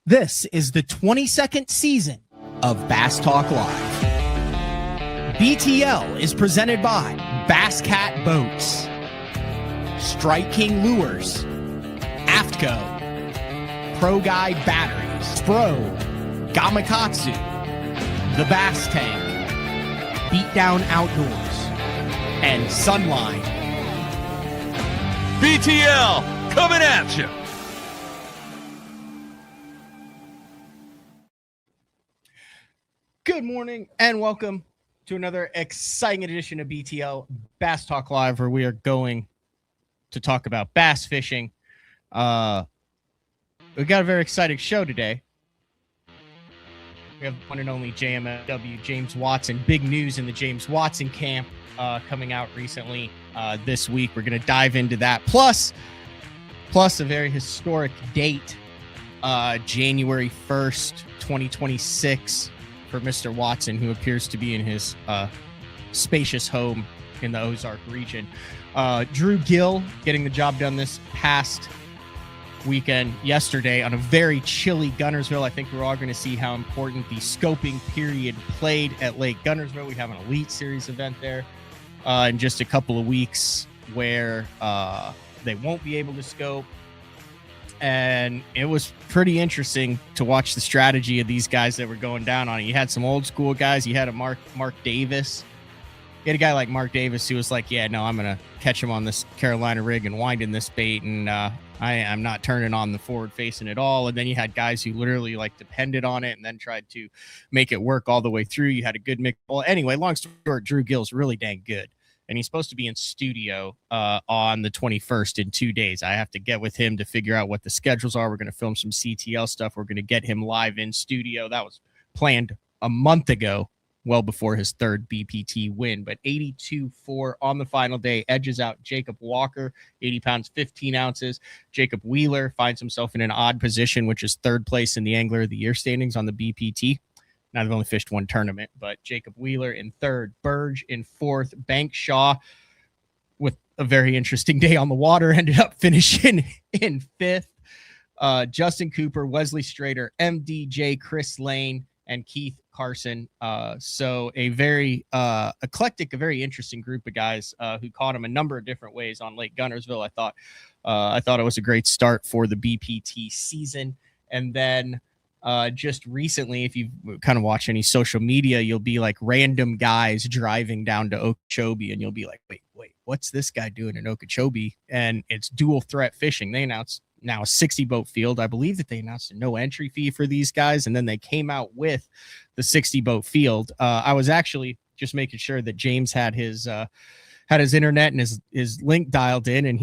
This is the 22nd season of Bass Talk Live. BTL is presented by Bass Cat Boats, Strike King Lures, Aftco, Pro Guy Batteries, Spro, Gamakatsu, The Bass Tank, Beatdown Outdoors, and Sunline. BTL coming at you. Good morning and welcome to another exciting edition of BTL Bass Talk Live, where we are going to talk about bass fishing. We got a very exciting show today. We have one and only JMW, James Watson. Big news in the James Watson camp coming out recently this week. We're going to dive into that. Plus a very historic date, January 1st, 2026. For Mr. Watson, who appears to be in his spacious home in the Ozark region. Drew Gill getting the job done this past weekend, yesterday, on a very chilly Guntersville. I think we're all going to see how important the scoping period played at Lake Guntersville. We have an Elite Series event there in just a couple of weeks where they won't be able to scope. And it was pretty interesting to watch the strategy of these guys that were going down on it. You had some old school guys. You had a Mark Davis. You had a guy like Mark Davis who was like, yeah, no, I'm going to catch him on this Carolina rig and wind in this bait. And I'm not turning on the forward facing at all. And then you had guys who literally like depended on it and then tried to make it work all the way through. You had a good mix. Well, anyway, long story short, Drew Gill's really dang good. And he's supposed to be in studio on the 21st in 2 days. I have to get with him to figure out what the schedules are. We're going to film some CTL stuff. We're going to get him live in studio. That was planned a month ago, well before his third BPT win. But 82-4 on the final day, edges out Jacob Walker, 80 pounds, 15 ounces. Jacob Wheeler finds himself in an odd position, which is third place in the Angler of the Year standings on the BPT. Now they've only fished one tournament, but Jacob Wheeler in third, Burge in fourth, Bank Shaw with a very interesting day on the water ended up finishing in fifth. Justin Cooper, Wesley Strader, MDJ, Chris Lane, and Keith Carson. So a very eclectic, a very interesting group of guys who caught him a number of different ways on Lake Guntersville. I thought it was a great start for the BPT season. And then just recently, if you kind of watch any social media, you'll be like random guys driving down to Okeechobee and you'll be like, wait, what's this guy doing in Okeechobee? And it's Dual Threat Fishing. They announced now a 60 boat field. I believe that they announced a no entry fee for these guys. And then they came out with the 60 boat field. I was actually just making sure that James had his internet and his link dialed in, and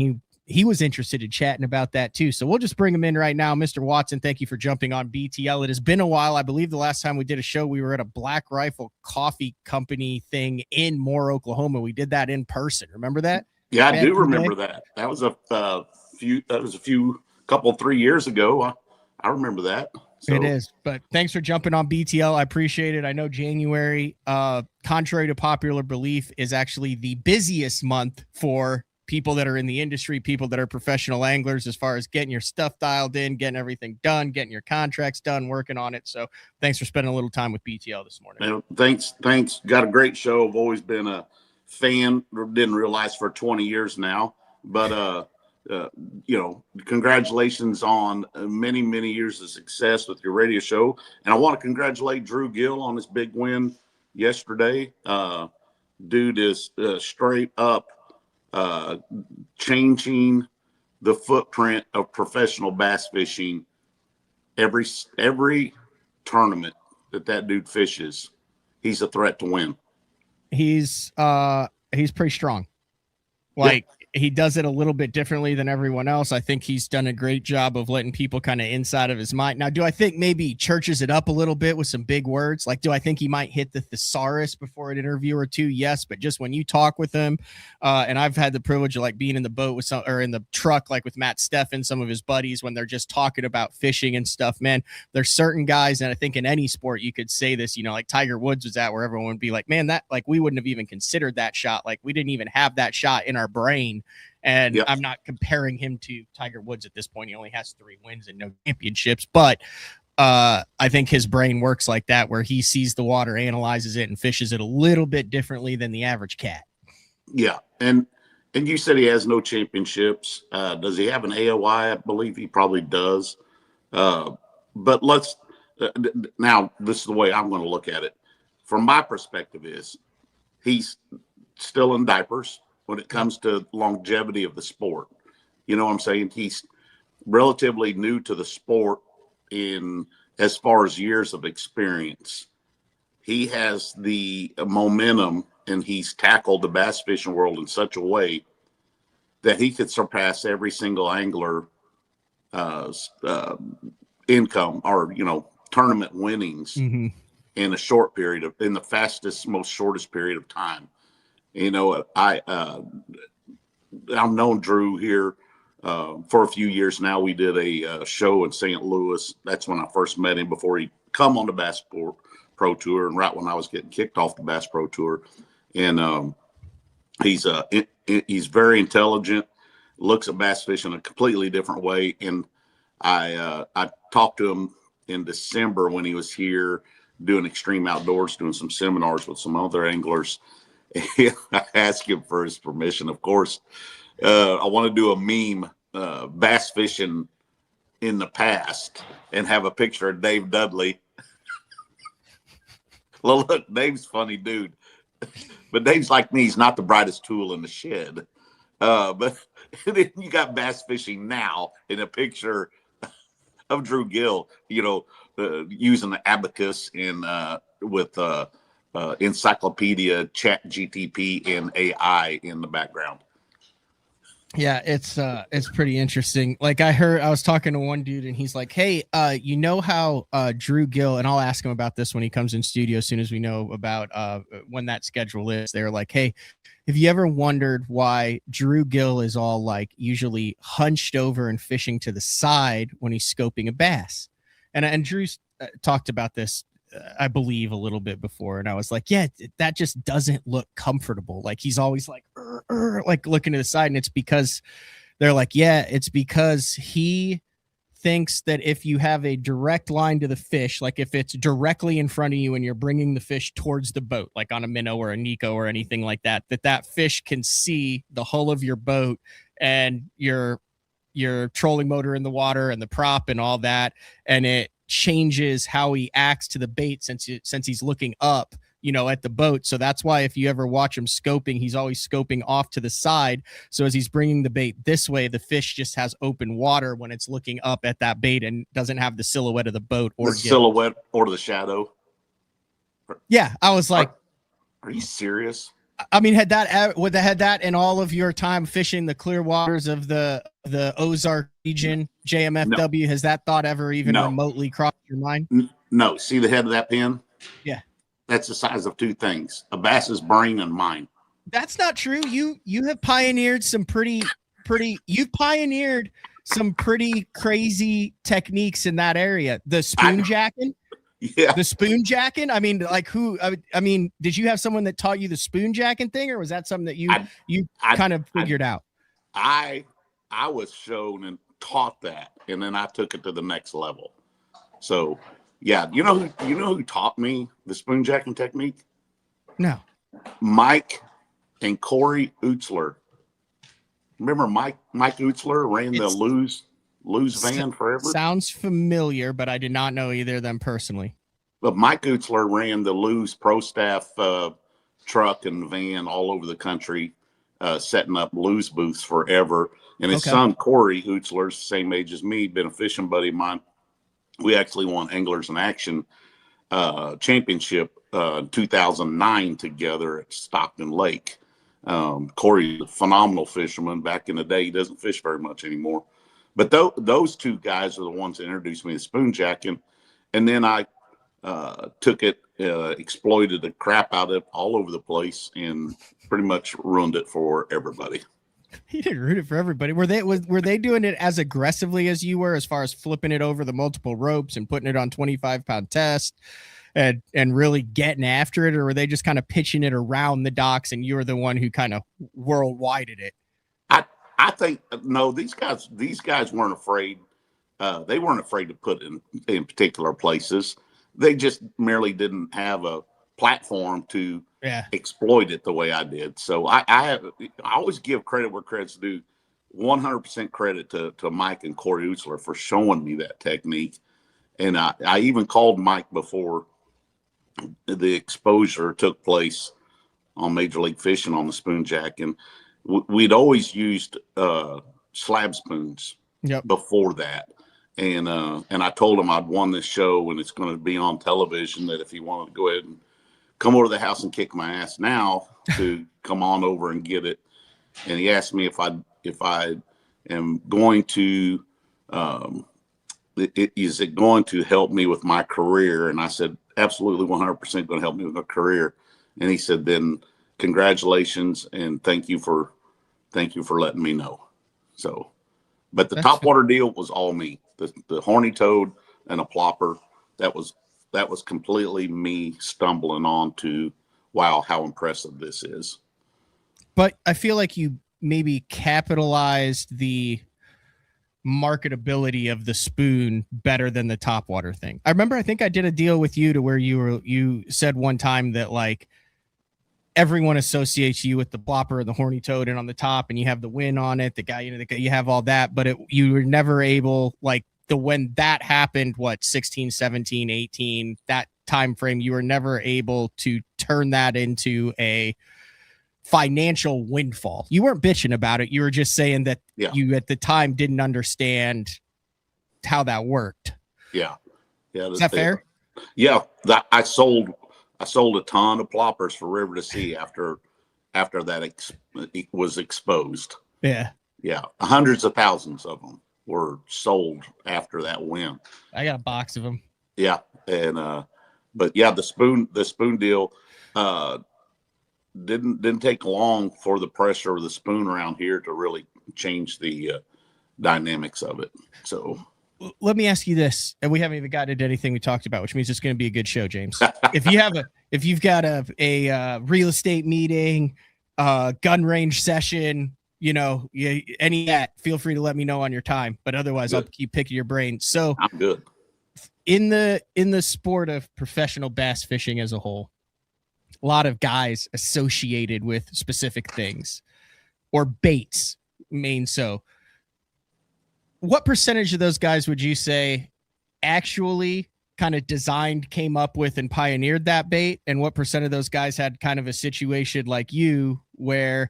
he was interested in chatting about that too. So we'll just bring him in right now. Mr. Watson, thank you for jumping on BTL. It has been a while. I believe the last time we did a show, we were at a Black Rifle Coffee Company thing in Moore, Oklahoma. We did that in person. Remember that? Yeah, I do remember that. That was a couple 3 years ago. I remember that. So. It is. But thanks for jumping on BTL. I appreciate it. I know January, contrary to popular belief, is actually the busiest month for people that are in the industry, people that are professional anglers, as far as getting your stuff dialed in, getting everything done, getting your contracts done, working on it. So thanks for spending a little time with BTL this morning. Thanks. Got a great show. I've always been a fan. Didn't realize for 20 years now, but congratulations on many, many years of success with your radio show. And I want to congratulate Drew Gill on his big win yesterday. Dude is straight up changing the footprint of professional bass fishing. Every tournament that dude fishes, he's a threat to win. He's pretty strong. He does it a little bit differently than everyone else. I think he's done a great job of letting people kind of inside of his mind. Now, do I think maybe he churches it up a little bit with some big words? Like, do I think he might hit the thesaurus before an interview or two? Yes, but just when you talk with him, and I've had the privilege of like being in the boat with or in the truck, like with Matt Steffen, some of his buddies, when they're just talking about fishing and stuff, man, there's certain guys, and I think in any sport you could say this, like Tiger Woods was at, where everyone would be like, man, that, like, we wouldn't have even considered that shot. Like, we didn't even have that shot in our brain. And yep. I'm not comparing him to Tiger Woods at this point. He only has 3 wins and no championships. But I think his brain works like that, where he sees the water, analyzes it, and fishes it a little bit differently than the average cat. Yeah, and you said he has no championships. Does he have an AOI? I believe he probably does. But let's now. This is the way I'm going to look at it. From my perspective, is he's still in diapers when it comes to longevity of the sport. You know what I'm saying? He's relatively new to the sport in as far as years of experience. He has the momentum, and he's tackled the bass fishing world in such a way that he could surpass every single angler income or, tournament winnings in a short period in the fastest, most shortest period of time. I've known Drew here for a few years now. We did a show in St. Louis. That's when I first met him before he come on the Bass Pro Tour, and right when I was getting kicked off the Bass Pro Tour. And he's very intelligent, looks at bass fishing in a completely different way. And I talked to him in December when he was here doing Extreme Outdoors, doing some seminars with some other anglers. And I asked him for his permission. Of course, I want to do a meme, bass fishing in the past, and have a picture of Dave Dudley. Well, look, Dave's a funny dude. But Dave's like me. He's not the brightest tool in the shed. But then you got bass fishing now in a picture of Drew Gill, using the abacus and with encyclopedia, Chat GTP, and AI in the background. Yeah, it's pretty interesting. Like I was talking to one dude, and he's like, "Hey, you know how Drew Gill," and I'll ask him about this when he comes in studio as soon as we know about when that schedule is. They're like, "Hey, have you ever wondered why Drew Gill is all like usually hunched over and fishing to the side when he's scoping a bass?" And Drew's talked about this, I believe, a little bit before, and I was like, yeah, that just doesn't look comfortable. Like he's always like like looking to the side, and it's because they're like, yeah, it's because he thinks that if you have a direct line to the fish, like if it's directly in front of you and you're bringing the fish towards the boat, like on a minnow or a Nico or anything like that, that fish can see the hull of your boat and your trolling motor in the water and the prop and all that, and it changes how he acts to the bait since he's looking up, at the boat. So that's why if you ever watch him scoping, he's always scoping off to the side. So as he's bringing the bait this way, the fish just has open water when it's looking up at that bait and doesn't have the silhouette of the boat or the silhouette or the shadow. Yeah, I was like, are you serious? I mean, had that in all of your time fishing the clear waters of the Ozark region, JMFW, no. Has that thought ever even remotely crossed your mind? No. See the head of that pin? Yeah. That's the size of two things: a bass's brain and mine. That's not true. You have pioneered some pretty crazy techniques in that area. The spoon jacking. Yeah. The spoon jacking. I mean, like who? I mean, did you have someone that taught you the spoon jacking thing, or was that something that you kind of figured out? I was shown and taught that, and then I took it to the next level. So, yeah, you know who taught me the spoon jacking technique? No. Mike and Corey Utzler. Remember Mike Utzler ran the Lose van forever? Sounds familiar, but I did not know either of them personally. But Mike Utzler ran the Lose Pro Staff truck and van all over the country, setting up Lose booths forever. And his son, Corey Utzler's the same age as me, been a fishing buddy of mine. We actually won Anglers in Action championship in 2009 together at Stockton Lake. Corey's a phenomenal fisherman. Back in the day, he doesn't fish very much anymore. But those two guys are the ones that introduced me to spoon jacking. And then I took it, exploited the crap out of it all over the place, and pretty much ruined it for everybody. You didn't ruin it for everybody. Were they doing it as aggressively as you were, as far as flipping it over the multiple ropes and putting it on 25-pound test and really getting after it? Or were they just kind of pitching it around the docks and you were the one who kind of worldwided it? I think no, these guys weren't afraid they weren't afraid to put in particular places. They just merely didn't have a platform to exploit it the way I did. So I always give credit where credit's due. 100% credit to Mike and Corey Utzler for showing me that technique. And I even called Mike before the exposure took place on Major League Fishing on the spoonjack. And we'd always used slab spoons before that. And I told him I'd won this show and it's going to be on television, that if he wanted to go ahead and come over to the house and kick my ass now, to come on over and get it. And he asked me if I am going to, is it going to help me with my career? And I said, absolutely 100% going to help me with my career. And he said, then congratulations and thank you for letting me know. So, but the topwater deal was all me. The horny toad and a plopper, that was completely me stumbling on to, wow, how impressive this is. But I feel like you maybe capitalized the marketability of the spoon better than the topwater thing. I think I did a deal with you to where you said one time that like everyone associates you with the plopper and the horny toad and on the top, and you have the win on it, the guy, you have all that, but you were never able, like when that happened, 16, 17, 18, that time frame, you were never able to turn that into a financial windfall. You weren't bitching about it. You were just saying that you at the time didn't understand how that worked. Yeah. Is that fair? Yeah. I sold a ton of ploppers for River to Sea after that it was exposed. Yeah. Yeah. Hundreds of thousands of them were sold after that win. I got a box of them. Yeah. And, but yeah, the spoon deal, didn't take long for the pressure of the spoon around here to really change the dynamics of it. So let me ask you this, and we haven't even gotten into anything we talked about, which means it's going to be a good show, James. if you've got a real estate meeting, gun range session, any of that, feel free to let me know on your time. But otherwise, I'll keep picking your brain. So I'm good. In the sport of professional bass fishing as a whole, a lot of guys associated with specific things or baits, so. What percentage of those guys would you say actually kind of designed, came up with, and pioneered that bait? And what percent of those guys had kind of a situation like you where,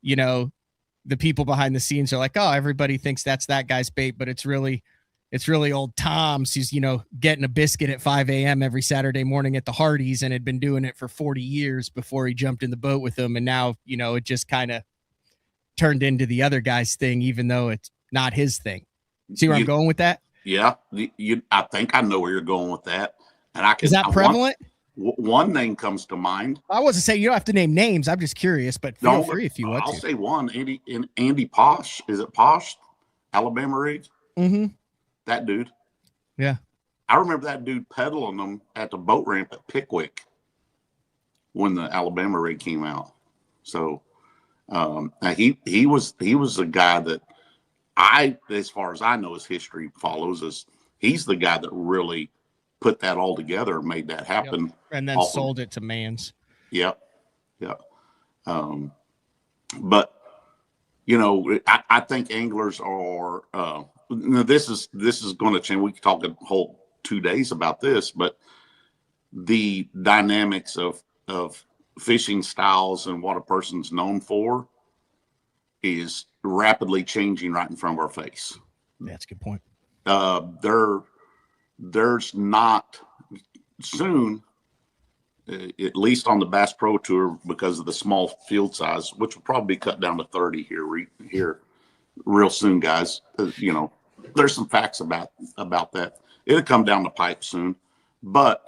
the people behind the scenes are like, oh, everybody thinks that's that guy's bait, but it's really old Tom's. He's, getting a biscuit at 5 a.m. every Saturday morning at the Hardee's and had been doing it for 40 years before he jumped in the boat with them. And now, it just kind of turned into the other guy's thing, even though it's not his thing. See where I'm going with that? Yeah. I think I know where you're going with that. And is that prevalent? One name comes to mind. I wasn't saying you don't have to name names. I'm just curious, but feel free if you want to. I'll say one. Andy Posh. Is it Posh? Alabama rig? Mm-hmm. That dude. Yeah. I remember that dude peddling them at the boat ramp at Pickwick when the Alabama rig came out. So he was the guy that as far as I know, his history follows us. He's the guy that really put that all together and made that happen. Yep. And then sold it to Mans. Yep. Yeah. But I think anglers are, this is going to change. We could talk a whole 2 days about this, but the dynamics of fishing styles and what a person's known for is rapidly changing right in front of our face. That's a good point. There's not soon, at least on the Bass Pro Tour, because of the small field size, which will probably be cut down to 30 here real soon, guys. There's some facts about that. It'll come down the pipe soon, but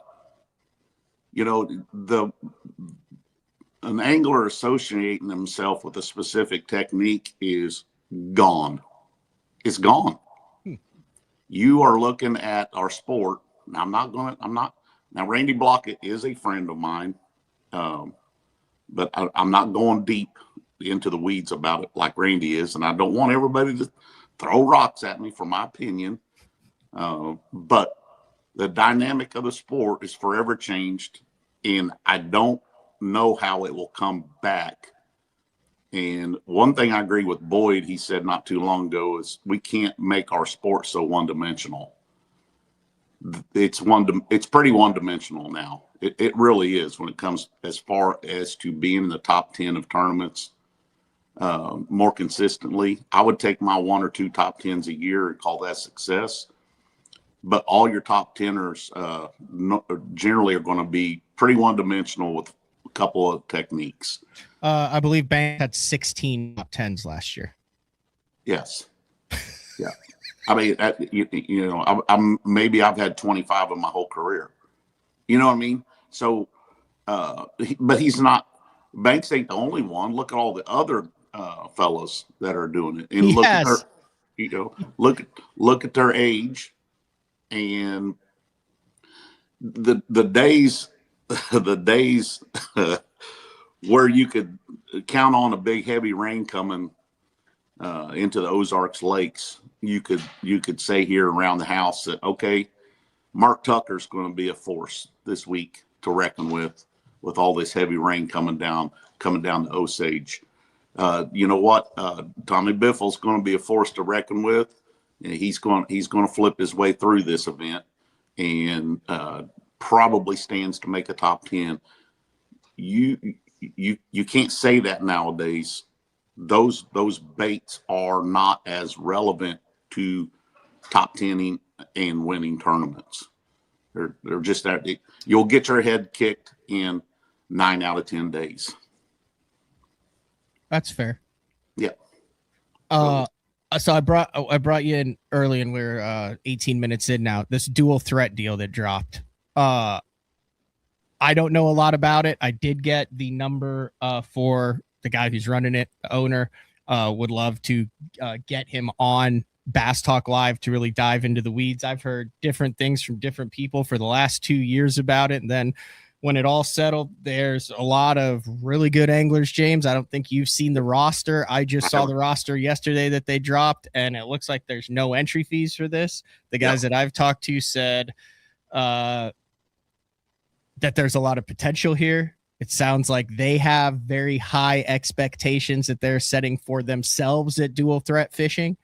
an angler associating himself with a specific technique is gone. It's gone. You are looking at our sport. Now, now Randy Blockett is a friend of mine, but I'm not going deep into the weeds about it like Randy is. And I don't want everybody to throw rocks at me for my opinion, But the dynamic of the sport is forever changed, and I don't know how it will come back. And one thing I agree with Boyd, he said not too long ago, is we can't make our sport so one-dimensional. It's pretty one-dimensional now. It really is when it comes as far as to being in the top 10 of tournaments more consistently. I would take my 1 or 2 top 10s a year and call that success. But all your top 10ers generally are going to be pretty one-dimensional with a couple of techniques. I believe Banks had 16 top 10s last year. Yes. Yeah. I mean, you know, maybe I've had 25 in my whole career. You know what I mean? So, but he's not. Banks ain't the only one. Look at all the other fellows that are doing it, and at their, you know, look at their age, and the days, the days where you could count on a big heavy rain coming into the Ozarks lakes. You could say here around the house that, okay, Mark Tucker's going to be a force this week to reckon with all this heavy rain coming down the Osage. You know what? Tommy Biffle's going to be a force to reckon with. And he's going to flip his way through this event and probably stands to make a top 10. You can't say that nowadays. Those baits are not as relevant to top 10 and winning tournaments. They're just that you'll get your head kicked in 9 out of 10 days. That's fair. Yeah. So I brought you in early, and we're 18 minutes in now. This dual threat deal that dropped. I don't know a lot about it. I did get the number for the guy who's running it, the owner. Would love to get him on Bass Talk Live to really dive into the weeds. I've heard different things from different people for the last 2 years about it. And then when it all settled, there's a lot of really good anglers, James. I don't think you've seen the roster. I just saw the roster yesterday that they dropped, and it looks like there's no entry fees for this. The guys that I've talked to said that there's a lot of potential here. It sounds like they have very high expectations that they're setting for themselves at dual threat fishing.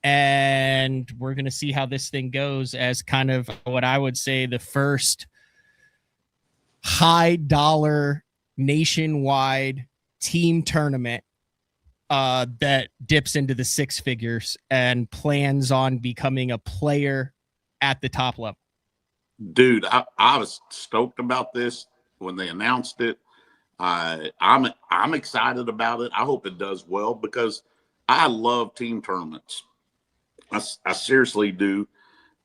And we're going to see how this thing goes as kind of what I would say the first high dollar nationwide team tournament that dips into the 6 figures and plans on becoming a player at the top level. Dude, I was stoked about this when they announced it. I'm excited about it. I hope it does well because I love team tournaments. I seriously do.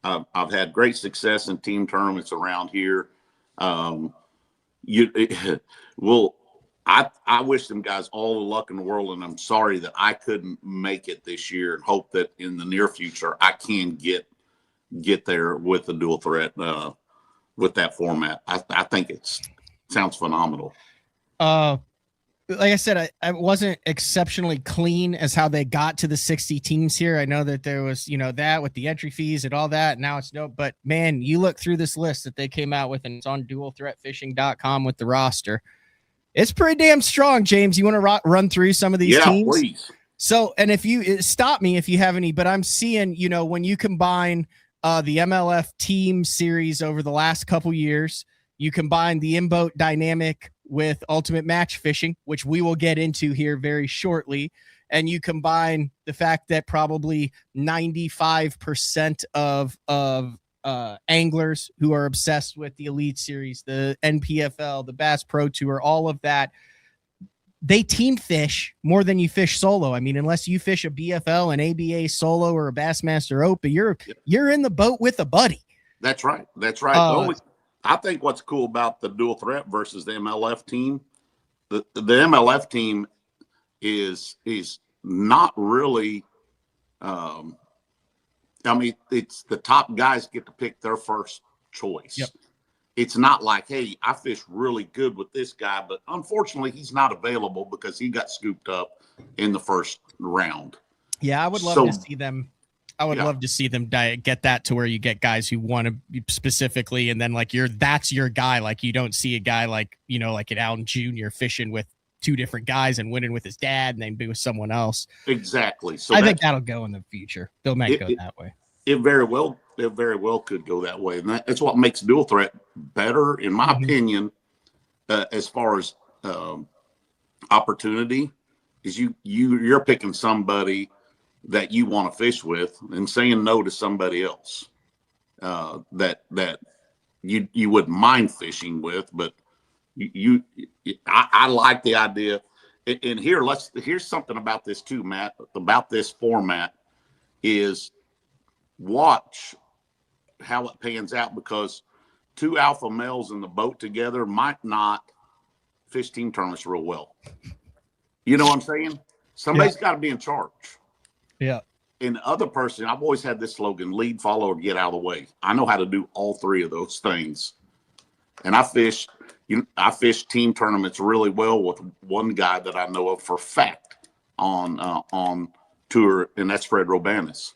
I've had great success in team tournaments around here. I wish them guys all the luck in the world, and I'm sorry that I couldn't make it this year, and hope that in the near future I can get there with the dual threat with that format. I think it sounds phenomenal. Like I said, I wasn't exceptionally clean as how they got to the 60 teams here. I know that there was, that with the entry fees and all that. Now it's but man, you look through this list that they came out with, and it's on dualthreatfishing.com with the roster. It's pretty damn strong, James. You want to run through some of these teams? Yeah, please. So, and if you stop me if you have any, but I'm seeing, when you combine the MLF team series over the last couple years, you combine the in-boat dynamic with ultimate match fishing, which we will get into here very shortly. And you combine the fact that probably 95% of anglers who are obsessed with the Elite Series, the NPFL, the Bass Pro Tour, all of that, they team fish more than you fish solo. I mean, unless you fish a BFL, an ABA solo, or a Bassmaster Open, you're in the boat with a buddy. That's right. That's right. I think what's cool about the dual threat versus the MLF team, the MLF team is not really. It's the top guys get to pick their first choice. Yep. It's not like, hey, I fish really good with this guy, but unfortunately he's not available because he got scooped up in the first round. Yeah, I would love to see them I would Yeah. love to see them get that to where you get guys who want to specifically, and then like that's your guy. Like you don't see a guy like, like an Allen Jr. fishing with two different guys and winning with his dad and then be with someone else. Exactly. So I think that'll go in the future. They'll make go that way. It very well could go that way. And that's what makes dual threat better, in my opinion, as far as opportunity, is you're picking somebody that you want to fish with and saying no to somebody else that you wouldn't mind fishing with. But I like the idea. And here's something about this too, Matt, about this format is watch how it pans out, because two alpha males in the boat together might not fish team tournaments real well. You know what I'm saying? Somebody's got to be in charge. Yeah. And the other person, I've always had this slogan: lead, follow, or get out of the way. I know how to do all three of those things. And I fish team tournaments really well with one guy that I know of for fact on tour, and that's Fred Robanis.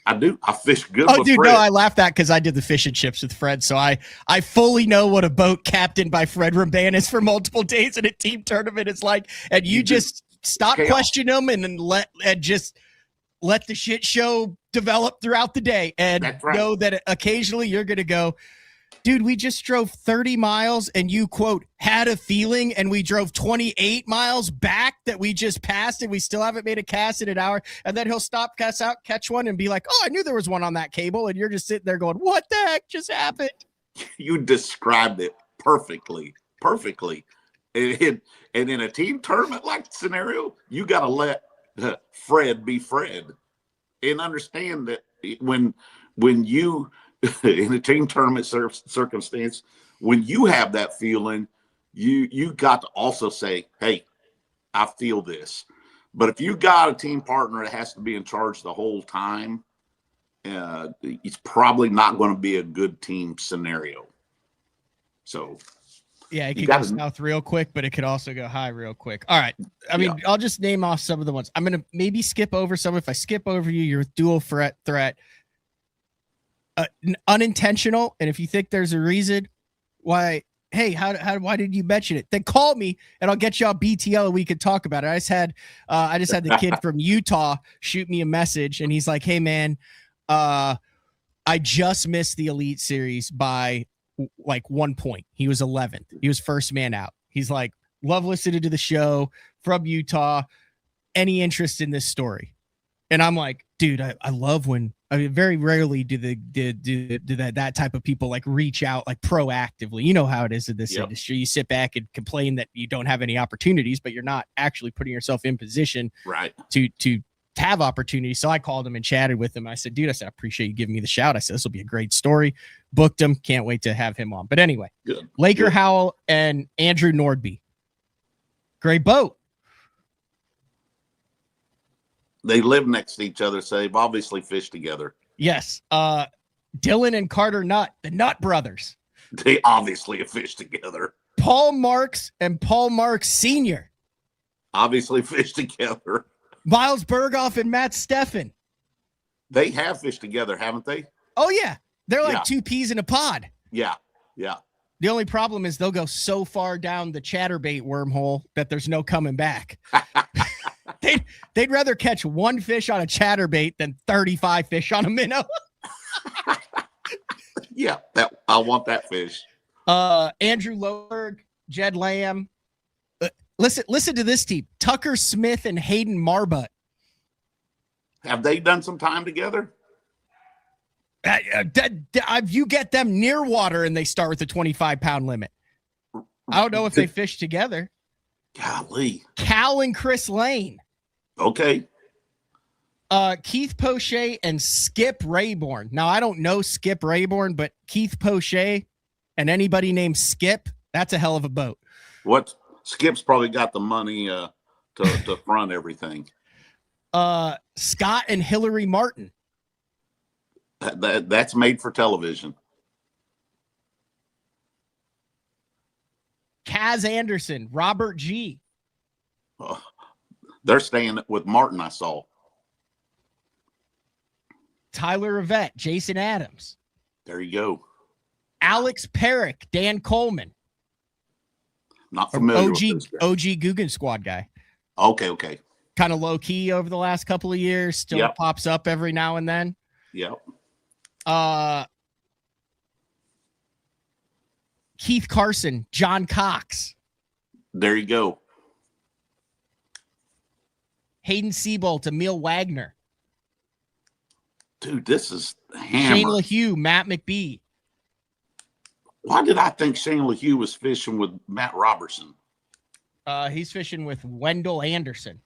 I do. I fish good with dude, Fred. no, I laughed at because I did the fish and chips with Fred, so I fully know what a boat captained by Fred Robanis for multiple days in a team tournament is like. And you just stop questioning them and just let the shit show develop throughout the day, and know that occasionally you're going to go, dude, we just drove 30 miles and you, quote, had a feeling, and we drove 28 miles back that we just passed and we still haven't made a cast in an hour. And then he'll stop, cast out, catch one, and be like, oh, I knew there was one on that cable. And you're just sitting there going, what the heck just happened? You described it perfectly. And in a team tournament like scenario, you got to let Fred be Fred and understand that when you in a team tournament circumstance, when you have that feeling, you got to also say, hey, I feel this. But if you got a team partner that has to be in charge the whole time, it's probably not going to be a good team scenario. So yeah, it could go south real quick, but it could also go high real quick. All right. I mean, I'll just name off some of the ones. I'm going to maybe skip over some. If I skip over you, you're dual threat. Unintentional, and if you think there's a reason why, hey, why did you mention it, then call me and I'll get you on BTL and we could talk about it. I just had the kid from Utah shoot me a message, and he's like, hey man, I just missed the Elite Series by like 1 point. He was 11th. He was first man out. He's like, love listening to the show, from Utah, any interest in this story? And I'm like, dude, I love when, I mean, very rarely do that type of people like reach out like proactively. You know how it is in this industry. You sit back and complain that you don't have any opportunities, but you're not actually putting yourself in position to have opportunities. So I called him and chatted with him. I said, dude, I appreciate you giving me the shout. I said, this will be a great story. Booked him. Can't wait to have him on. But anyway, Laker Howell and Andrew Nordby. Great boat. They live next to each other, so they've obviously fished together. Yes. Dylan and Carter Nutt, the Nutt brothers. They obviously have fished together. Paul Marks and Paul Marks Sr. obviously fished together. Miles Berghoff and Matt Steffen. They have fished together, haven't they? Oh, yeah. They're like two peas in a pod. Yeah, yeah. The only problem is they'll go so far down the chatterbait wormhole that there's no coming back. They'd rather catch one fish on a chatterbait than 35 fish on a minnow. Yeah, I want that fish. Andrew Loberg, Jed Lamb. Listen to this team: Tucker Smith and Hayden Marbut. Have they done some time together? You get them near water and they start with the 25-pound limit. I don't know if they fish together. Golly. Cal and Chris Lane. Okay. Keith Poche and Skip Rayborn. Now, I don't know Skip Rayborn, but Keith Poche and anybody named Skip, that's a hell of a boat. What? Skip's probably got the money to front everything. Scott and Hillary Martin. That's made for television. Kaz Anderson, Robert G. They're staying with Martin, I saw. Tyler Yvette, Jason Adams. There you go. Alex Perrick, Dan Coleman. Not familiar with this guy. OG Guggen Squad guy. Okay. Kind of low key over the last couple of years. Still Yep. pops up every now and then. Yep. Keith Carson, John Cox. There you go. Hayden Seabolt, Emil Wagner. Dude, this is hammer. Shane LaHue, Matt McBee. Why did I think Shane LaHue was fishing with Matt Robertson? He's fishing with Wendell Anderson.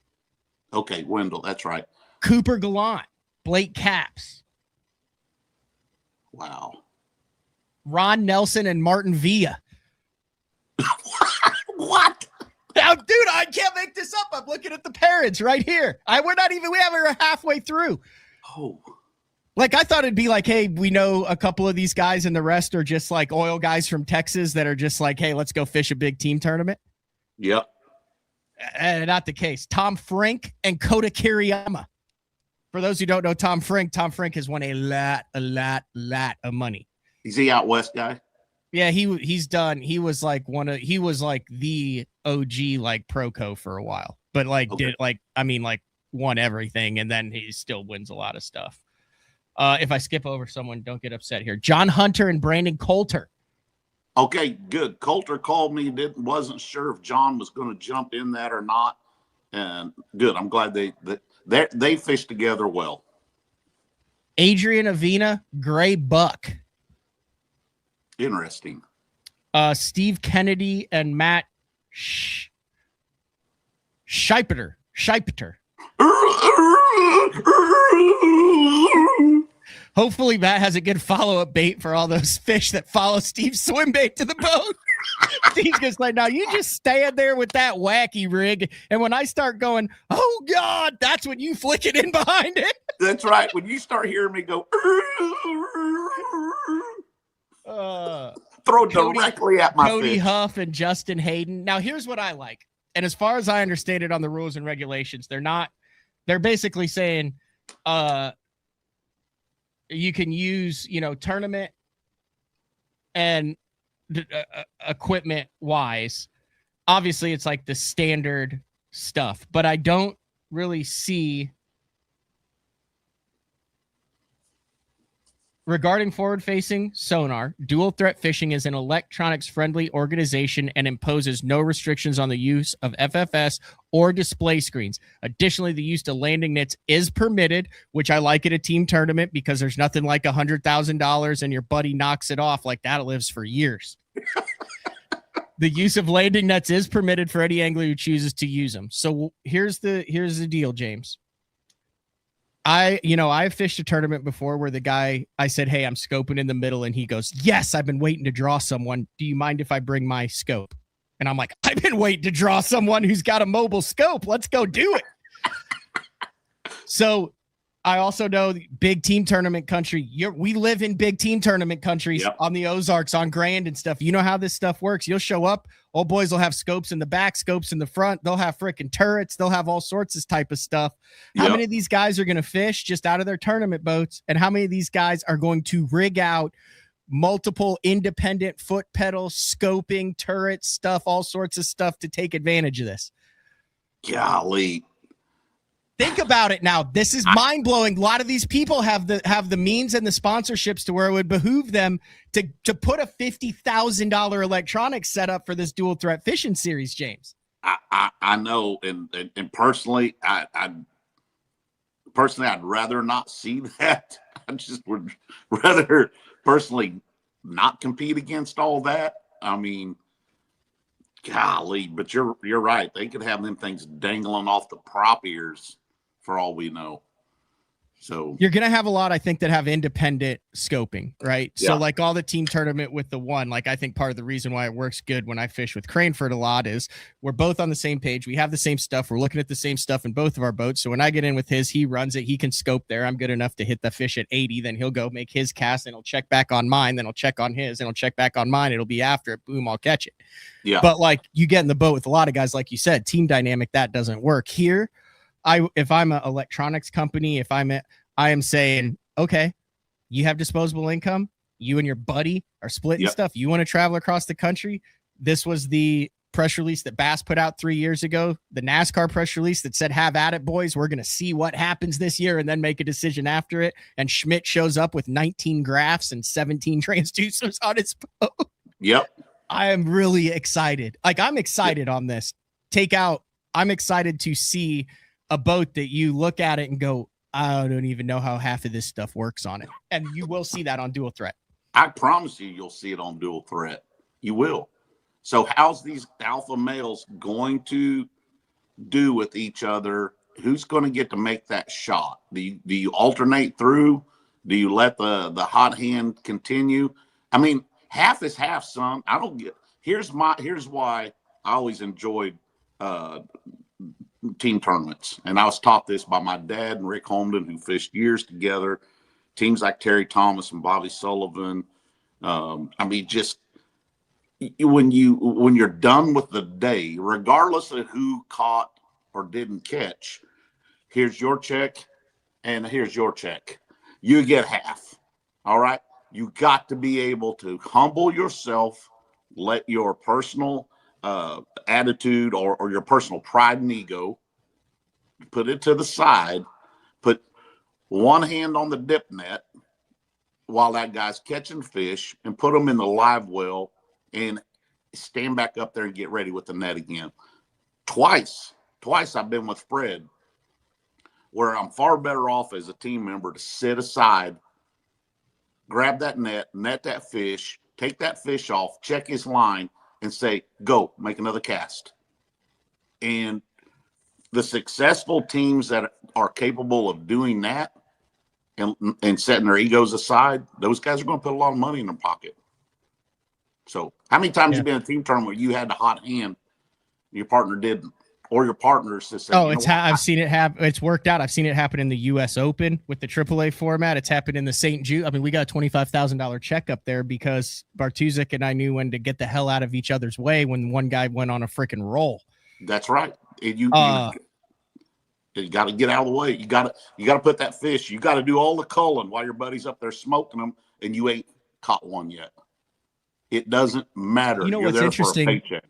Okay, Wendell, that's right. Cooper Gallant, Blake Capps. Wow. Ron Nelson and Martin Villa. What? Now, dude, I can't make this up. I'm looking at the parents right here. We're halfway through. Oh. Like, I thought it'd be like, hey, we know a couple of these guys and the rest are just like oil guys from Texas that are just like, hey, let's go fish a big team tournament. Yep. Not the case. Tom Frink and Kota Kiriyama. For those who don't know Tom Frink has won a lot of money. Is he out west guy? Yeah, he's done. He was like the OG like Proco for a while, but won everything, and then he still wins a lot of stuff. If I skip over someone, don't get upset here. John Hunter and Brandon Coulter. Okay, good. Coulter called me. Wasn't sure if John was going to jump in that or not, and good. I'm glad they fished together well. Adrian Avina, Gray Buck. Interesting. Steve Kennedy and Matt Scheipeter. Hopefully Matt has a good follow-up bait for all those fish that follow Steve's swim bait to the boat. Steve's just like, now you just stand there with that wacky rig, and when I start going, oh God, that's when you flick it in behind it. That's right. When you start hearing me go, throw directly at my Cody fish. Huff and Justin Hayden. Now, here's what I like. And as far as I understand it on the rules and regulations, they're basically saying you can use, tournament and equipment wise. Obviously, it's like the standard stuff, but I don't really see. Regarding forward-facing sonar, Dual Threat Fishing is an electronics-friendly organization and imposes no restrictions on the use of FFS or display screens. Additionally, the use of landing nets is permitted, which I like at a team tournament because there's nothing like $100,000 and your buddy knocks it off like that lives for years. The use of landing nets is permitted for any angler who chooses to use them. So here's the deal, James. I fished a tournament before where the guy, I said, hey, I'm scoping in the middle. And he goes, yes, I've been waiting to draw someone. Do you mind if I bring my scope? And I'm like, I've been waiting to draw someone who's got a mobile scope. Let's go do it. So I also know big team tournament country. We live in big team tournament countries. Yep. On the Ozarks, on Grand and stuff. You know how this stuff works. You'll show up. Old boys will have scopes in the back, scopes in the front. They'll have freaking turrets. They'll have all sorts of type of stuff. How many of these guys are going to fish just out of their tournament boats? And how many of these guys are going to rig out multiple independent foot pedals, scoping, turrets, stuff, all sorts of stuff to take advantage of this? Golly. Think about it now. This is mind-blowing. A lot of these people have the means and the sponsorships to where it would behoove them to put a $50,000 electronics setup for this Dual Threat Fishing Series, James. I know, and personally, I'd rather not see that. I just would rather personally not compete against all that. I mean, golly, but you're right. They could have them things dangling off the prop ears for all we know. So you're going to have a lot, I think, that have independent scoping, right? Yeah. So like all the team tournament with the one, like I think part of the reason why it works good when I fish with Cranford a lot is we're both on the same page. We have the same stuff. We're looking at the same stuff in both of our boats. So when I get in with his, he runs it. He can scope there. I'm good enough to hit the fish at 80. Then he'll go make his cast and he'll check back on mine. Then I'll check on his and he'll check back on mine. It'll be after it. Boom, I'll catch it. Yeah. But like you get in the boat with a lot of guys, like you said, team dynamic, that doesn't work here. If I'm an electronics company, I am saying okay, you have disposable income. You and your buddy are splitting stuff. You want to travel across the country. This was the press release that Bass put out 3 years ago, the NASCAR press release that said, have at it, boys. We're going to see what happens this year and then make a decision after it. And Schmidt shows up with 19 graphs and 17 transducers on his boat. Yep. I am really excited. Like, I'm excited on this. I'm excited to see a boat that you look at it and go, I don't even know how half of this stuff works on it. And you will see that on Dual Threat. I promise you'll see it on Dual Threat. You will. So how's these alpha males going to do with each other? Who's going to get to make that shot? Do you alternate through? Do you let the hot hand continue? I mean, half is half, son. I don't get. Here's why I always enjoyed team tournaments, and I was taught this by my dad and Rick Holmden, who fished years together. Teams like Terry Thomas and Bobby Sullivan. I mean, just when you're done with the day, regardless of who caught or didn't catch, here's your check and here's your check. You get half. All right. You got to be able to humble yourself, let your personal attitude or your personal pride and ego, put it to the side, put one hand on the dip net while that guy's catching fish, and put them in the live well and stand back up there and get ready with the net again. Twice I've been with Fred where I'm far better off as a team member to sit aside, grab that net that fish, take that fish off, check his line, and say, go, make another cast. And the successful teams that are capable of doing that and setting their egos aside, those guys are going to put a lot of money in their pocket. So how many times have you been in a team tournament where you had the hot hand and your partner didn't? Or your partners to say, I've seen it happen. It's worked out. I've seen it happen in the U.S. Open with the AAA format. It's happened in the St. Jude. I mean, we got a $25,000 check up there because Bartuszek and I knew when to get the hell out of each other's way when one guy went on a freaking roll. That's right. And you got to get out of the way. You got to put that fish. You got to do all the culling while your buddy's up there smoking them, and you ain't caught one yet. It doesn't matter. You know, you're what's there interesting? For a paycheck.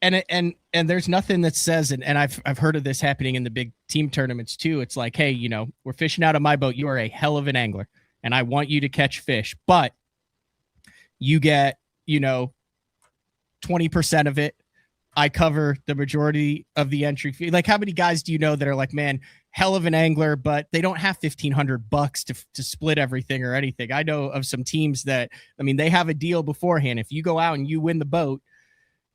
And there's nothing that says, and I've heard of this happening in the big team tournaments too. It's like, hey, you know, we're fishing out of my boat. You are a hell of an angler, and I want you to catch fish, but you get, 20% of it. I cover the majority of the entry fee. Like, how many guys do you know that are like, man, hell of an angler, but they don't have $1,500 to split everything or anything? I know of some teams that, I mean, they have a deal beforehand. If you go out and you win the boat,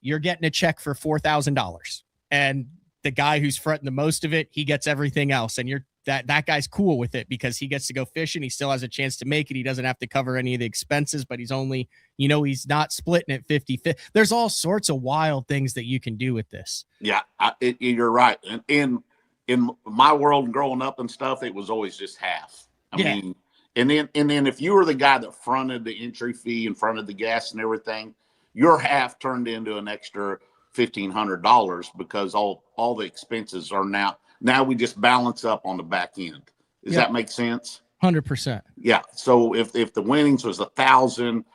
you're getting a check for $4,000, and the guy who's fronting the most of it, he gets everything else. And that guy's cool with it because he gets to go fishing. He still has a chance to make it. He doesn't have to cover any of the expenses, but he's only, he's not splitting it 50-50. There's all sorts of wild things that you can do with this. Yeah, you're right. And in my world and growing up and stuff, it was always just half. I mean, and then if you were the guy that fronted the entry fee and fronted the gas and everything, your half turned into an extra $1,500 because all the expenses are now we just balance up on the back end. Does that make sense? 100%. Yeah. So if the winnings was 1,000,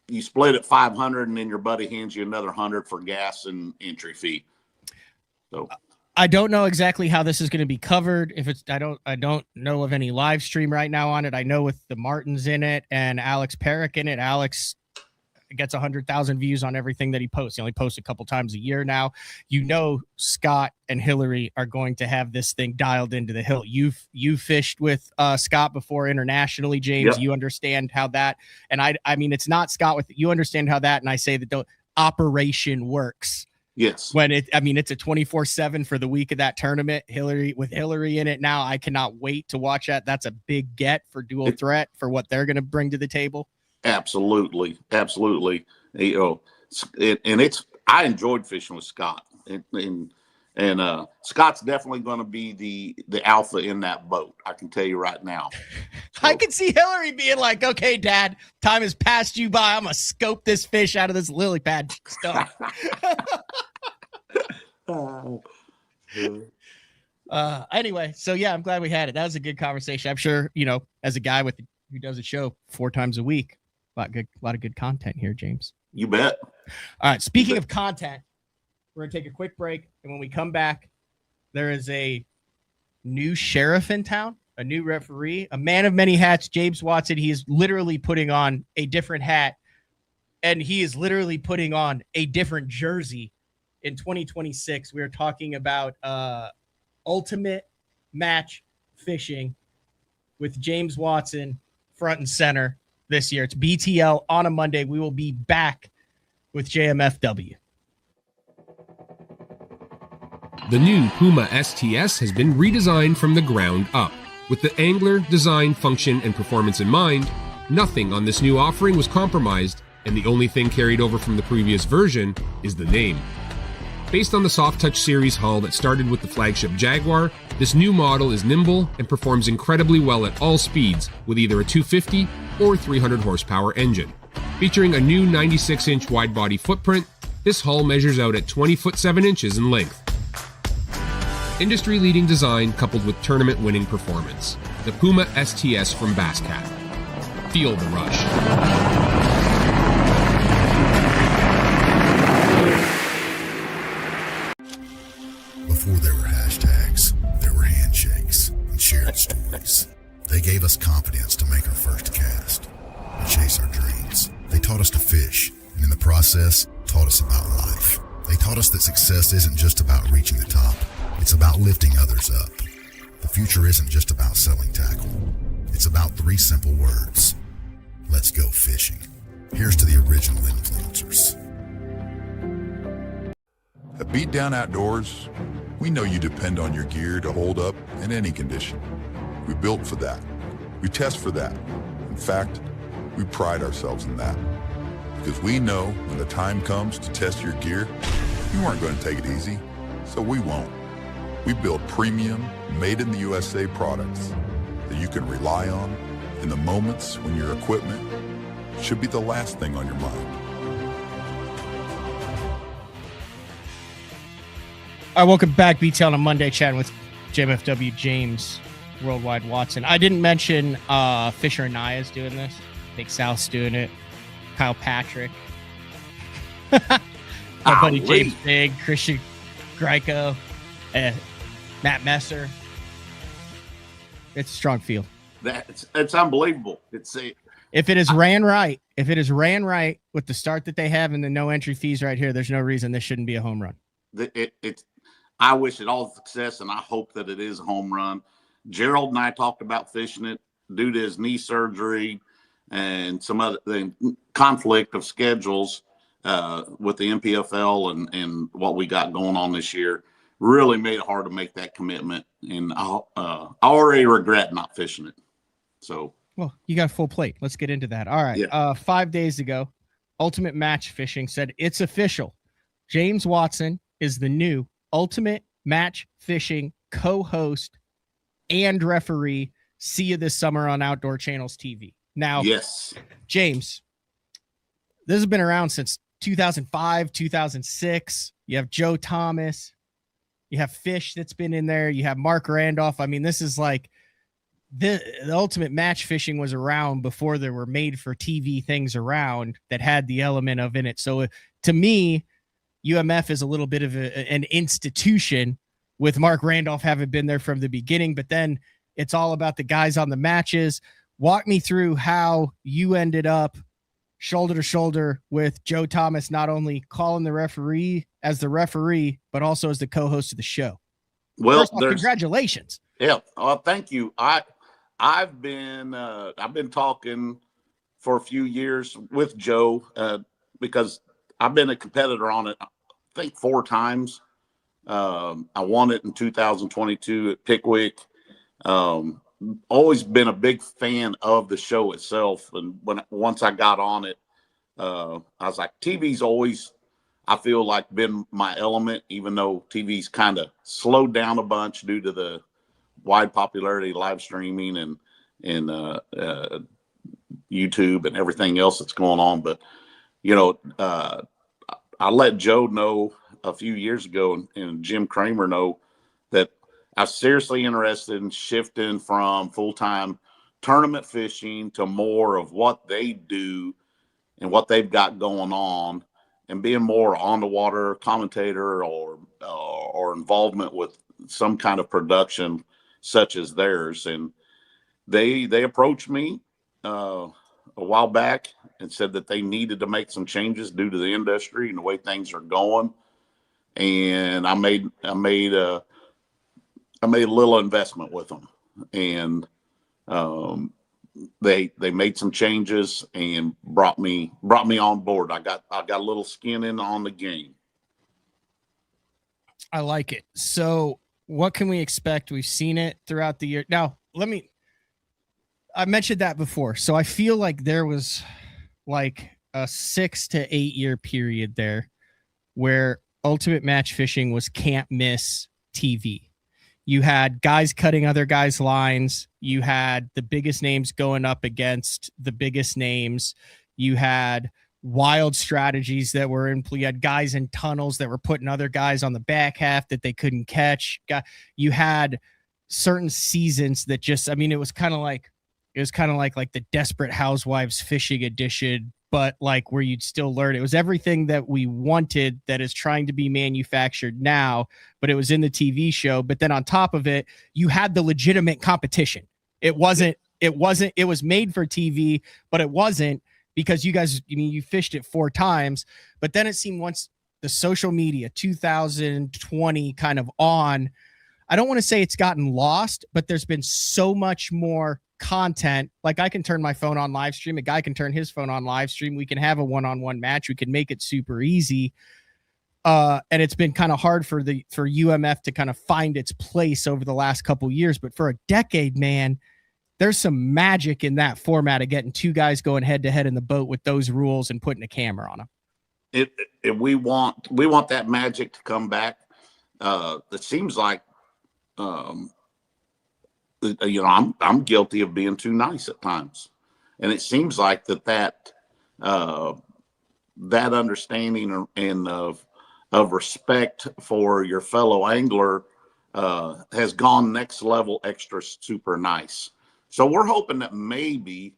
you split it 500, and then your buddy hands you another 100 for gas and entry fee. So I don't know exactly how this is going to be covered. I don't know of any live stream right now on it. I know with the Martins in it and Alex Perrick in it, Alex gets 100,000 views on everything that he posts. He only posts a couple times a year now. Scott and Hillary are going to have this thing dialed into the hill. You fished with Scott before internationally, James. Yep. You understand how that, and I mean, it's not Scott with you understand how that, and I say that the operation works. Yes. When it's a 24/7 for the week of that tournament. With Hillary in it now, I cannot wait to watch that. That's a big get for Dual Threat for what they're going to bring to the table. Absolutely. And I enjoyed fishing with Scott, and Scott's definitely going to be the alpha in that boat. I can tell you right now. So, I can see Hillary being like, "Okay, Dad, time has passed you by. I'm gonna scope this fish out of this lily pad stuff." Anyway, so yeah, I'm glad we had it. That was a good conversation. I'm sure, as a guy who does a show 4 times a week, a lot of good content here, James. You bet. All right. Speaking of content, we're gonna take a quick break, and when we come back, there is a new sheriff in town, a new referee, a man of many hats, James Watson. He is literally putting on a different hat, and he is literally putting on a different jersey in 2026. We are talking about ultimate match fishing with James Watson front and center this year. It's BTL on a Monday. We will be back with JMFW. The new Puma STS has been redesigned from the ground up. With the angler, design, function, and performance in mind, nothing on this new offering was compromised, and the only thing carried over from the previous version is the name. Based on the Soft Touch series hull that started with the flagship Jaguar, this new model is nimble and performs incredibly well at all speeds with either a 250 or 300 horsepower engine. Featuring a new 96-inch wide-body footprint, this hull measures out at 20 foot 7 inches in length. Industry-leading design coupled with tournament-winning performance. The Puma STS from Basscat. Feel the rush. Before there were hashtags, there were handshakes and shared stories. They gave us confidence to make our first cast and chase our dreams. They taught us to fish, and in the process, taught us about life. They taught us that success isn't just about reaching the top. It's about lifting others up. The future isn't just about selling tackle. It's about 3 simple words. Let's go fishing. Here's to the original influencers. At Beatdown Outdoors, we know you depend on your gear to hold up in any condition. We built for that. We test for that. In fact, we pride ourselves in that. Because we know when the time comes to test your gear, you aren't going to take it easy, so we won't. We build premium, made-in-the-USA products that you can rely on in the moments when your equipment should be the last thing on your mind. All right, welcome back. BTL on a Monday, chatting with JMFW James Worldwide Watson. I didn't mention Fisher and Naya is doing this. I think South's doing it. Kyle Patrick. My buddy James Big, Christian Greco, Matt Messer. It's a strong field. It's unbelievable. If it is ran right with the start that they have and the no entry fees right here, there's no reason this shouldn't be a home run. I wish it all success, and I hope that it is a home run. Gerald and I talked about fishing it due to his knee surgery and some other conflict of schedules with the MPFL and what we got going on this year. Really made it hard to make that commitment, and I already regret not fishing it. So, well, you got a full plate. Let's get into that. All right. Yeah. 5 days ago, Ultimate Match Fishing said it's official. James Watson is the new Ultimate Match Fishing co-host and referee. See you this summer on Outdoor Channels TV. Now, yes, James, this has been around since 2005, 2006. You have Joe Thomas. You have Fish that's been in there. You have Mark Randolph. I mean, this is like the Ultimate Match Fishing was around before there were made for TV things around that had the element of in it. So to me, UMF is a little bit of an institution with Mark Randolph having been there from the beginning, but then it's all about the guys on the matches. Walk me through how you ended up shoulder to shoulder with Joe Thomas, not only calling the referee as the referee, but also as the co-host of the show. Well, first off, congratulations. Yeah. Thank you. I've been talking for a few years with Joe because I've been a competitor on it, I think 4 times. I won it in 2022 at Pickwick. Always been a big fan of the show itself. And once I got on it, I was like, TV's always, I feel like, been my element, even though TV's kind of slowed down a bunch due to the wide popularity of live streaming and YouTube and everything else that's going on. But, I let Joe know a few years ago and Jim Kramer know that I'm seriously interested in shifting from full-time tournament fishing to more of what they do and what they've got going on, and being more on the water commentator or involvement with some kind of production such as theirs. And they approached me a while back and said that they needed to make some changes due to the industry and the way things are going. And I made a little investment with them, and they made some changes and brought me on board. I got a little skin in on the game. I like it. So what can we expect? We've seen it throughout the year. Now, I mentioned that before. So I feel like there was like a 6 to 8 year period there where Ultimate Match Fishing was can't miss TV. You had guys cutting other guys' lines. You had the biggest names going up against the biggest names. You had wild strategies that were in play. You had guys in tunnels that were putting other guys on the back half that they couldn't catch. You had certain seasons that just, I mean, it was kind of like the Desperate Housewives fishing edition, but like where you'd still learn. It was everything that we wanted that is trying to be manufactured now, but it was in the TV show. But then on top of it, you had the legitimate competition. It was made for TV, but it wasn't, because you guys, I mean, you fished it 4 times, but then it seemed once the social media 2020 kind of on, I don't want to say it's gotten lost, but there's been so much more content. Like I can turn my phone on live stream. A guy can turn his phone on live stream. We can have a one-on-one match. We can make it super easy. And it's been kind of hard for UMF to kind of find its place over the last couple years, but for a decade, man, there's some magic in that format of getting 2 guys going head to head in the boat with those rules and putting a camera on them. We want that magic to come back. It seems like, I'm guilty of being too nice at times, and it seems like that understanding and of respect for your fellow angler has gone next level, extra super nice. So we're hoping that maybe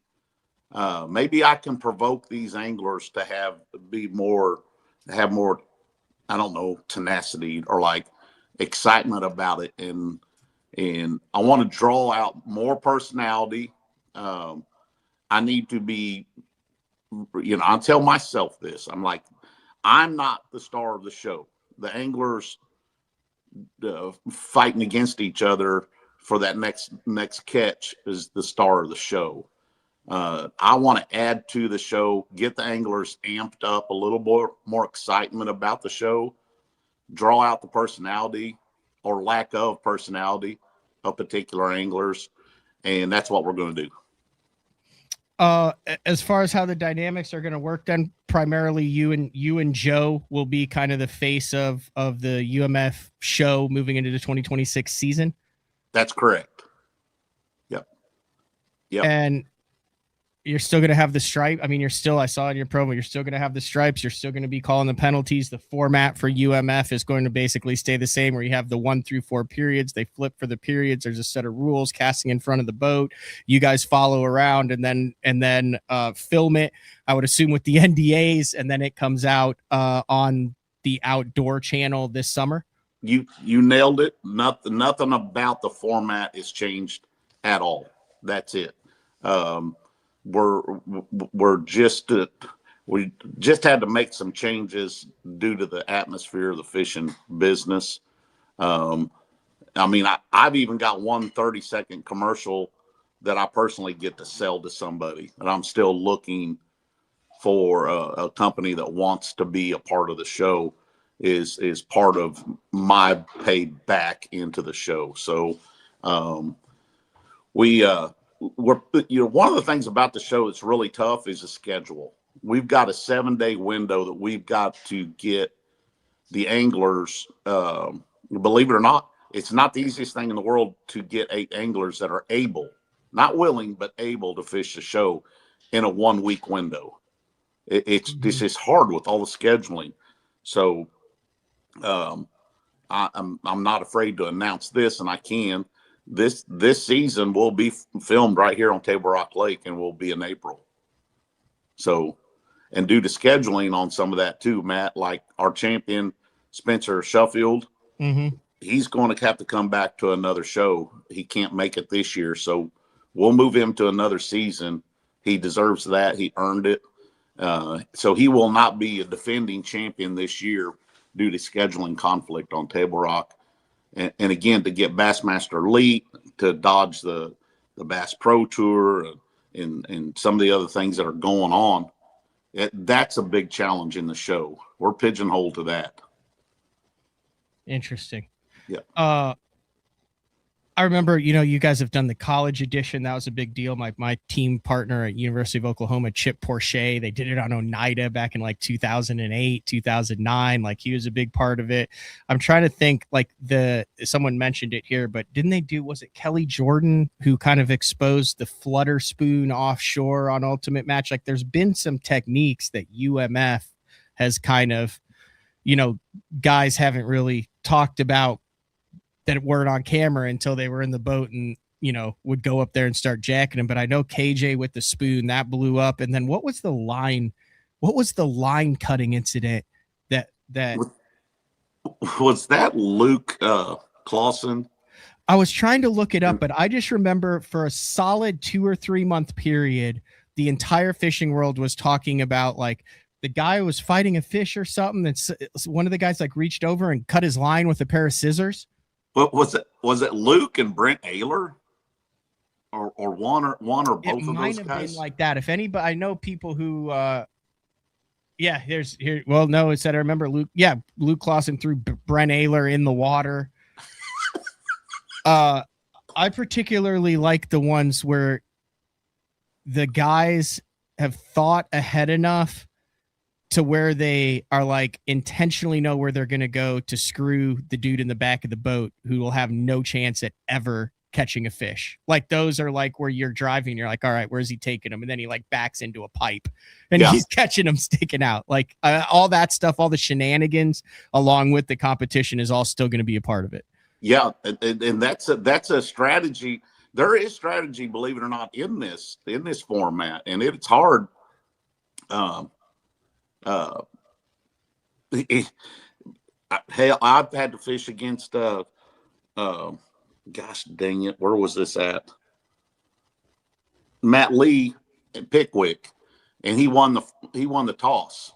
I can provoke these anglers to have more, I don't know, tenacity or like excitement about it. And I want to draw out more personality. I need to be, I tell myself this. I'm like, I'm not the star of the show. The anglers fighting against each other for that next catch is the star of the show. I want to add to the show, get the anglers amped up, a little more excitement about the show, draw out the personality or lack of personality of particular anglers, and that's what we're going to do. As far as how the dynamics are going to work, then primarily you and Joe will be kind of the face of the UMF show moving into the 2026 season. That's correct. Yep. And you're still going to have the stripe. I mean, I saw in your promo, you're still going to have the stripes. You're still going to be calling the penalties. The format for UMF is going to basically stay the same, where you have the 1 through 4 periods. They flip for the periods. There's a set of rules, casting in front of the boat. You guys follow around and then film it, I would assume, with the NDAs, and then it comes out on the Outdoor channel this summer. You nailed it. Nothing about the format is changed at all. That's it. We just had to make some changes due to the atmosphere of the fishing business. I mean, I've even got one 30-second commercial that I personally get to sell to somebody, and I'm still looking for a company that wants to be a part of the show. Is part of my pay back into the show. So we're one of the things about the show that's really tough is the schedule. We've got a 7-day window that we've got to get the anglers. Believe it or not, it's not the easiest thing in the world to get 8 anglers that are able, not willing, but able to fish the show in a 1-week window. This is hard with all the scheduling. So I'm not afraid to announce this, and I can. This season will be filmed right here on Table Rock Lake, and will be in April. So, and due to scheduling on some of that too, Matt, like our champion Spencer Sheffield, he's going to have to come back to another show. He can't make it this year, so we'll move him to another season. He deserves that. He earned it. So he will not be a defending champion this year due to scheduling conflict on Table Rock. And again, to get Bassmaster Elite, to dodge the Bass Pro Tour and some of the other things that are going on, that's a big challenge in the show. We're pigeonholed to that. Interesting. Yeah. I remember, you guys have done the college edition. That was a big deal. My team partner at University of Oklahoma, Chip Porcher, they did it on Oneida back in like 2008, 2009. Like he was a big part of it. I'm trying to think someone mentioned it here, but was it Kelly Jordan who kind of exposed the flutter spoon offshore on Ultimate Match? Like there's been some techniques that UMF has kind of, guys haven't really talked about that weren't on camera until they were in the boat and, would go up there and start jacking them. But I know KJ with the spoon that blew up. And then what was the line cutting incident that was that Luke Clausen? I was trying to look it up, but I just remember for a solid 2 or 3 month period, the entire fishing world was talking about like the guy who was fighting a fish or something. That's one of the guys like reached over and cut his line with a pair of scissors. What was it? Was it Luke and Brent Ayler, or one or both of those guys? It might have been like that. If anybody, I know people who. Well, no, it said I remember Luke. Yeah, Luke Clausen threw Brent Ayler in the water. I particularly like the ones where the guys have thought ahead enough to where they are like intentionally know where they're going to go to screw the dude in the back of the boat who will have no chance at ever catching a fish. Like those are like where you're driving, you're like, all right, where's he taking him? And then he like backs into a pipe and he's catching them sticking out. Like all that stuff, all the shenanigans along with the competition is all still going to be a part of it. Yeah. And that's a strategy. There is strategy, believe it or not, in this format. And it's hard. Hell, I've had to fish against gosh dang it, where was this at? Matt Lee at Pickwick, and he won the toss,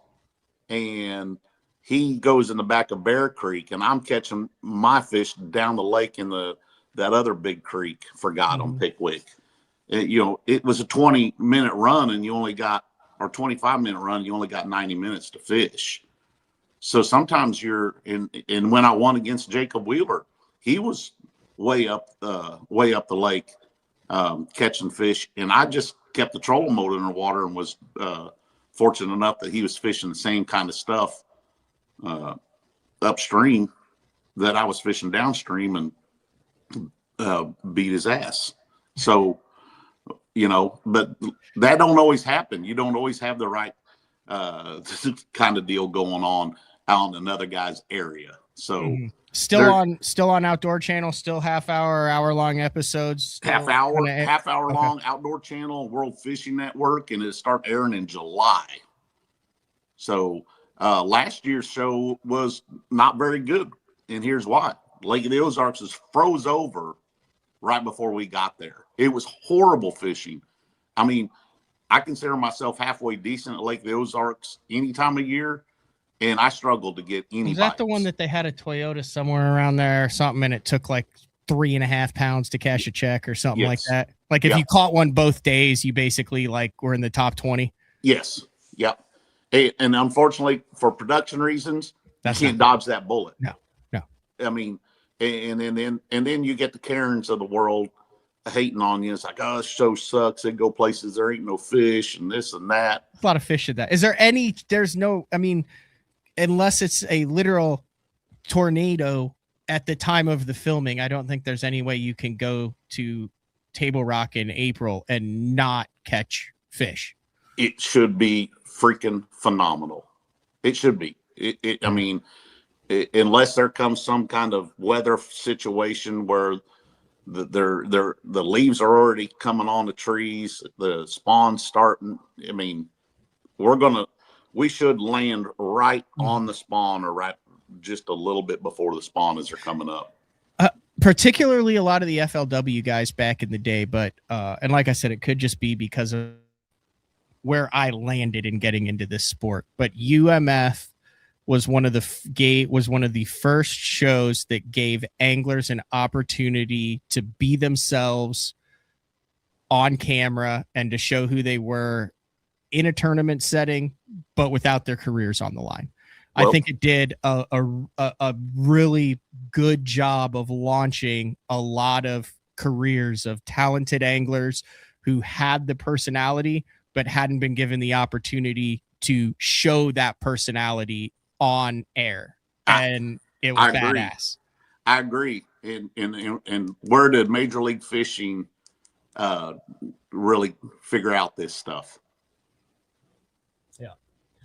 and he goes in the back of Bear Creek, and I'm catching my fish down the lake in that other big creek, forgot on Pickwick. It was a 20-minute run, and you only got, or 25-minute run, you only got 90 minutes to fish. So sometimes you're in, and when I won against Jacob Wheeler, he was way up the lake catching fish, and I just kept the trolling motor in the water and was fortunate enough that he was fishing the same kind of stuff upstream that I was fishing downstream, and beat his ass. So, but that don't always happen. You don't always have the right kind of deal going on out in another guy's area. So still on Outdoor Channel, still hour long episodes, half hour long Outdoor Channel, World Fishing Network, and it start airing in July. So last year's show was not very good, and here's why. Lake of the Ozarks is froze over right before we got there. It was horrible fishing. I mean, I consider myself halfway decent at Lake of the Ozarks any time of year, and I struggled to get any. Was that the one that they had a Toyota somewhere around there or something, and it took like 3.5 pounds to cash a check or something like that? Like if you caught one both days, you basically like were in the top 20. Yes. Yep. And unfortunately, for production reasons, you can't dodge that bullet. No. I mean, and then you get the Karens of the world hating on you. It's like, oh, this show sucks. They go places there ain't no fish and this and that. A lot of fish in that. Is there any? There's no. I mean, unless it's a literal tornado at the time of the filming, I don't think there's any way you can go to Table Rock in April and not catch fish. It should be freaking phenomenal. It should be. I mean, unless there comes some kind of weather situation where the leaves are already coming on the trees, the spawn's starting. I mean, we should land right on the spawn, or right just a little bit before the spawn as they're coming up. Particularly a lot of the FLW guys back in the day, but and like I said, it could just be because of where I landed in getting into this sport. But UMF was one of the first shows that gave anglers an opportunity to be themselves on camera and to show who they were in a tournament setting, but without their careers on the line. Well, I think it did a really good job of launching a lot of careers of talented anglers who had the personality, but hadn't been given the opportunity to show that personality on air. And it was badass. I agree. And where did Major League Fishing really figure out this stuff?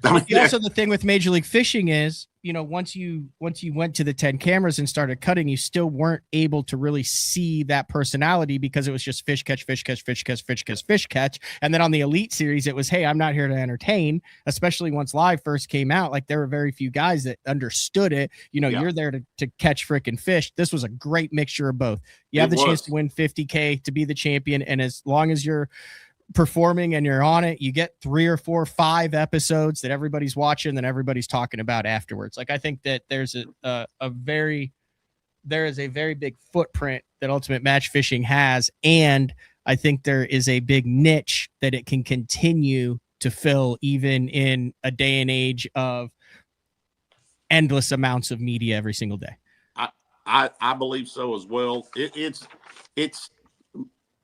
I mean, also, the thing with Major League Fishing is, once you went to the 10 cameras and started cutting, you still weren't able to really see that personality because it was just fish catch, fish catch, fish catch, fish catch, fish catch. And then on the Elite Series, it was, hey, I'm not here to entertain. Especially once live first came out, like there were very few guys that understood it. You're there to catch freaking fish. This was a great mixture of both. You have the chance to win $50K, to be the champion, and as long as you're performing and you're on it, you get 3 or 4 or 5 episodes that everybody's watching, that everybody's talking about afterwards. Like, I think that there is a very big footprint that Ultimate Match Fishing has, and I think there is a big niche that it can continue to fill even in a day and age of endless amounts of media every single day. I believe so as well. It's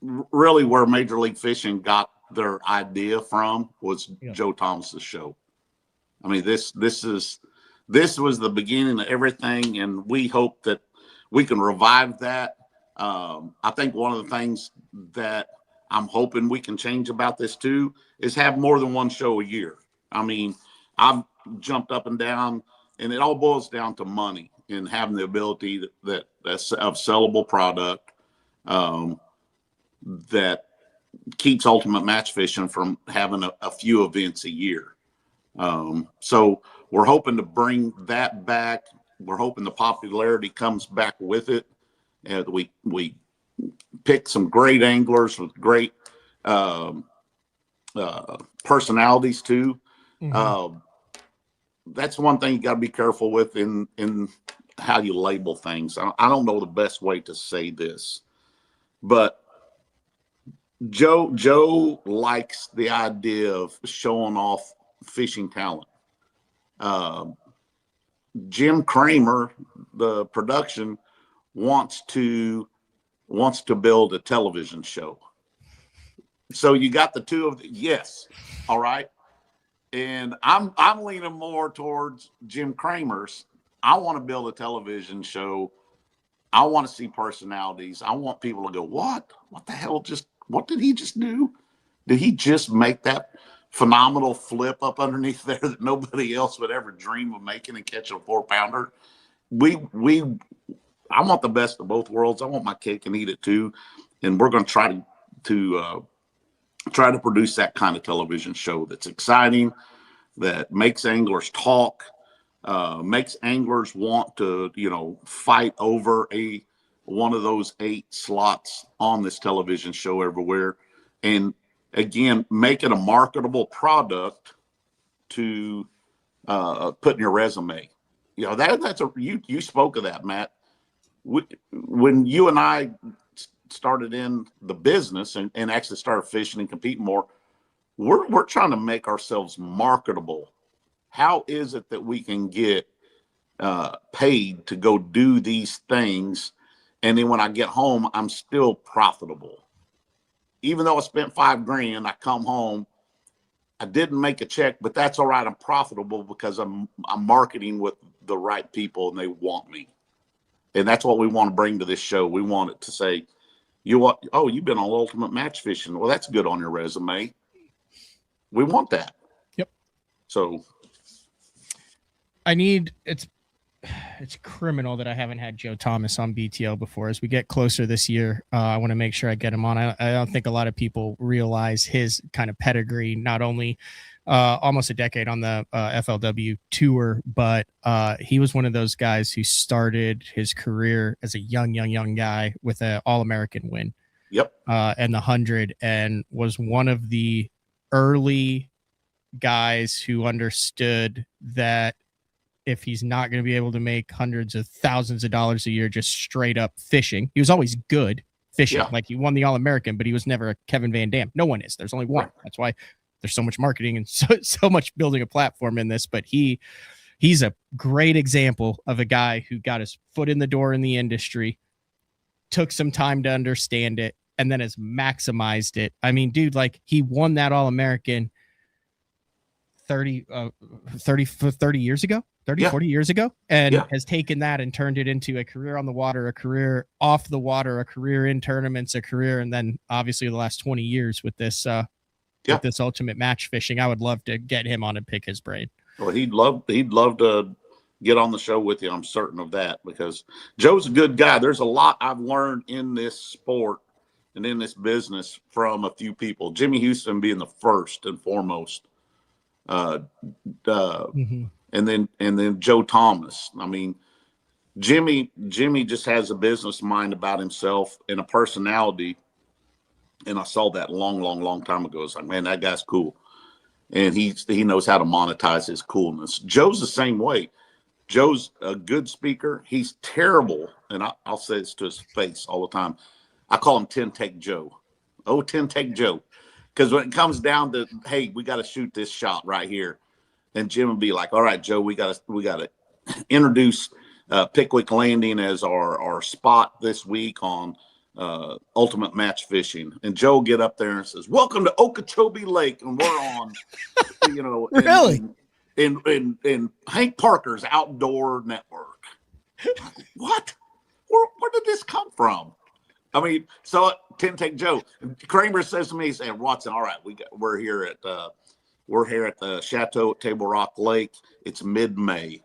really where Major League Fishing got their idea from was Joe Thomas's show. I mean, this was the beginning of everything, and we hope that we can revive that. I think one of the things that I'm hoping we can change about this too is have more than one show a year. I mean, I've jumped up and down, and it all boils down to money and having the ability that's of sellable product. That keeps Ultimate Match Fishing from having a few events a year. So we're hoping to bring that back. We're hoping the popularity comes back with it. And we pick some great anglers with great personalities too. Mm-hmm. That's one thing you got to be careful with in how you label things. I don't know the best way to say this, but Joe likes the idea of showing off fishing talent. Jim Kramer, the production, wants to build a television show. So you got the two of them. Yes. All right. And I'm leaning more towards Jim Kramer's. I want to build a television show. I want to see personalities. I want people to go, what the hell what did he just do? Did he just make that phenomenal flip up underneath there that nobody else would ever dream of making and catching a 4-pounder? I want the best of both worlds. I want my cake and eat it too. And we're going to try to produce that kind of television show that's exciting, that makes anglers talk, makes anglers want to, fight over one of those 8 slots on this television show everywhere. And again, make it a marketable product to put in your resume. You spoke of that, Matt. When you and I started in the business and actually started fishing and competing more, we're trying to make ourselves marketable. How is it that we can get paid to go do these things, and then when I get home, I'm still profitable? Even though I spent $5,000, I come home, I didn't make a check, but that's all right. I'm profitable because I'm marketing with the right people and they want me. And that's what we want to bring to this show. We want it to say, you've been on Ultimate Match Fishing. Well, that's good on your resume. We want that. Yep. So it's criminal that I haven't had Joe Thomas on BTL before. As we get closer this year, I want to make sure I get him on. I don't think a lot of people realize his kind of pedigree, not only almost a decade on the FLW tour, but he was one of those guys who started his career as a young guy with an All-American win. Yep. And the 100, and was one of the early guys who understood that if he's not going to be able to make hundreds of thousands of dollars a year just straight up fishing, he was always good fishing. Yeah. Like, he won the All-American, but he was never a Kevin Van Dam. No one is. There's only one. That's why there's so much marketing and so much building a platform in this. But he's a great example of a guy who got his foot in the door in the industry, took some time to understand it, and then has maximized it. I mean, dude, like, he won that All-American 30 years ago, 40 years ago, and has taken that and turned it into a career on the water, a career off the water, a career in tournaments, a career. And then obviously the last 20 years with this, with this ultimate match fishing. I would love to get him on and pick his brain. Well, he'd love to get on the show with you. I'm certain of that, because Joe's a good guy. There's a lot I've learned in this sport and in this business from a few people. Jimmy Houston being the first and foremost. And then Joe Thomas. I mean, Jimmy just has a business mind about himself and a personality. And I saw that long time ago. It's like, man, that guy's cool. And he knows how to monetize his coolness. Joe's the same way. Joe's a good speaker. He's terrible. And I'll say this to his face all the time. I call him 10-take Joe. Oh, 10-take Joe. Because when it comes down to, hey, we got to shoot this shot right here, and Jim would be like, all right, Joe, we got to introduce Pickwick Landing as our spot this week on Ultimate Match Fishing. And Joe will get up there and says, welcome to Okeechobee Lake, and we're on, Really? In Hank Parker's Outdoor Network. What? Where did this come from? I mean, so 10-take Joe. Kramer says to me, he said, Watson, all right, we're here at the Chateau at Table Rock Lake. It's mid-May.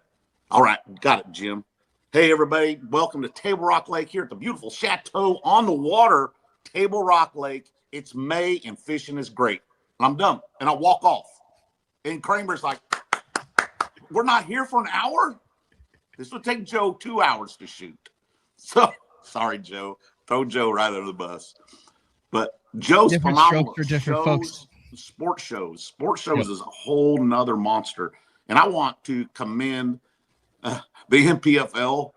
All right, got it, Jim. Hey, everybody, welcome to Table Rock Lake here at the beautiful Chateau on the water, Table Rock Lake. It's May and fishing is great. And I'm done, and I walk off. And Kramer's like, we're not here for an hour? This would take Joe 2 hours to shoot. So, sorry, Joe. Throw Joe right under the bus. But Joe's Different phenomenal. strokes for different folks. Sports shows is a whole nother monster. And I want to commend the MPFL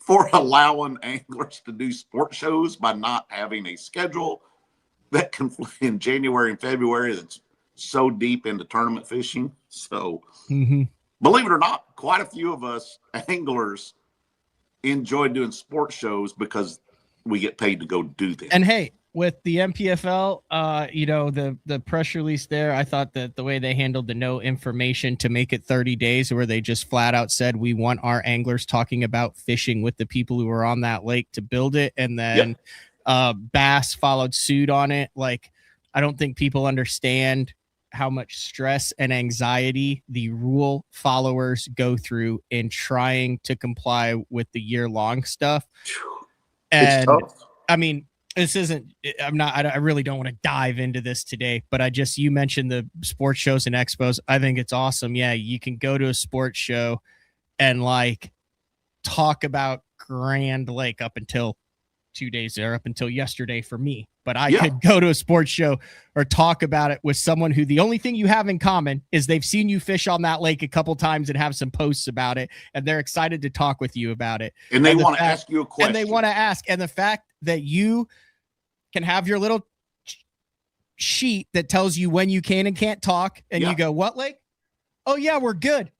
for allowing anglers to do sports shows by not having a schedule that can in January and February that's so deep into tournament fishing. So believe it or not, quite a few of us anglers enjoy doing sports shows because we get paid to go do them. And hey, with the MPFL, the press release there, I thought that the way they handled the no information to make it 30 days, where they just flat out said, we want our anglers talking about fishing with the people who are on that lake to build it. And then Bass followed suit on it. Like, I don't think people understand how much stress and anxiety the rule followers go through in trying to comply with the year-long stuff. And I mean, this isn't, I really don't want to dive into this today, but you mentioned the sports shows and expos. I think it's awesome. Yeah. You can go to a sports show and like talk about Grand Lake up until 2 days there, up until yesterday for me. But I could go to a sports show or talk about it with someone who the only thing you have in common is they've seen you fish on that lake a couple times and have some posts about it. And they're excited to talk with you about it. And they want to ask you a question. And they want to ask. And the fact that you can have your little sheet that tells you when you can and can't talk. And you go, what lake? Oh yeah, we're good.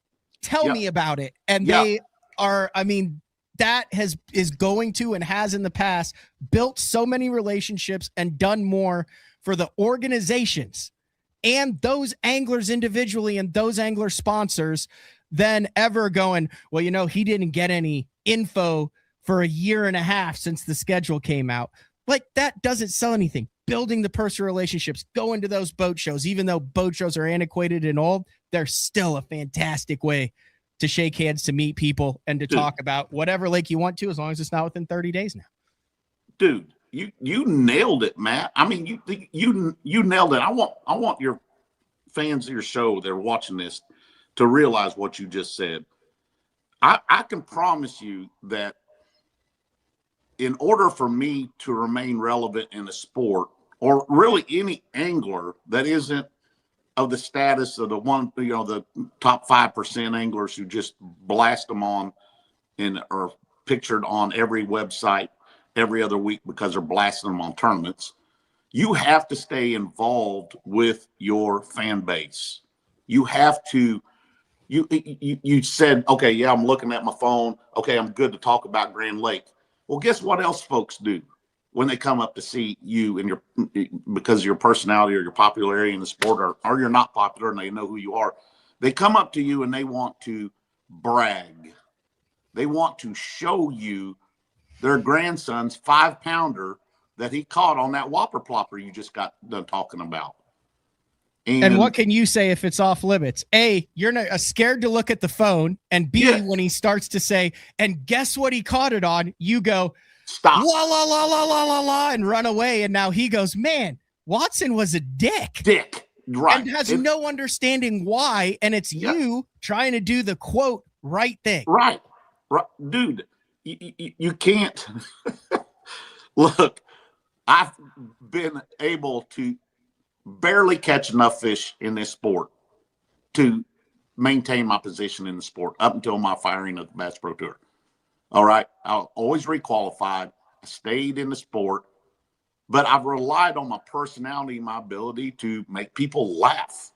Tell me about it. And they are, I mean, that is going to and has in the past built so many relationships and done more for the organizations and those anglers individually and those angler sponsors than ever going, well, he didn't get any info for a year and a half since the schedule came out. Like, that doesn't sell anything. Building the personal relationships, going to those boat shows, even though boat shows are antiquated and old, they're still a fantastic way to shake hands, to meet people, and to Dude. talk about whatever lake you want to, as long as it's not within 30 days now. Dude, you nailed it, Matt. I mean, you nailed it. I want your fans of your show that are watching this to realize what you just said. I can promise you that in order for me to remain relevant in the sport, or really any angler that isn't of the status of the one, the top 5% anglers who just blast them on and are pictured on every website every other week because they're blasting them on tournaments, you have to stay involved with your fan base. You have to, you said, okay, yeah, I'm looking at my phone. Okay, I'm good to talk about Grand Lake. Well, guess what else folks do when they come up to see you and because of your personality or your popularity in the sport, or you're not popular and they know who you are. They come up to you and they want to brag. They want to show you their grandson's 5-pounder that he caught on that whopper plopper you just got done talking about. And what can you say if it's off limits? A, you're not scared to look at the phone, and B, Yeah. when he starts to say, and guess what he caught it on, you go, Stop. la, la, la, la, la, la, la, and run away. And now he goes, man, Watson was a dick. Dick. Right. And has no understanding why. And it's you trying to do the quote right thing. Right. Right. Dude, you can't. Look, I've been able to barely catch enough fish in this sport to maintain my position in the sport up until my firing of the Bass Pro Tour. All right. I always requalified. I stayed in the sport, but I've relied on my personality and my ability to make people laugh.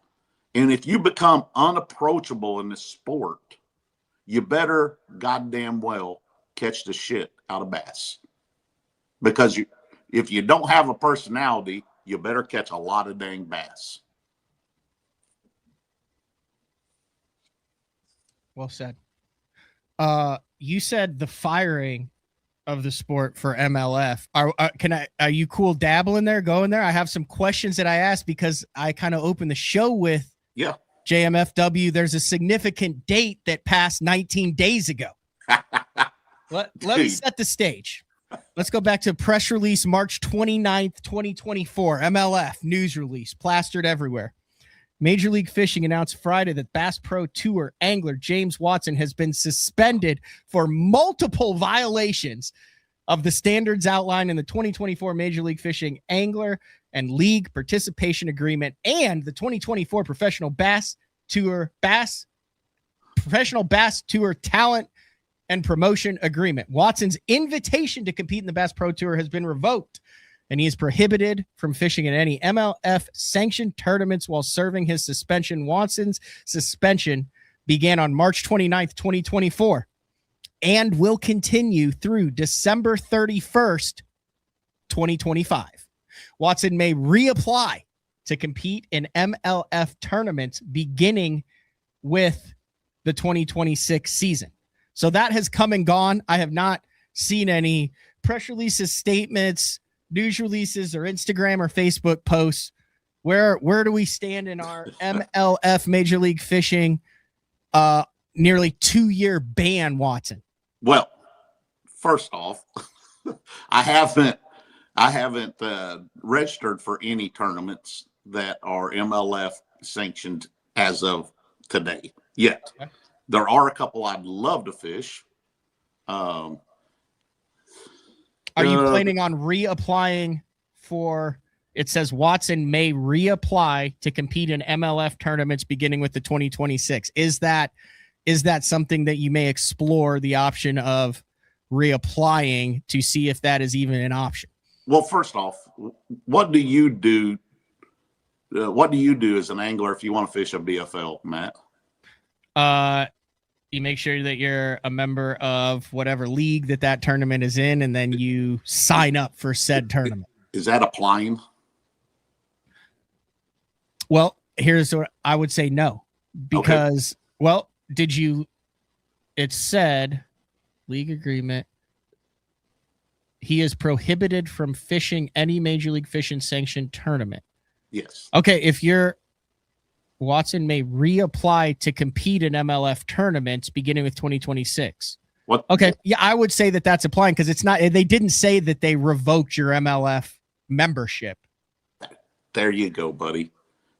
And if you become unapproachable in this sport, you better goddamn well catch the shit out of bass. Because if you don't have a personality, you better catch a lot of dang bass. Well said. You said the firing of the sport for MLF. Are you cool dabbling there, going there? I have some questions that I asked because I kind of opened the show with JMFW. There's a significant date that passed 19 days ago. Let me set the stage. Let's go back to press release March 29th, 2024. MLF news release plastered everywhere. Major League Fishing announced Friday that Bass Pro Tour angler James Watson has been suspended for multiple violations of the standards outlined in the 2024 Major League Fishing Angler and League Participation Agreement and the 2024 Professional Bass Tour Talent and Promotion Agreement. Watson's invitation to compete in the Bass Pro Tour has been revoked, and he is prohibited from fishing in any MLF sanctioned tournaments while serving his suspension. Watson's suspension began on March 29th, 2024, and will continue through December 31st, 2025. Watson may reapply to compete in MLF tournaments beginning with the 2026 season. So that has come and gone. I have not seen any press releases, statements, news releases, or Instagram or Facebook posts. Where do we stand in our MLF Major League Fishing nearly 2-year ban, Watson? Well, first off, I haven't registered for any tournaments that are MLF sanctioned as of today yet. Okay. There are a couple I'd love to fish. Are you planning on reapplying for? It says Watson may reapply to compete in MLF tournaments beginning with the 2026. Is that something that you may explore the option of reapplying to see if that is even an option? Well, first off, what do you do? What do you do as an angler if you want to fish a BFL, Matt? You make sure that you're a member of whatever league that tournament is in, and then you sign up for said tournament. Is that applying? Well, here's what I would say no, because, well, it said league agreement. He is prohibited from fishing any Major League Fishing sanctioned tournament. Yes. Okay. If you're Watson may reapply to compete in MLF tournaments beginning with 2026. What? Okay. Yeah, I would say that that's applying because it's not, they didn't say that they revoked your MLF membership. There you go, buddy.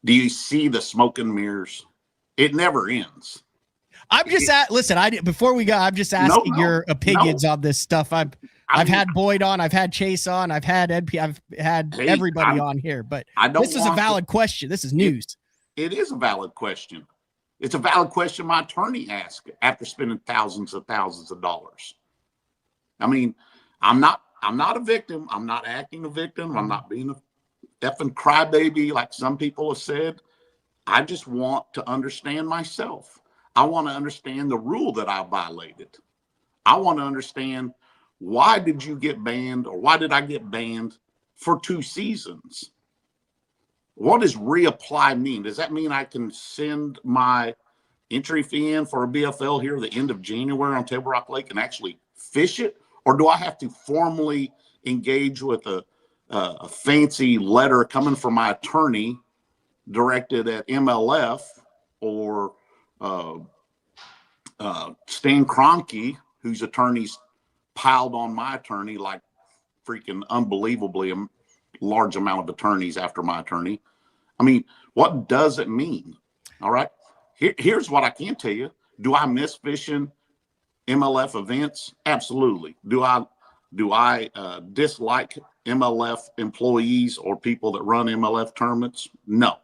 Do you see the smoke and mirrors? It never ends. I'm just listen, before we go, I'm just asking your opinions on this stuff. I've had Boyd on, I've had Chase on, I've had NP, I've had everybody on here, but this is a valid question. This is news. It is a valid question. It's a valid question my attorney asked after spending thousands of dollars. I mean, I'm not a victim. I'm not acting a victim. I'm not being a effing crybaby like some people have said. I just want to understand myself. I want to understand the rule that I violated. I want to understand, why did you get banned, or why did I get banned for 2 seasons? What does reapply mean? Does that mean I can send my entry fee in for a BFL here at the end of January on Table Rock Lake and actually fish it? Or do I have to formally engage with a fancy letter coming from my attorney directed at MLF or Stan Kroenke, whose attorneys piled on my attorney like freaking unbelievably large amount of attorneys after my attorney? I mean, what does it mean? All right. Here's what I can tell you. Do I miss fishing MLF events? Absolutely. Do I dislike MLF employees or people that run MLF tournaments? No.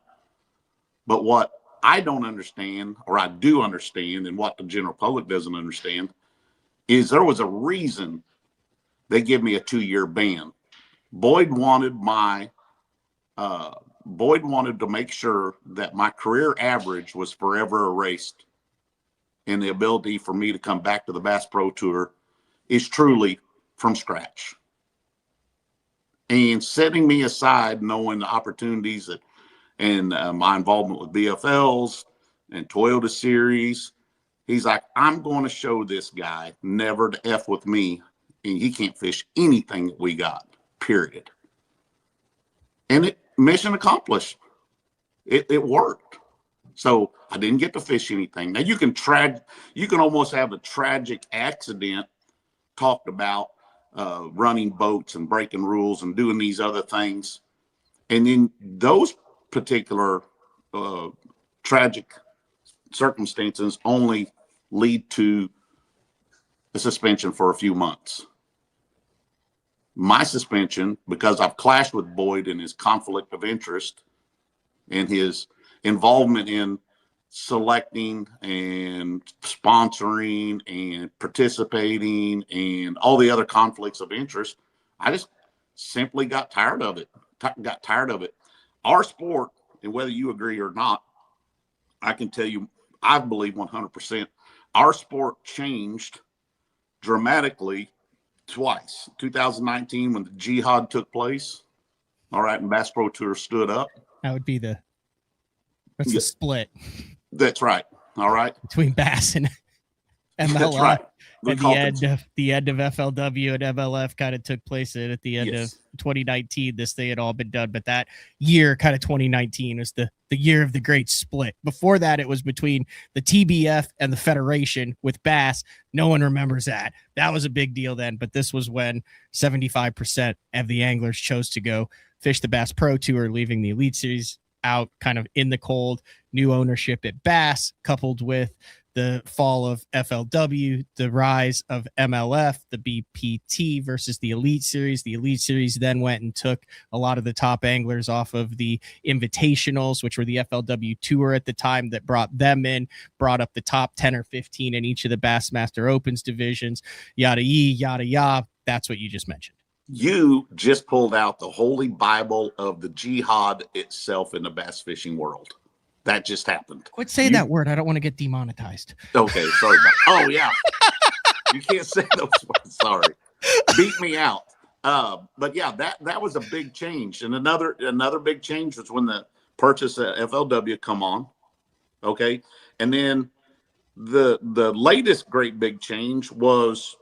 But what I don't understand, or I do understand, and what the general public doesn't understand, is there was a reason they give me a 2-year ban. Boyd wanted to make sure that my career average was forever erased, and the ability for me to come back to the Bass Pro Tour is truly from scratch. And setting me aside, knowing the opportunities and my involvement with BFLs and Toyota Series, he's like, I'm going to show this guy never to F with me, and he can't fish anything that we got, period. And mission accomplished. It worked. So I didn't get to fish anything. Now you can almost have a tragic accident talked about, running boats and breaking rules and doing these other things. And then those particular tragic circumstances only lead to a suspension for a few months. My suspension, because I've clashed with Boyd in his conflict of interest and his involvement in selecting and sponsoring and participating and all the other conflicts of interest, I just simply got tired of it. Our sport, and whether you agree or not, I can tell you, I believe 100%, our sport changed dramatically twice. 2019, when the Jihad took place, all right, and Bass Pro Tour stood up. That would be the split. That's right. All right. Between Bass and MLF. That's right. And the end of FLW and MLF kind of took place at the end of 2019. This thing had all been done, but that year, kind of 2019, was the year of the great split. Before that, it was between the TBF and the Federation with Bass. No one remembers that. That was a big deal then, but this was when 75% of the anglers chose to go fish the Bass Pro Tour, leaving the Elite Series out kind of in the cold. New ownership at Bass, coupled with the fall of FLW, the rise of MLF, the BPT versus the Elite Series. The Elite Series then went and took a lot of the top anglers off of the Invitationals, which were the FLW Tour at the time, that brought them in, brought up the top 10 or 15 in each of the Bassmaster Opens divisions, yada, yada, yada. That's what you just mentioned. You just pulled out the holy Bible of the Jihad itself in the bass fishing world. That just happened. Quit saying that word. I don't want to get demonetized. Okay, sorry about Oh, yeah. You can't say those words. Sorry. Beat me out. But yeah, that was a big change. And another big change was when the purchase of FLW come on. Okay. And then the latest great big change was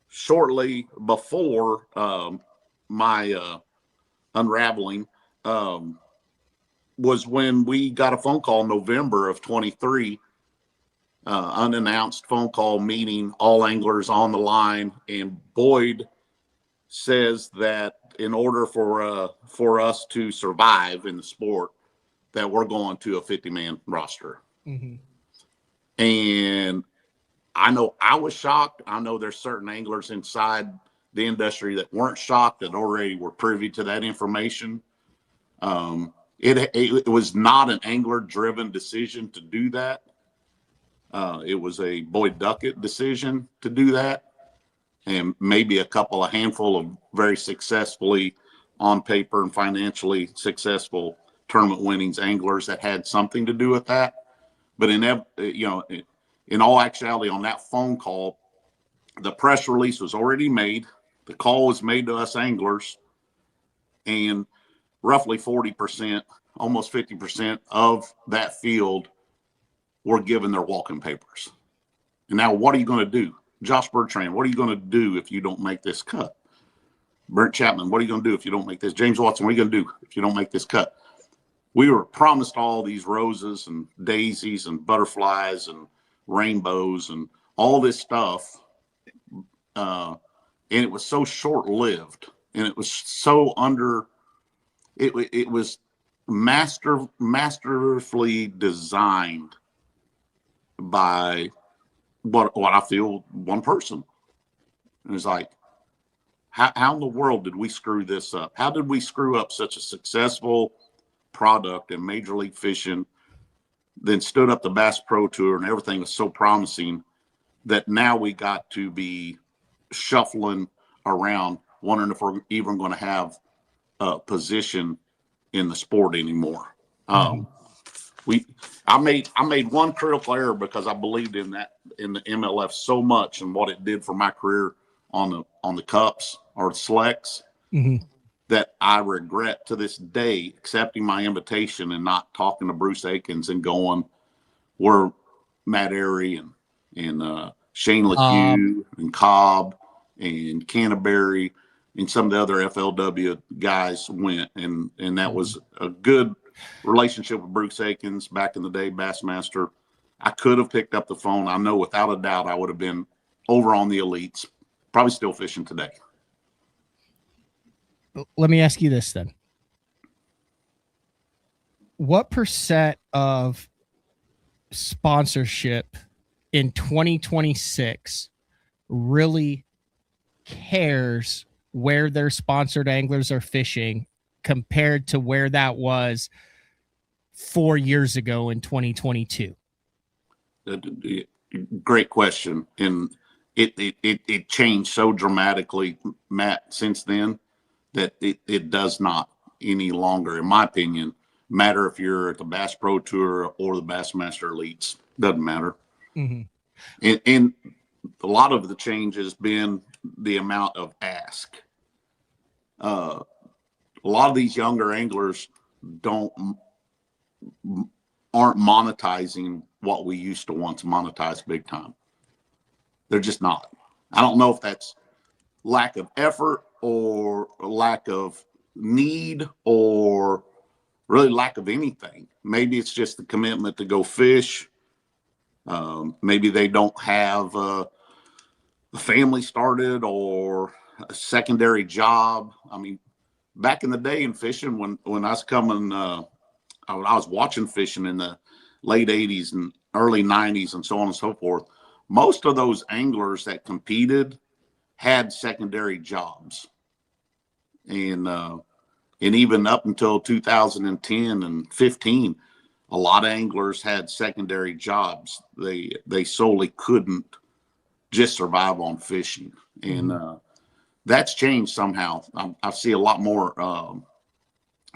shortly before my unraveling. was when we got a phone call in November of 23, unannounced phone call meeting, all anglers on the line. And Boyd says that in order for us to survive in the sport, that we're going to a 50-man roster. Mm-hmm. And I know I was shocked. I know there's certain anglers inside the industry that weren't shocked, that already were privy to that information. It was not an angler-driven decision to do that. It was a Boyd Duckett decision to do that, and maybe a handful of very successfully on paper and financially successful tournament winnings anglers that had something to do with that. But in all actuality, on that phone call, the press release was already made. The call was made to us anglers, and roughly 40%, almost 50% of that field were given their walk-in papers. And now what are you going to do? Josh Bertrand, what are you going to do if you don't make this cut? Brent Chapman, what are you going to do if you don't make this? James Watson, what are you going to do if you don't make this cut? We were promised all these roses and daisies and butterflies and rainbows and all this stuff. And it was so short-lived, and it was so it was masterfully designed by what I feel one person. And it's like, how in the world did we screw this up? How did we screw up such a successful product in Major League Fishing, then stood up the Bass Pro Tour, and everything was so promising that now we got to be shuffling around, wondering if we're even going to have a position in the sport anymore. I made one critical error because I believed in the MLF so much and what it did for my career on the cups or selects, that I regret to this day accepting my invitation and not talking to Bruce Akins and going where Matt Airy and Shane LeCue and Cobb and Canterbury and some of the other FLW guys went. And that was a good relationship with Bruce Akins back in the day, Bassmaster. I could have picked up the phone. I know without a doubt I would have been over on the elites, probably still fishing today. Let me ask you this then. What percent of sponsorship in 2026 really cares where their sponsored anglers are fishing compared to where that was 4 years ago in 2022? Great question. And it changed so dramatically, Matt, since then, that it does not any longer, in my opinion, matter if you're at the Bass Pro Tour or the Bassmaster Elites. Doesn't matter. And a lot of the change has been the amount of ask. A lot of these younger anglers aren't monetizing what we used to once monetize big time. They're just not. I don't know if that's lack of effort or lack of need or really lack of anything. Maybe it's just the commitment to go fish. Maybe they don't have a family started or a secondary job. I mean, back in the day in fishing, when I was coming, I was watching fishing in the late 80s and early 90s and so on and so forth, most of those anglers that competed had secondary jobs. And even up until 2010 and 15, a lot of anglers had secondary jobs. They solely couldn't just survive on fishing. And that's changed somehow. I see a lot more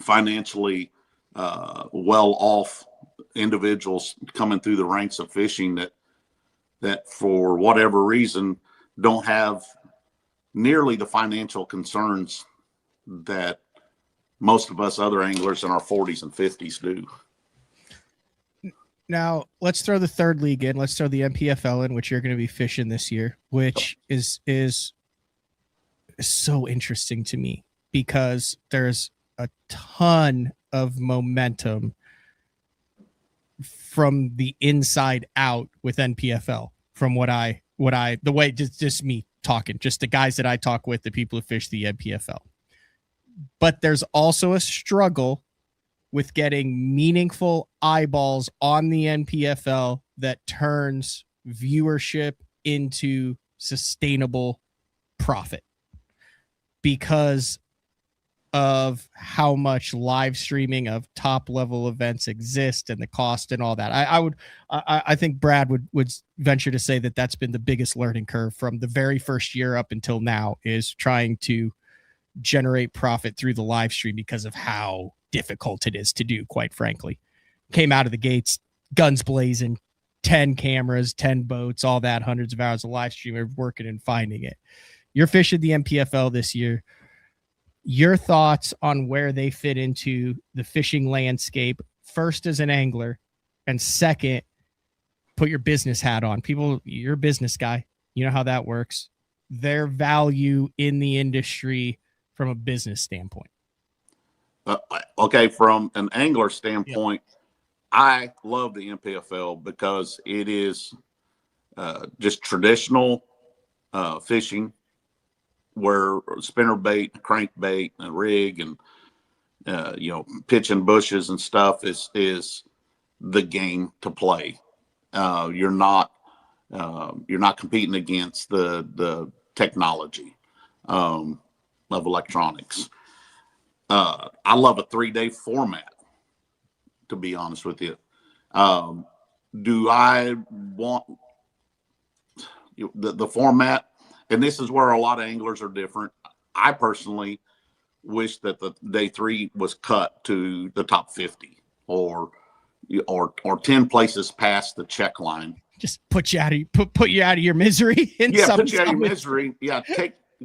financially well-off individuals coming through the ranks of fishing that for whatever reason don't have nearly the financial concerns that most of us other anglers in our 40s and 50s do. Now, let's throw the third league in. Let's throw the MPFL in, which you're going to be fishing this year, which is so interesting to me because there's a ton of momentum from the inside out with NPFL from the way just me talking, just the guys that I talk with, the people who fish the NPFL. But there's also a struggle with getting meaningful eyeballs on the NPFL that turns viewership into sustainable profit because of how much live streaming of top level events exist and the cost and all that. I think Brad would venture to say that that's been the biggest learning curve from the very first year up until now, is trying to generate profit through the live stream because of how difficult it is to do, quite frankly. Came out of the gates, guns blazing, 10 cameras, 10 boats, all that, hundreds of hours of live stream, working and finding it. You're fishing the NPFL this year. Your thoughts on where they fit into the fishing landscape, first as an angler, and second, put your business hat on. People, you're a business guy. You know how that works. Their value in the industry from a business standpoint. Okay, from an angler standpoint, I love the NPFL because it is just traditional fishing, where spinner bait, crank bait, and rig, and pitching bushes and stuff is the game to play. You're not competing against the technology of electronics. I love a 3-day format, to be honest with you. Do I want the format? And this is where a lot of anglers are different. I personally wish that the day 3 was cut to the top 50 or 10 places past the check line. Just put you out of your misery. Put you out of your misery. Yeah,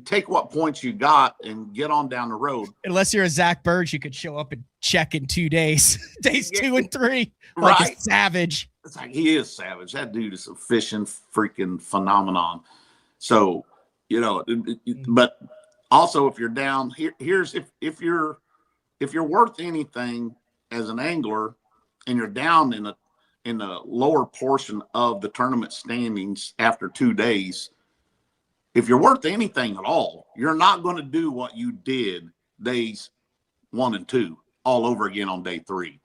take what points you got and get on down the road. Unless you're a Zach Burge, you could show up and check in 2 days, days 2 and 3, like right. A savage. It's like, he is savage. That dude is a fishing freaking phenomenon. So, but also if you're down here's if you're worth anything as an angler and you're down in the lower portion of the tournament standings after 2 days, if you're worth anything at all, you're not going to do what you did days 1 and 2 all over again on day 3.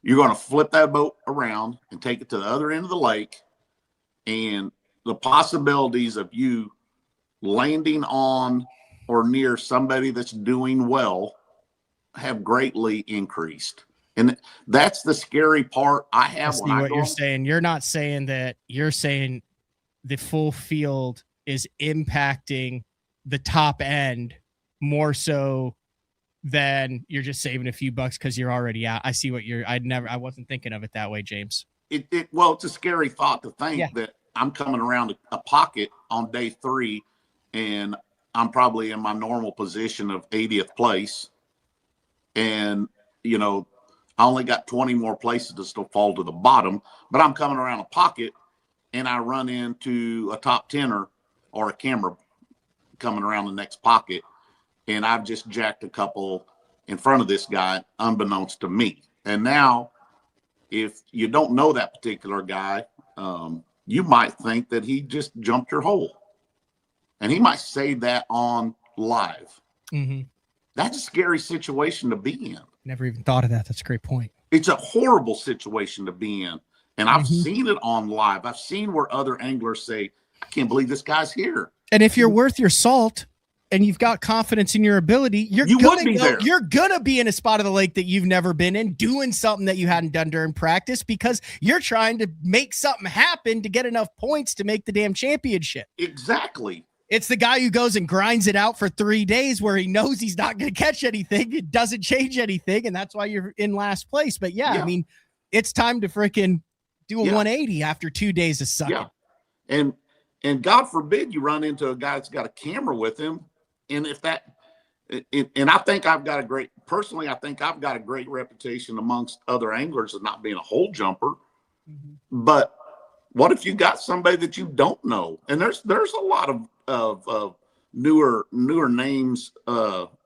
You're going to flip that boat around and take it to the other end of the lake, and the possibilities of you landing on or near somebody that's doing well have greatly increased. And that's the scary part I have. When I what you're saying. You're not saying that. You're saying the full field is impacting the top end more so than you're just saving a few bucks because you're already out. I see what I wasn't thinking of it that way, James. Well, it's a scary thought to think that I'm coming around a pocket on day 3 and I'm probably in my normal position of 80th place. And, I only got 20 more places to still fall to the bottom, but I'm coming around a pocket and I run into a top 10er or a camera coming around the next pocket. And I've just jacked a couple in front of this guy, unbeknownst to me. And now, if you don't know that particular guy, you might think that he just jumped your hole. And he might say that on live. Mm-hmm. That's a scary situation to be in. Never even thought of that. That's a great point. It's a horrible situation to be in. And I've seen it on live. I've seen where other anglers say, I can't believe this guy's here. And if you're worth your salt and you've got confidence in your ability, you're gonna be in a spot of the lake that you've never been in, doing something that you hadn't done during practice because you're trying to make something happen to get enough points to make the damn championship. Exactly. It's the guy who goes and grinds it out for 3 days where he knows he's not going to catch anything. It doesn't change anything. And that's why you're in last place. But I mean, it's time to freaking do a 180 after 2 days of sucking. Yeah. And God forbid you run into a guy that's got a camera with him. And I think I've got a great reputation amongst other anglers of not being a hole jumper. Mm-hmm. But what if you got somebody that you don't know? And there's a lot of newer names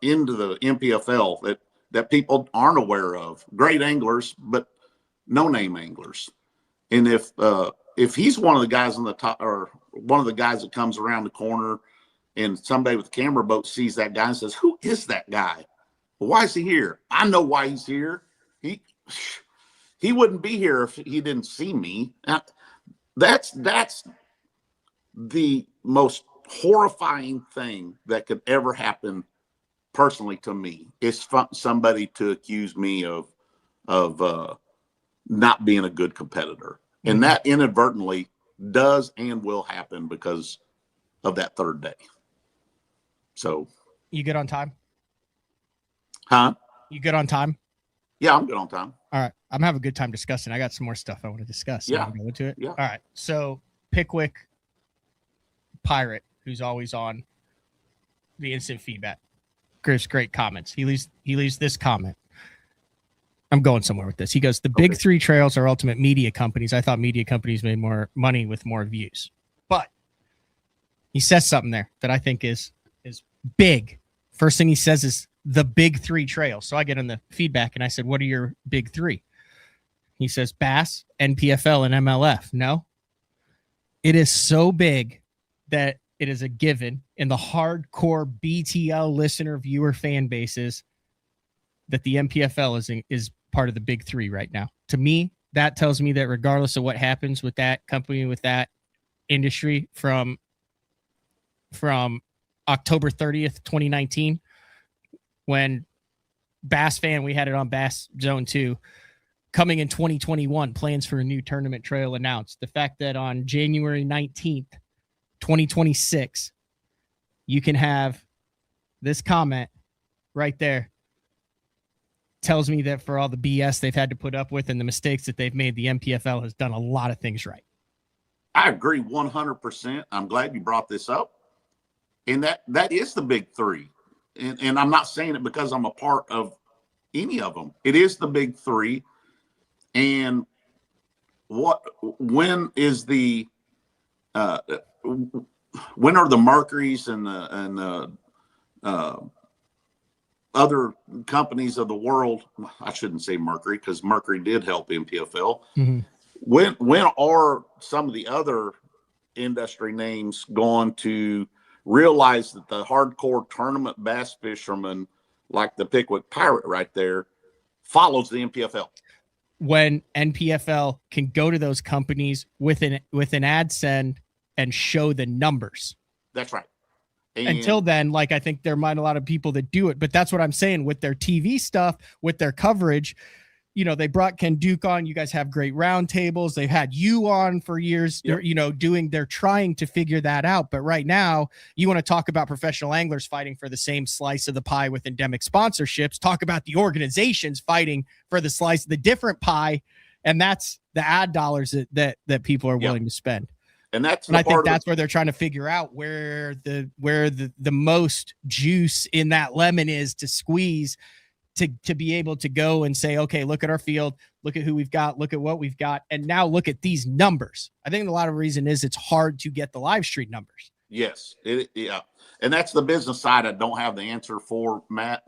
into the NPFL that that people aren't aware of. Great anglers, but no name anglers. And if he's one of the guys on the top, or one of the guys that comes around the corner, and somebody with a camera boat sees that guy and says, "Who is that guy? Why is he here?" I know why he's here. He wouldn't be here if he didn't see me. That's the most horrifying thing that could ever happen personally to me, is somebody to accuse me of not being a good competitor. And that inadvertently does and will happen because of that third day. So You good on time? Huh? You good on time? Yeah, I'm good on time. All right. I'm having a good time discussing. I got some more stuff I want to discuss. Yeah. Go into it. Yeah. All right. So Pickwick Pirate, who's always on the instant feedback, gives great comments. He leaves this comment. I'm going somewhere with this. He goes, "The big three trails are ultimate media companies. I thought media companies made more money with more views." But he says something there that I think is big. First thing he says is the big three trails. So I get in the feedback and I said, "What are your big three?" He says Bass, NPFL, and MLF. No, it is so big that it is a given in the hardcore BTL listener, viewer, fan bases that the NPFL is part of the big three right now. To me, that tells me that regardless of what happens with that company, with that industry from October 30th, 2019, when Bass Fan, we had it on Bass Zone 2, coming in 2021, plans for a new tournament trail announced. The fact that on January 19th, 2026, you can have this comment right there tells me that for all the BS they've had to put up with and the mistakes that they've made, the NPFL has done a lot of things right. I agree 100%. I'm glad you brought this up. And that is the big three. And I'm not saying it because I'm a part of any of them. It is the big three. And when are the Mercuries and the other companies of the world? I shouldn't say Mercury, because Mercury did help NPFL. Mm-hmm. When are some of the other industry names going to realize that the hardcore tournament bass fisherman, like the Pickwick Pirate right there, follows the NPFL? When NPFL can go to those companies with an ad send and show the numbers. That's right. Until then, like, I think there might a lot of people that do it, but that's what I'm saying with their TV stuff, with their coverage. You know, they brought Ken Duke on. You guys have great roundtables. They've had you on for years. Yep. They're trying to figure that out. But right now, you want to talk about professional anglers fighting for the same slice of the pie with endemic sponsorships. Talk about the organizations fighting for the slice of the different pie. And that's the ad dollars that people are willing to spend. And I think that's where they're trying to figure out where the most juice in that lemon is to squeeze to be able to go and say, okay, look at our field, look at who we've got, look at what we've got, and now look at these numbers. I think a lot of reason is it's hard to get the live stream numbers. Yes. Yeah. And that's the business side I don't have the answer for, Matt.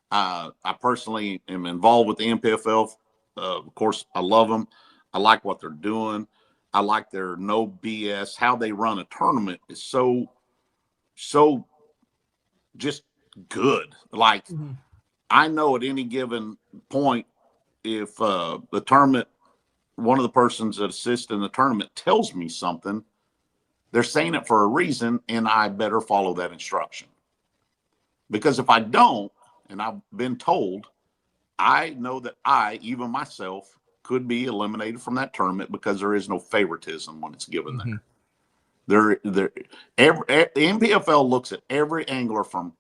I personally am involved with the NPFL. Of course, I love them. I like what they're doing. I like their no BS. How they run a tournament is so just good. Like, I know at any given point, if the tournament, one of the persons that assist in the tournament tells me something, they're saying it for a reason, and I better follow that instruction. Because if I don't, and I've been told, I know that I, even myself, could be eliminated from that tournament because there is no favoritism when it's given there. The NPFL looks at every angler from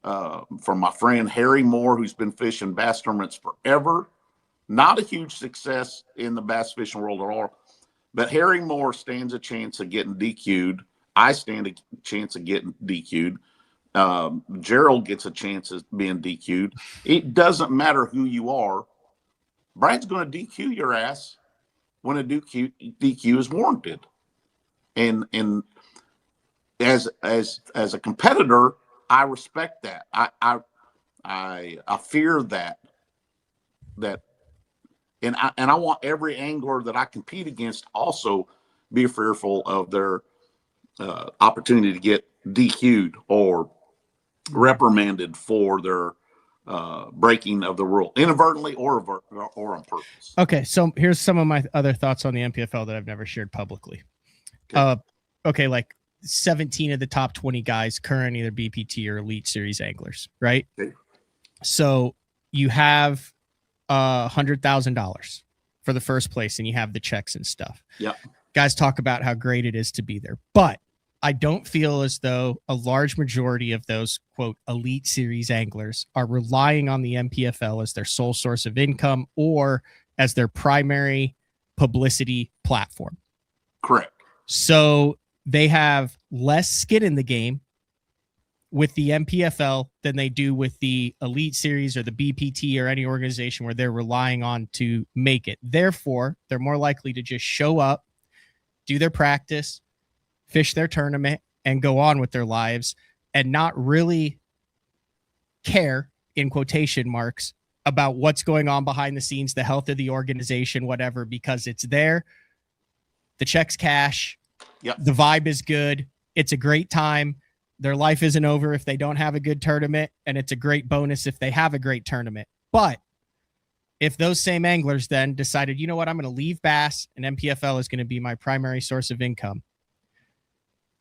my friend Harry Moore, who's been fishing bass tournaments forever. Not a huge success in the bass fishing world at all, but Harry Moore stands a chance of getting DQ'd. I stand a chance of getting DQ'd. Gerald gets a chance of being DQ'd. It doesn't matter who you are. Brad's going to DQ your ass when a DQ is warranted. And as a competitor, I respect that. I fear that. that, and I want every angler that I compete against also be fearful of their opportunity to get DQ'd or reprimanded for their breaking of the rule, inadvertently or on purpose. Okay, so here's some of my other thoughts on the NPFL that I've never shared publicly. Okay, like 17 of the top 20 guys current either BPT or Elite Series anglers, right? Okay. So you have $100,000 for the first place, and you have the checks and stuff. Yeah. Guys talk about how great it is to be there, but I don't feel as though a large majority of those, quote, Elite Series anglers are relying on the NPFL as their sole source of income or as their primary publicity platform. Correct. So they have less skin in the game with the NPFL than they do with the Elite Series or the BPT or any organization where they're relying on to make it. Therefore, they're more likely to just show up, do their practice, fish their tournament, and go on with their lives and not really care, in quotation marks, about what's going on behind the scenes, the health of the organization, whatever, because it's there. The check's cash. Yep. The vibe is good. It's a great time. Their life isn't over if they don't have a good tournament, and it's a great bonus if they have a great tournament. But if those same anglers then decided, you know what, I'm going to leave bass and NPFL is going to be my primary source of income,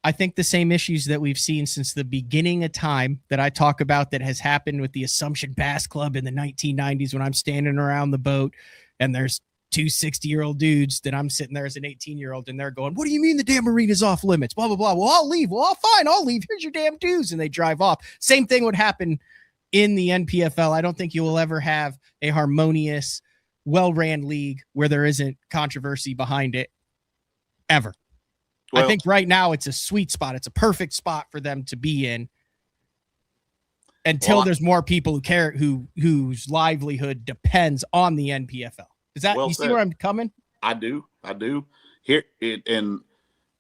I think the same issues that we've seen since the beginning of time that I talk about that has happened with the Assumption Bass Club in the 1990s when I'm standing around the boat and there's two 60-year-old dudes that I'm sitting there as an 18-year-old and they're going, what do you mean the damn marina's off limits? Blah, blah, blah. Well, I'll leave. Well, fine, I'll leave. Here's your damn dues. And they drive off. Same thing would happen in the NPFL. I don't think you will ever have a harmonious, well-ran league where there isn't controversy behind it ever. Well, I think right now it's a sweet spot. It's a perfect spot for them to be in until there's more people who care, whose livelihood depends on the NPFL. Is that, you see where I'm coming? I do. Here and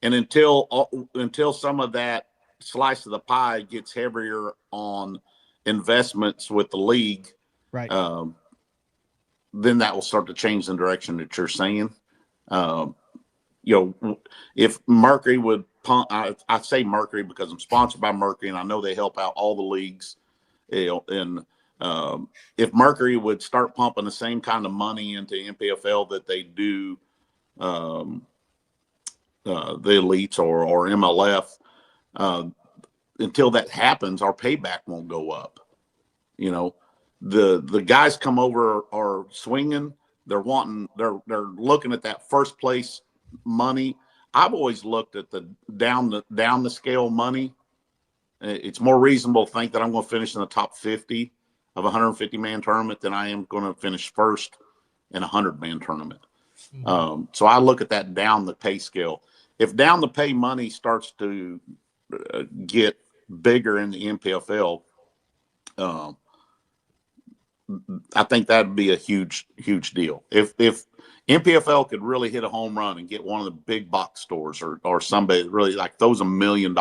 until some of that slice of the pie gets heavier on investments with the league, right? Then that will start to change the direction that you're saying. If Mercury would pump, I say Mercury because I'm sponsored by Mercury and I know they help out all the leagues. And if Mercury would start pumping the same kind of money into NPFL that they do the Elites or MLF, until that happens, our payback won't go up. The guys come over are swinging. They're looking at that first place money. I've always looked at the down the scale money. It's more reasonable to think that I'm going to finish in the top 50 of a 150-man tournament than I am going to finish first in a 100-man tournament. Mm-hmm. So I look at that down the pay scale. If down the pay money starts to get bigger in the NPFL, I think that'd be a huge deal. If NPFL could really hit a home run and get one of the big box stores or somebody that really like throws $1 million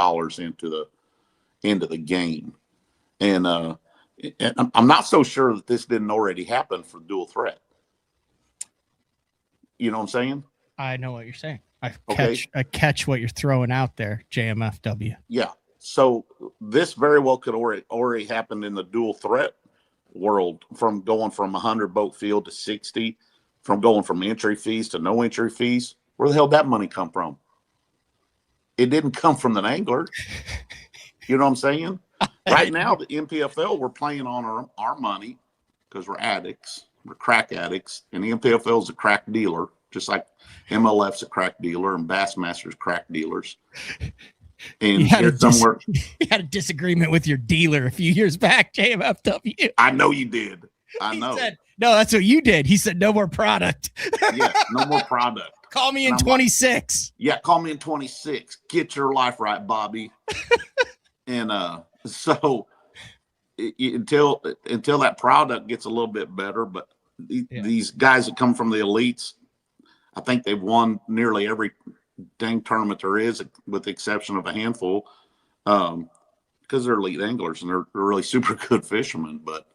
into the game. And I'm not so sure that this didn't already happen for Dual Threat. You know what I'm saying? I know what you're saying. I catch what you're throwing out there, JMFW. Yeah. So this very well could already happen in the Dual Threat world, from going from 100 boat field to 60, from going from entry fees to no entry fees. Where the hell did that money come from? It didn't come from the angler. You know what I'm saying? Right now, the NPFL, we're playing on our money because we're addicts. We're crack addicts. And the NPFL is a crack dealer, just like MLF's a crack dealer and Bassmaster's crack dealers. And you had a disagreement with your dealer a few years back, JMFW. I know you did. I know. He said, no, that's what you did. He said, no more product. Yeah, no more product. Call me in 26. Call me in 26. Get your life right, Bobby. And so until that product gets a little bit better, but these guys that come from the elites, I think they've won nearly every dang tournament there is, with the exception of a handful, because they're elite anglers and they're really super good fishermen. But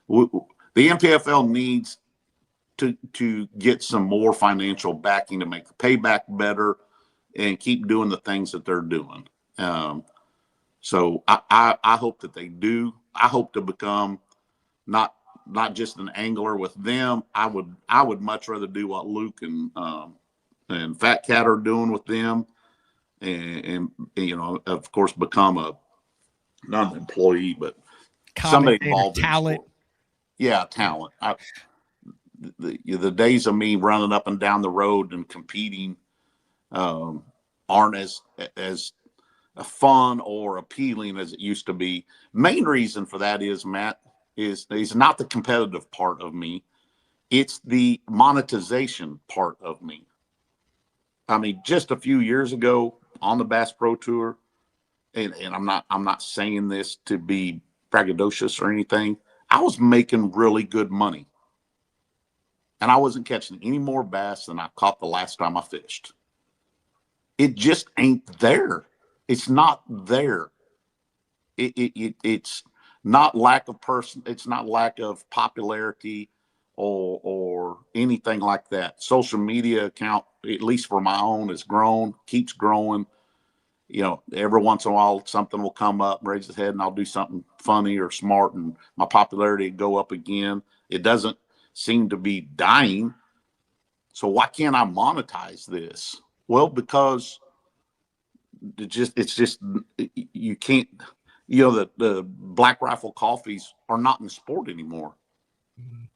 the NPFL needs to get some more financial backing to make the payback better and keep doing the things that they're doing. So I hope that they do. I hope to become not just an angler with them. I would much rather do what Luke and Fat Cat are doing with them, and you know, of course, become not an employee, but somebody involved in talent. sport. Yeah, talent. The days of me running up and down the road and competing aren't as fun or appealing as it used to be. Main reason for that is, Matt, is not the competitive part of me. It's the monetization part of me. I mean, just a few years ago on the Bass Pro Tour, and I'm not saying this to be braggadocious or anything, I was making really good money. And I wasn't catching any more bass than I caught the last time I fished. It just ain't there. It's not there. It's not lack of it's not lack of popularity or anything like that. Social media account, at least for my own, has grown, keeps growing. You know, every once in a while, something will come up, raise its head, and I'll do something funny or smart, and my popularity will go up again. It doesn't seem to be dying. So why can't I monetize this? Well, because it's just you can't. You know, the Black Rifle coffees are not in the sport anymore.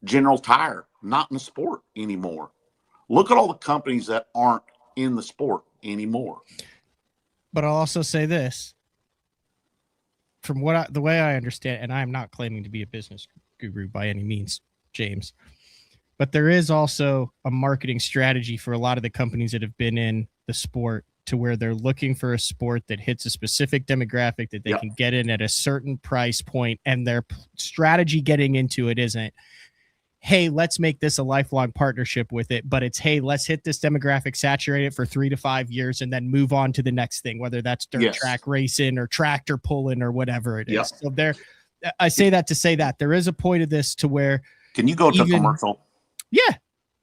General Tire, not in the sport anymore. Look at all the companies that aren't in the sport anymore. But I'll also say this, from the way I understand, and I am not claiming to be a business guru by any means, James, but there is also a marketing strategy for a lot of the companies that have been in the sport, to where they're looking for a sport that hits a specific demographic that they can get in at a certain price point, and their strategy getting into it isn't, hey, let's make this a lifelong partnership with it, but it's, hey, let's hit this demographic, saturate it for 3 to 5 years, and then move on to the next thing, whether that's dirt track racing or tractor pulling or whatever it is. So I say that to say that there is a point of this to where. Can you go to commercial? Yeah.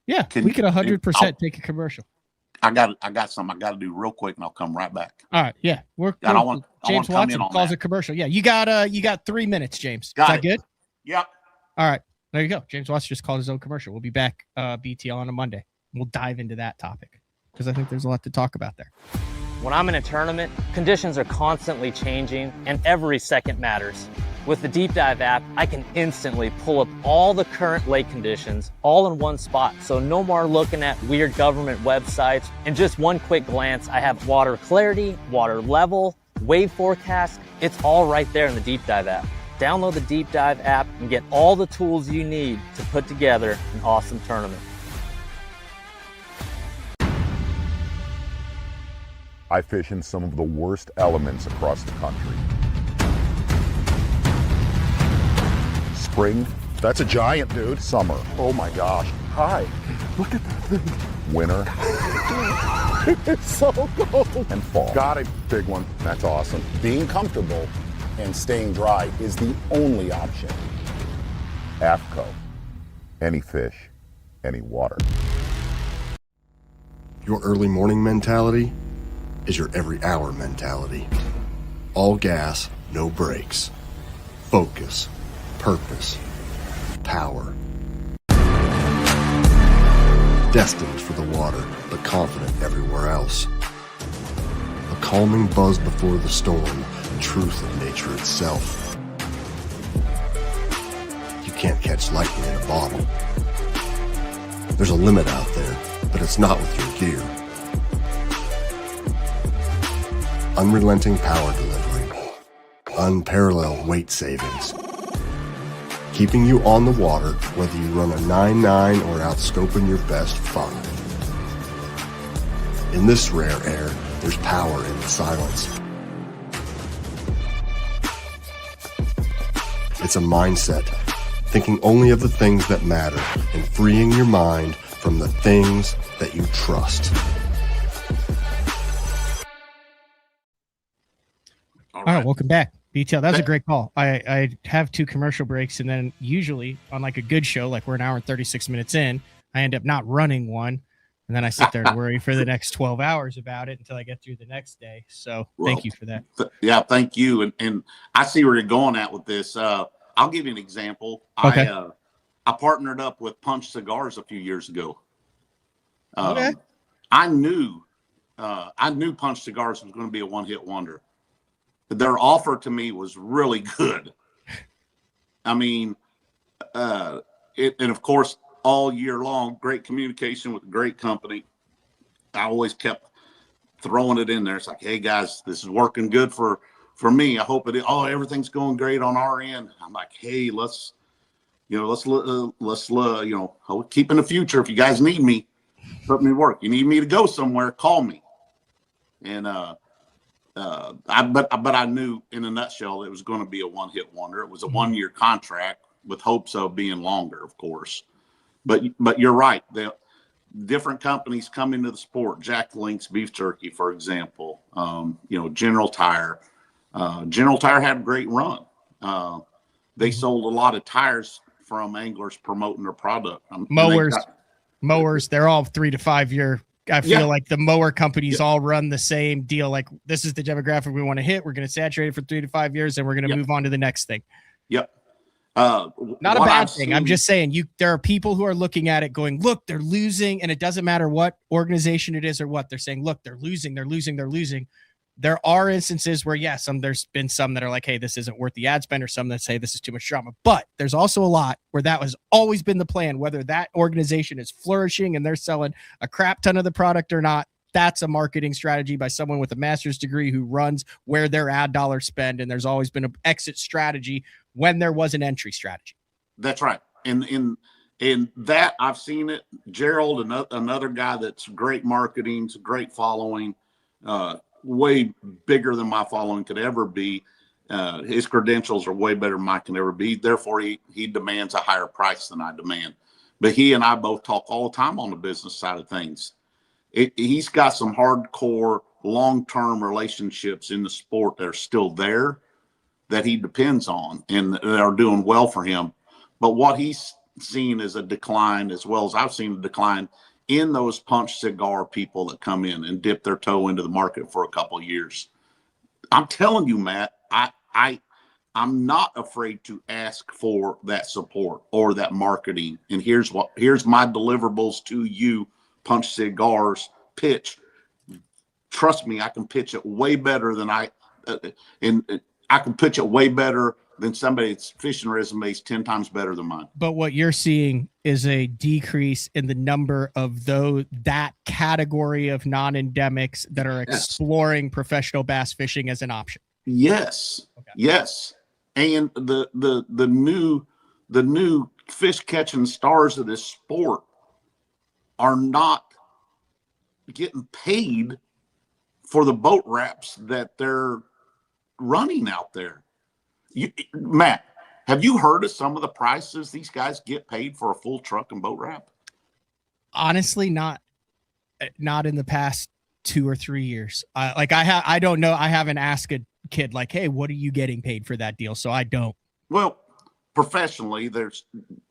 We could 100% take a commercial. I got something I got to do real quick, and I'll come right back. All right. Yeah. James Watson calls a commercial. Yeah. You got 3 minutes, James. Is that good? Yep. All right. There you go. James Watson just called his own commercial. We'll be back BTL on a Monday. We'll dive into that topic because I think there's a lot to talk about there. When I'm in a tournament, conditions are constantly changing and every second matters. With the Deep Dive app, I can instantly pull up all the current lake conditions all in one spot. So no more looking at weird government websites. In just one quick glance, I have water clarity, water level, wave forecast. It's all right there in the Deep Dive app. Download the Deep Dive app and get all the tools you need to put together an awesome tournament. I fish in some of the worst elements across the country. Spring. That's a giant, dude. Summer. Oh my gosh. Hi. Look at that thing. Winter. It's so cold. And fall. Got a big one. That's awesome. Being comfortable and staying dry is the only option. AFTCO. Any fish, any water. Your early morning mentality is your every hour mentality. All gas, no brakes. Focus, purpose, power. Destined for the water, but confident everywhere else. A calming buzz before the storm, truth of nature itself. You can't catch lightning in a bottle. There's a limit out there, but it's not with your gear. Unrelenting power delivery. Unparalleled weight savings. Keeping you on the water, whether you run a 9.9 or outscoping your best 5. In this rare air, there's power in the silence. It's a mindset, thinking only of the things that matter and freeing your mind from the things that you trust. All right, welcome back. BTL, that's a great call. I have 2 commercial breaks, and then usually on like a good show, like we're an hour and 36 minutes in, I end up not running one. And then I sit there and worry for the next 12 hours about it until I get through the next day. So thank you for that. Yeah, thank you. And I see where you're going at with this. I'll give you an example. Okay. I partnered up with Punch Cigars a few years ago. Okay. I knew Punch Cigars was going to be a one-hit wonder. Their offer to me was really good. I mean, and of course, all year long, great communication with a great company. I always kept throwing it in there. It's like, hey guys, this is working good for me. I hope it is. Oh, everything's going great on our end. I'm like, hey, let's keep in the future. If you guys need me, put me to work. You need me to go somewhere, call me. And but I knew in a nutshell it was going to be a one-hit wonder. It was a 1-year contract with hopes of being longer, of course. But you're right. The different companies come into the sport. Jack Link's beef jerky, for example. General Tire. General Tire had a great run. They sold a lot of tires from anglers promoting their product. Mowers. They're all 3 to 5 year. I feel like the mower companies all run the same deal. Like, this is the demographic we want to hit. We're going to saturate it for 3 to 5 years, and we're going to move on to the next thing. Yep. Not a bad thing. I'm just saying there are people who are looking at it going, look, they're losing. And it doesn't matter what organization it is or what they're saying. Look, they're losing. There are instances where, there's been some that are like, hey, this isn't worth the ad spend, or some that say this is too much drama. But there's also a lot where that has always been the plan, whether that organization is flourishing and they're selling a crap ton of the product or not. That's a marketing strategy by someone with a master's degree who runs where their ad dollars spend. And there's always been an exit strategy when there was an entry strategy. That's right. And in that, I've seen it. Gerald, another guy that's great marketing, great following, way bigger than my following could ever be. His credentials are way better than mine can ever be. Therefore, he demands a higher price than I demand. But he and I both talk all the time on the business side of things. He's got some hardcore, long-term relationships in the sport that are still there that he depends on and that are doing well for him. But what he's seen is a decline, as well as I've seen a decline in those Punch Cigar people that come in and dip their toe into the market for a couple of years. I'm telling you, Matt, I'm not afraid to ask for that support or that marketing. And here's my deliverables to you, Punch Cigars pitch. Trust me, I can pitch it way better than I can pitch it way better than somebody that's fishing resumes 10 times better than mine. But what you're seeing is a decrease in the number of that category of non-endemics that are exploring professional bass fishing as an option. Yes. Okay. Yes. And the new fish catching stars of this sport are not getting paid for the boat wraps that they're running out there. Matt, have you heard of some of the prices these guys get paid for a full truck and boat wrap? Honestly, not in the past 2 or 3 years. I don't know. I haven't asked a kid like, hey, what are you getting paid for that deal? So I don't. Well, professionally, there's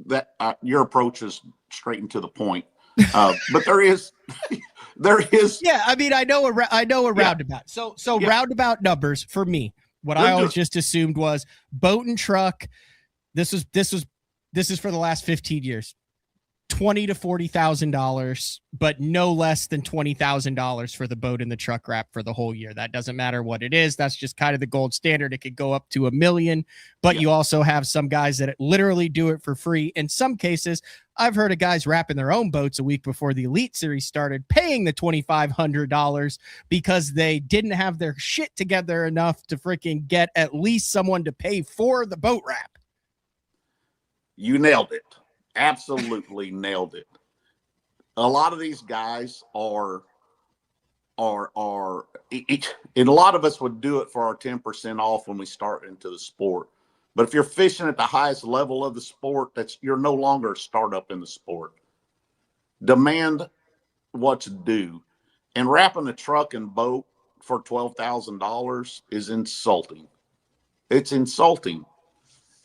that your approach is straight and to the point. But there is. Yeah, I mean, I know a roundabout. So roundabout numbers for me. What I always just assumed was boat and truck. This is for the last 15 years, $20,000 to $40,000, but no less than $20,000 for the boat and the truck wrap for the whole year. That doesn't matter what it is. That's just kind of the gold standard. It could go up to $1 million, but you also have some guys that literally do it for free. In some cases, I've heard of guys wrapping their own boats a week before the Elite Series started, paying the $2,500 because they didn't have their shit together enough to freaking get at least someone to pay for the boat wrap. You nailed it. Absolutely nailed it. A lot of these guys and a lot of us would do it for our 10% off when we start into the sport. But if you're fishing at the highest level of the sport, you're no longer a startup in the sport. Demand what's due. And wrapping a truck and boat for $12,000 is insulting. It's insulting.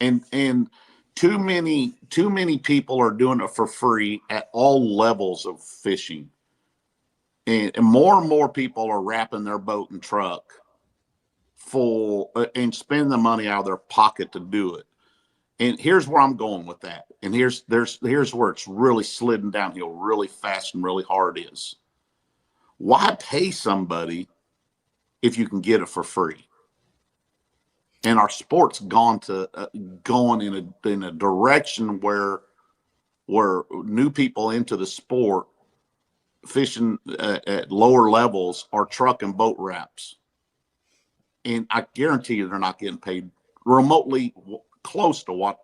And too many people are doing it for free at all levels of fishing, and more people are wrapping their boat and truck full and spend the money out of their pocket to do it. And here's where I'm going with that. And here's where it's really sliding downhill really fast and really hard is. Why pay somebody if you can get it for free? And our sport's going in a direction where new people into the sport fishing at lower levels are trucking boat wraps. And I guarantee you they're not getting paid remotely close to what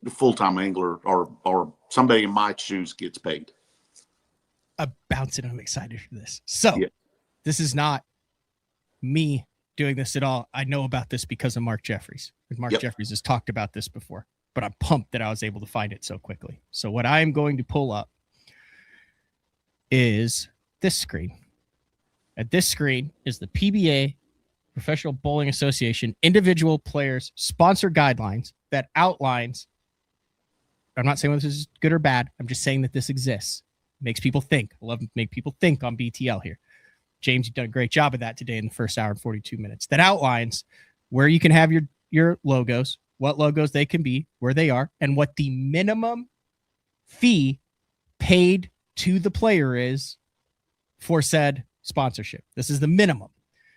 the full-time angler or somebody in my shoes gets paid. About it. I'm excited for this. So This is not me doing this at all. I know about this because of Mark Jeffries. Mark Jeffries has talked about this before, but I'm pumped that I was able to find it so quickly. So what I am going to pull up is this screen. At this screen is the PBA, Professional Bowling Association, individual players sponsor guidelines that outlines. I'm not saying this is good or bad. I'm just saying that this exists. Makes people think. I love to make people think on BTL here. James, you've done a great job of that today in the first hour and 42 minutes. That outlines where you can have your logos, what logos they can be, where they are, and what the minimum fee paid to the player is for said sponsorship. This is the minimum.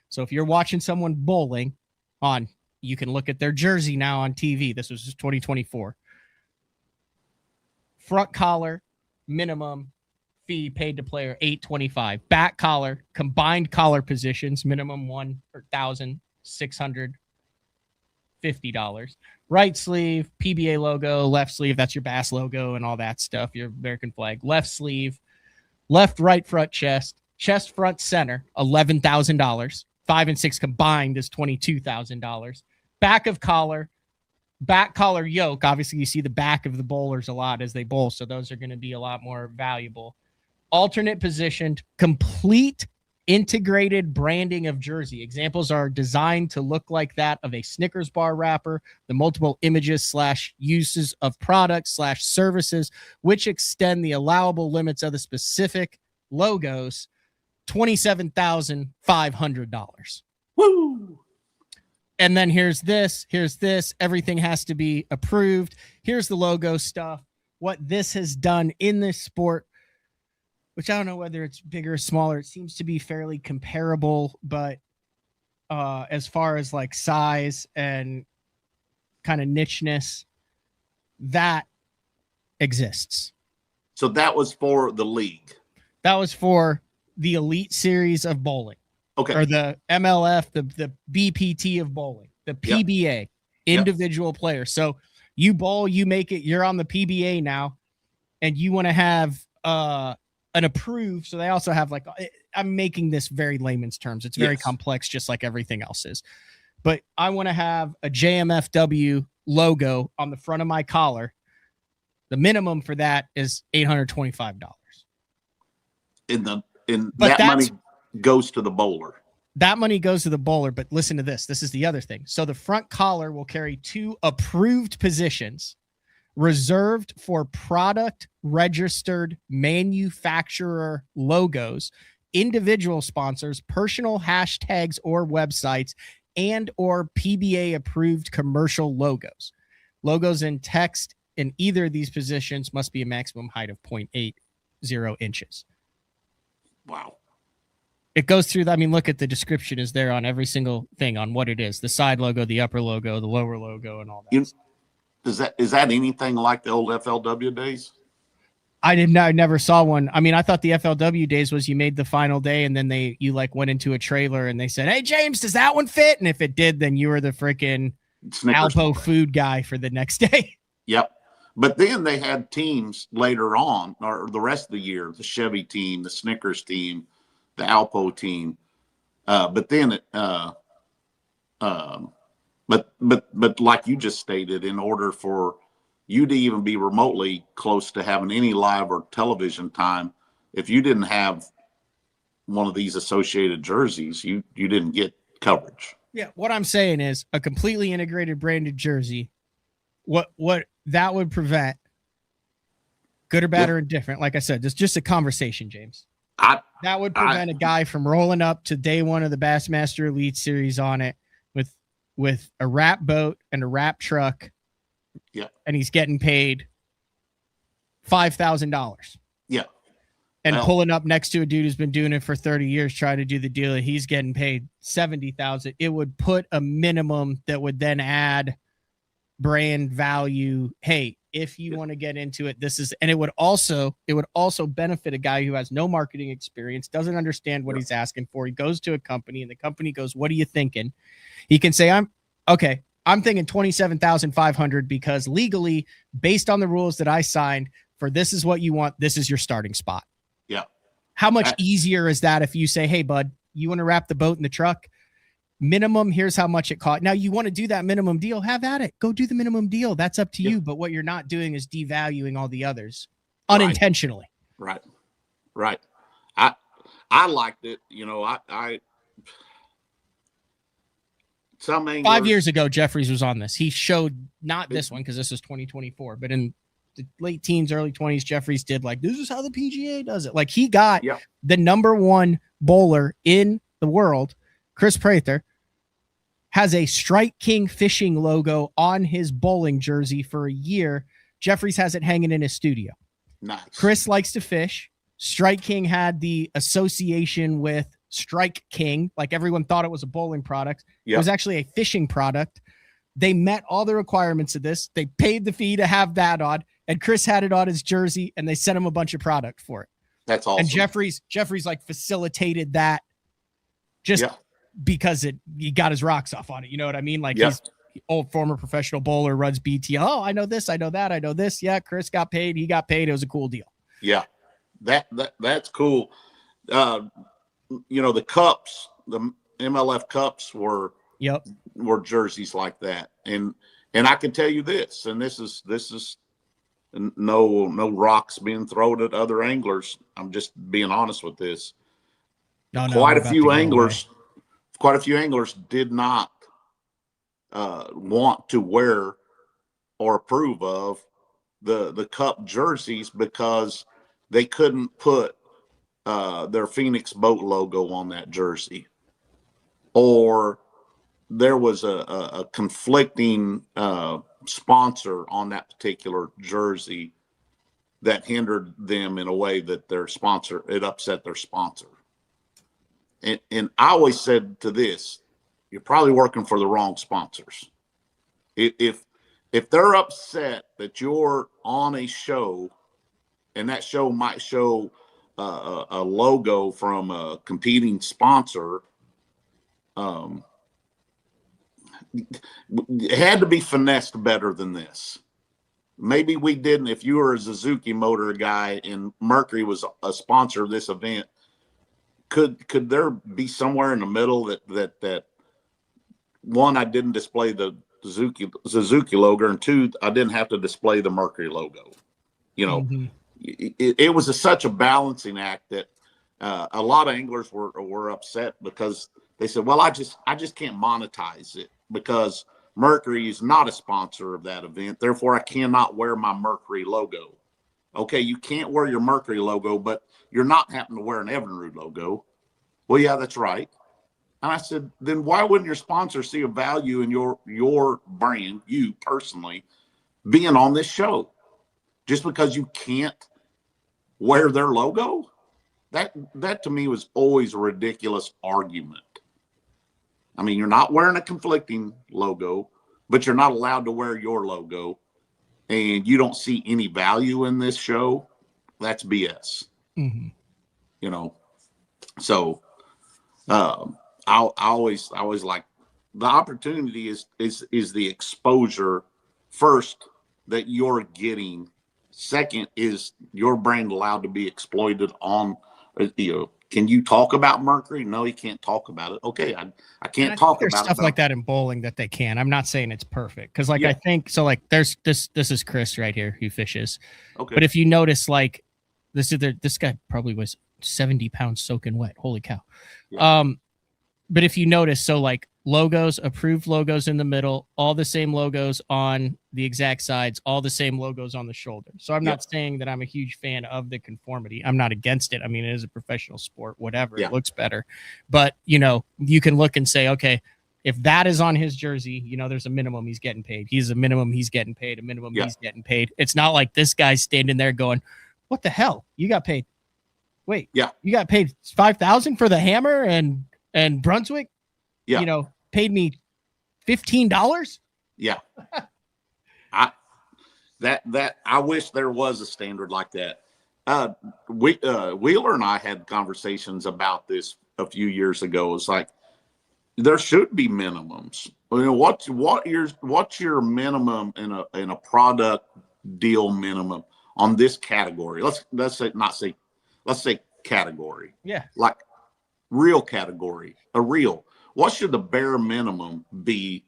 So if you're watching someone bowling on, you can look at their jersey now on TV. This was just 2024. Front collar, minimum fee paid to player $825. Back collar, combined collar positions, minimum $1,650. Right sleeve, PBA logo, left sleeve, that's your Bass logo and all that stuff, your American flag. Left sleeve, left, right, front chest, chest, front, center, $11,000. 5 and 6 combined is $22,000. Back of collar, back collar yoke. Obviously, you see the back of the bowlers a lot as they bowl, so those are going to be a lot more valuable. Alternate positioned, complete integrated branding of jersey. Examples are designed to look like that of a Snickers bar wrapper, the multiple images / uses of products / services, which extend the allowable limits of the specific logos, $27,500. Woo! And then here's this, everything has to be approved. Here's the logo stuff. What this has done in this sport, which I don't know whether it's bigger or smaller. It seems to be fairly comparable, but as far as like size and kind of nicheness, that exists. So that was for the league. That was for the elite series of bowling. Okay. Or the MLF, the BPT of bowling, the PBA, individual players. So you bowl, you make it, you're on the PBA now, and you want to have an approved. So they also have I'm making this very layman's terms. It's very complex, just like everything else is. But I want to have a JMFW logo on the front of my collar. The minimum for that is $825. That money goes to the bowler. That money goes to the bowler, but listen to this. This is the other thing. So the front collar will carry 2 approved positions reserved for product registered manufacturer logos, individual sponsors, personal hashtags or websites, and or PBA approved commercial logos. Logos in text in either of these positions must be a maximum height of 0.80 inches. Wow. It goes through. I mean, look at the description is there on every single thing on what it is. The side logo, the upper logo, the lower logo, and all that. Is that anything like the old FLW days? I never saw one. I mean, I thought the FLW days was you made the final day and then you went into a trailer and they said, "Hey James, does that one fit?" And if it did, then you were the freaking Alpo food guy for the next day. Yep. But then they had teams later on, or the rest of the year, the Chevy team, the Snickers team, the Alpo team. But like you just stated, in order for you to even be remotely close to having any live or television time, if you didn't have one of these associated jerseys, you didn't get coverage. Yeah. What I'm saying is a completely integrated branded jersey what that would prevent, good or bad Yeah. or indifferent, like I said, it's just a conversation, James. That would I- prevent a guy from rolling up to day one of the Bassmaster Elite Series on it with a wrap boat and a wrap truck. Yeah. And he's getting paid $5,000. Yeah. And Well- pulling up next to a dude who's been doing it for 30 years trying to do the deal that he's getting paid $70,000. It would put a minimum that would then add brand value. Hey, if you want to get into it, this is, and it would also benefit a guy who has no marketing experience, doesn't understand what he's asking for. He goes to a company and the company goes, "What are you thinking?" He can say, I'm thinking 27,500 because legally, based on the rules that I signed for, this is what you want. This is your starting spot. Yeah. How much easier is that if you say, "Hey, bud, you want to wrap the boat in the truck? Minimum, here's how much it cost." Now, you want to do that minimum deal, have at it. Go do the minimum deal. That's up to you. But what you're not doing is devaluing all the others unintentionally. Right. I liked it. I some anglers, 5 years ago, Jeffries was on this. He showed not this one because this is 2024, but in the late teens, early 20s, Jeffries did like, this is how the PGA does it. Like he got the number one bowler in the world, Chris Prather, has a Strike King fishing logo on his bowling jersey for a year. Jeffries has it hanging in his studio. Nice. Chris likes to fish. Strike King had the association with Strike King. Like everyone thought it was a bowling product. It was actually a fishing product. They met all the requirements of this. They paid the fee to have that on, and Chris had it on his jersey, and they sent him a bunch of product for it. That's awesome. And Jeffries like facilitated that just because he got his rocks off on it. You know what I mean? Like he's old former professional bowler, runs BT. Oh, I know this, I know that, I know this. Yeah, Chris got paid. He got paid. It was a cool deal. Yeah, that's cool. The cups, the MLF cups were jerseys like that, and I can tell you this, and this is no rocks being thrown at other anglers. I'm just being honest with this. Quite a few anglers did not want to wear or approve of the cup jerseys because they couldn't put their Phoenix boat logo on that jersey, or there was a conflicting sponsor on that particular jersey that hindered them in a way that it upset their sponsor. And I always said to this, you're probably working for the wrong sponsors. If they're upset that you're on a show and that show might show a logo from a competing sponsor, it had to be finessed better than this. Maybe we didn't. If you were a Suzuki motor guy and Mercury was a sponsor of this event, could there be somewhere in the middle that one, I didn't display the Suzuki logo, and two, I didn't have to display the Mercury logo. It was such a balancing act that a lot of anglers were upset because they said, well, I just can't monetize it because Mercury is not a sponsor of that event. Therefore, I cannot wear my Mercury logo. Okay, you can't wear your Mercury logo, but you're not happening to wear an Evinrude logo. Well, yeah, that's right. And I said, then why wouldn't your sponsor see a value in your brand, you personally, being on this show? Just because you can't wear their logo? That to me was always a ridiculous argument. I mean, you're not wearing a conflicting logo, but you're not allowed to wear your logo, and you don't see any value in this show. That's BS. So I always like the opportunity is the exposure first that you're getting. Second is your brand allowed to be exploited on, can you talk about Mercury? No, you can't talk about it. Okay, I can't talk about stuff like that in bowling that they can. I'm not saying it's perfect because, I think so. Like, there's this is Chris right here who fishes. Okay, but if you notice, like, this guy probably was 70 pounds soaking wet. Holy cow! but if you notice, so like logos, approved logos in the middle, all the same logos on the exact sides, all the same logos on the shoulder. So I'm not saying that I'm a huge fan of the conformity. I'm not against it. I mean, it is a professional sport, whatever. It looks better. But, you know, you can look and say, okay, if that is on his jersey, you know, there's a minimum he's getting paid. He's a minimum he's getting paid, a minimum he's getting paid. It's not like this guy's standing there going, what the hell? You got paid. Wait, you got paid $5,000 for the hammer and Brunswick, you know, paid me $15. Yeah. I wish there was a standard like that. Wheeler and I had conversations about this a few years ago. It's like, there should be minimums. You know, what's your minimum in a product deal minimum on this category? Let's say category. Yeah. Like real category, a reel. What should the bare minimum be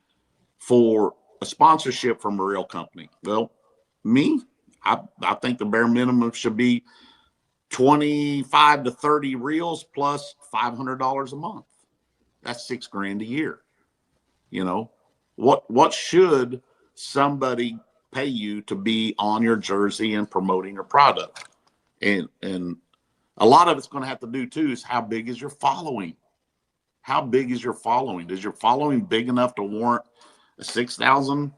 for a sponsorship from a reel company? Well, I think the bare minimum should be 25 to 30 reels plus $500 a month. That's $6,000 a year. You know, what should somebody pay you to be on your jersey and promoting your product? And a lot of it's going to have to do too is how big is your following? How big is your following? Is your following big enough to warrant a $6,000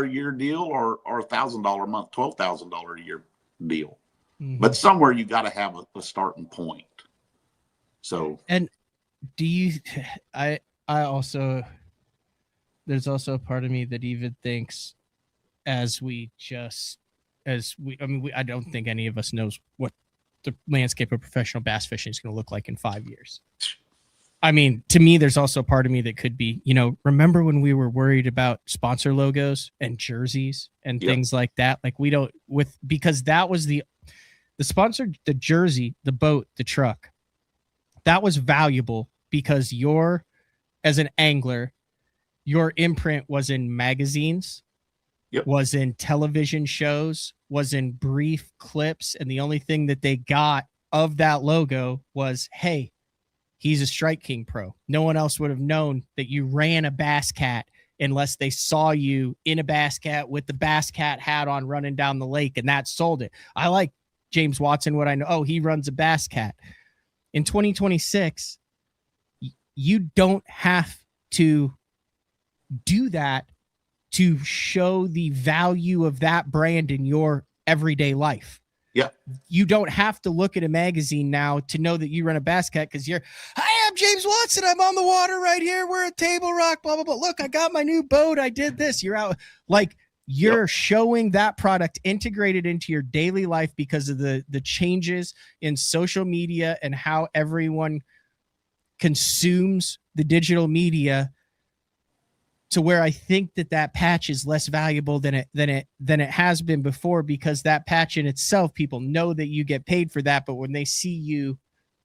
a year deal or $1,000 a month, $12,000 a year deal? Mm-hmm. But somewhere you got to have a starting point. So, and do you, I also, there's also a part of me that even thinks I don't think any of us knows what the landscape of professional bass fishing is going to look like in 5 years. I mean, to me, there's also a part of me that could be, you know, remember when we were worried about sponsor logos and jerseys and things like that? Like because that was the sponsor, the jersey, the boat, the truck, that was valuable because as an angler, your imprint was in magazines, was in television shows, was in brief clips. And the only thing that they got of that logo was, hey, he's a Strike King pro. No one else would have known that you ran a Bass Cat unless they saw you in a Bass Cat with the Bass Cat hat on running down the lake, and that sold it. I like James Watson, what I know. Oh, he runs a Bass Cat. In 2026, you don't have to do that to show the value of that brand in your everyday life. Yeah. You don't have to look at a magazine now to know that you run a Bass Cat because hi, I'm James Watson. I'm on the water right here. We're at Table Rock, blah, blah, blah. Look, I got my new boat. I did this. You're out. Like, you're showing that product integrated into your daily life because of the changes in social media and how everyone consumes the digital media, to where I think that patch is less valuable than it has been before, because that patch in itself, people know that you get paid for that. But when they see you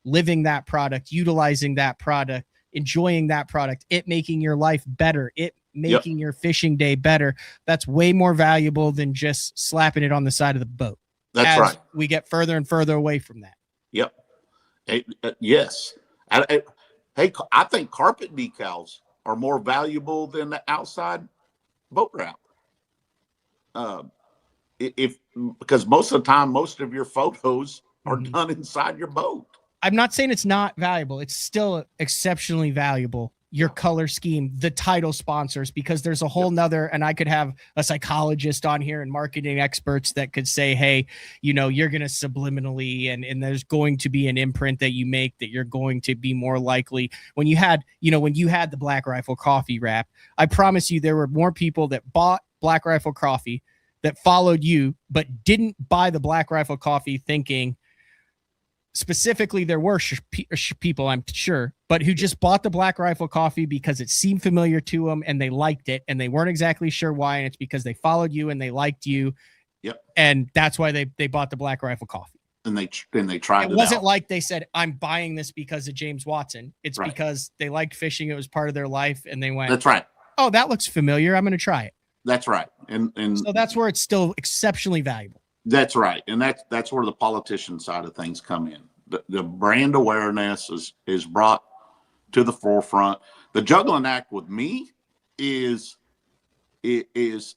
living that product, utilizing that product, enjoying that product, it making your life better, it making your fishing day better, that's way more valuable than just slapping it on the side of the boat. That's right. We get further and further away from that. Yep. Yes. Hey, I think carpet decals are more valuable than the outside boat wrap. Because most of the time, most of your photos are done inside your boat. I'm not saying it's not valuable. It's still exceptionally valuable. Your color scheme, the title sponsors, because there's a whole nother, and I could have a psychologist on here and marketing experts that could say, hey, you know, you're going to subliminally, and there's going to be an imprint that you make that you're going to be more likely. When you had the Black Rifle Coffee wrap, I promise you there were more people that bought Black Rifle Coffee that followed you, but didn't buy the Black Rifle Coffee thinking, specifically, there were people, I'm sure, but who just bought the Black Rifle Coffee because it seemed familiar to them and they liked it, and they weren't exactly sure why. And it's because they followed you and they liked you. Yep. And that's why they bought the Black Rifle Coffee. And they tried it. It wasn't like they said, I'm buying this because of James Watson. It's because they liked fishing. It was part of their life. And they went, that's right. Oh, that looks familiar. I'm going to try it. That's right. And so that's where it's still exceptionally valuable. That's right. And that's where the politician side of things come in. The brand awareness is brought to the forefront. The juggling act with me is it's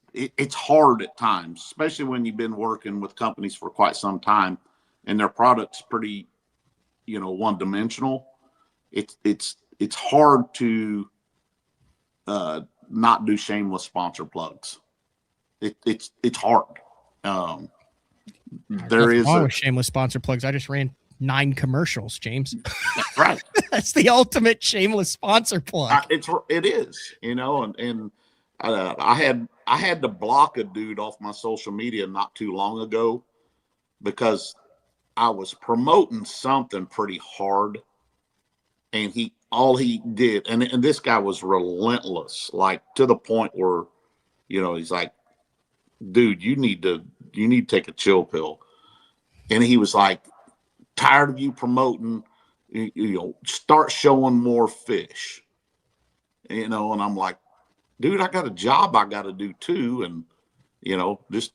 hard at times, especially when you've been working with companies for quite some time and their product's pretty, one dimensional. It's hard to not do shameless sponsor plugs. It's hard. There is always shameless sponsor plugs. I just ran 9 commercials, James. That's right. That's the ultimate shameless sponsor plug. It is, and I had to block a dude off my social media not too long ago because I was promoting something pretty hard, and all he did, and this guy was relentless, like to the point where, he's like, dude, you need to take a chill pill. And he was like, tired of you promoting, start showing more fish, and I'm like, dude, I got a job I got to do too. And, just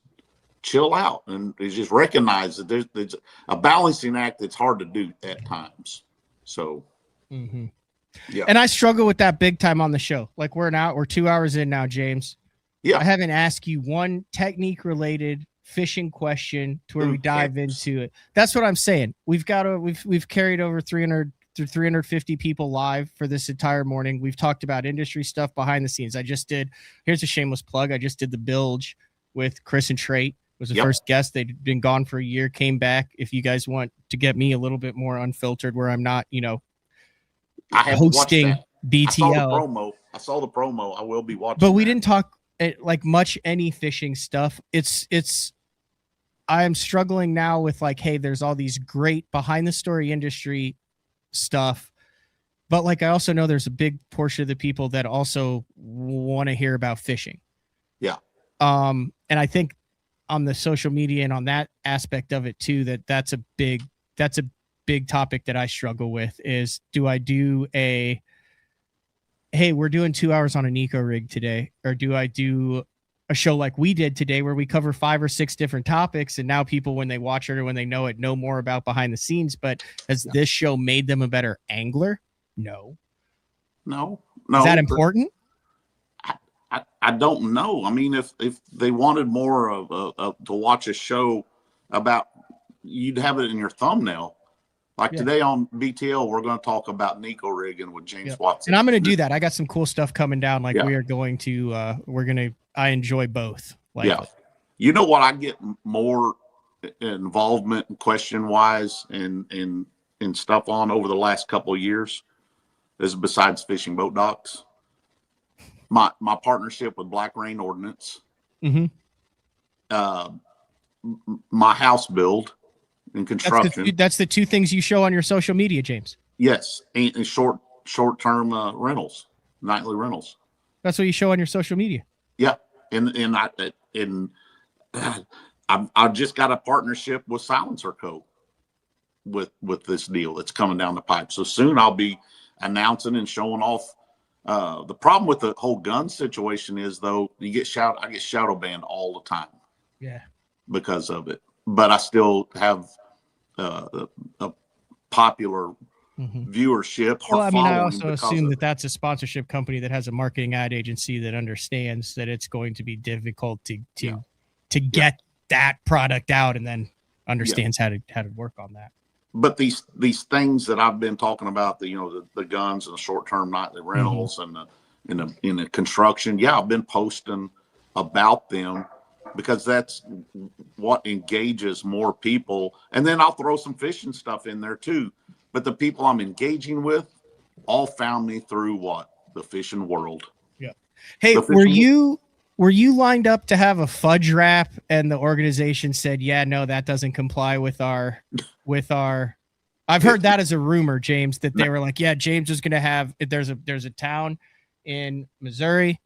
chill out. And it's just recognize that there's a balancing act that's hard to do at times. So, yeah. And I struggle with that big time on the show. Like we're 2 hours in now, James. Yeah. I haven't asked you one technique related fishing question to where we dive into it. That's what I'm saying. We've carried over 300 to 350 people live for this entire morning. We've talked about industry stuff behind the scenes. Here's a shameless plug. I just did the bilge with Chris and Trait. Was the first guest. They'd been gone for a year, came back. If you guys want to get me a little bit more unfiltered where I'm not, I have hosting BTL. I saw the promo. I will be watching. But we didn't talk like much any fishing stuff. I am struggling now with like, hey, there's all these great behind the story industry stuff, but like I also know there's a big portion of the people that also want to hear about fishing. Yeah. And I think on the social media and on that aspect of it too, that's a big topic that I struggle with is, do I do hey, we're doing 2 hours on an eco rig today, or do I do a show like we did today where we cover 5 or 6 different topics, and now people, when they watch it or when they know it, know more about behind the scenes? But has this show made them a better angler? No. Is that important? I don't know. I mean, if they wanted more of to watch a show about, you'd have it in your thumbnail. Like today on BTL, we're going to talk about Nico rigging with James Watson. And I'm going to do that. I got some cool stuff coming down. Like we are going to, I enjoy both. Like, You know what I get more involvement question wise and stuff on over the last couple of years is, besides fishing boat docks, my partnership with Black Rain Ordnance, my house build and construction. That's the 2 things you show on your social media, James. Yes, and short-term rentals, nightly rentals. That's what you show on your social media. Yeah, and I just got a partnership with Silencer Co. with this deal that's coming down the pipe. So soon I'll be announcing and showing off. The problem with the whole gun situation is, though, I get shadow banned all the time. Yeah, because of it. But I still have a popular viewership. Well, I mean, I also assume that that's a sponsorship company that has a marketing ad agency that understands that it's going to be difficult to get that product out, and then understands how to work on that. But these things that I've been talking about, the guns and the short-term nightly rentals and the construction, I've been posting about them because that's what engages more people. And then I'll throw some fishing stuff in there too. But the people I'm engaging with all found me through the fishing world. Yeah. Hey, were you lined up to have a fudge wrap and the organization said, yeah, no, that doesn't comply with our, I've heard that as a rumor, James, that they were like, yeah, James is going to have, there's a town in Missouri.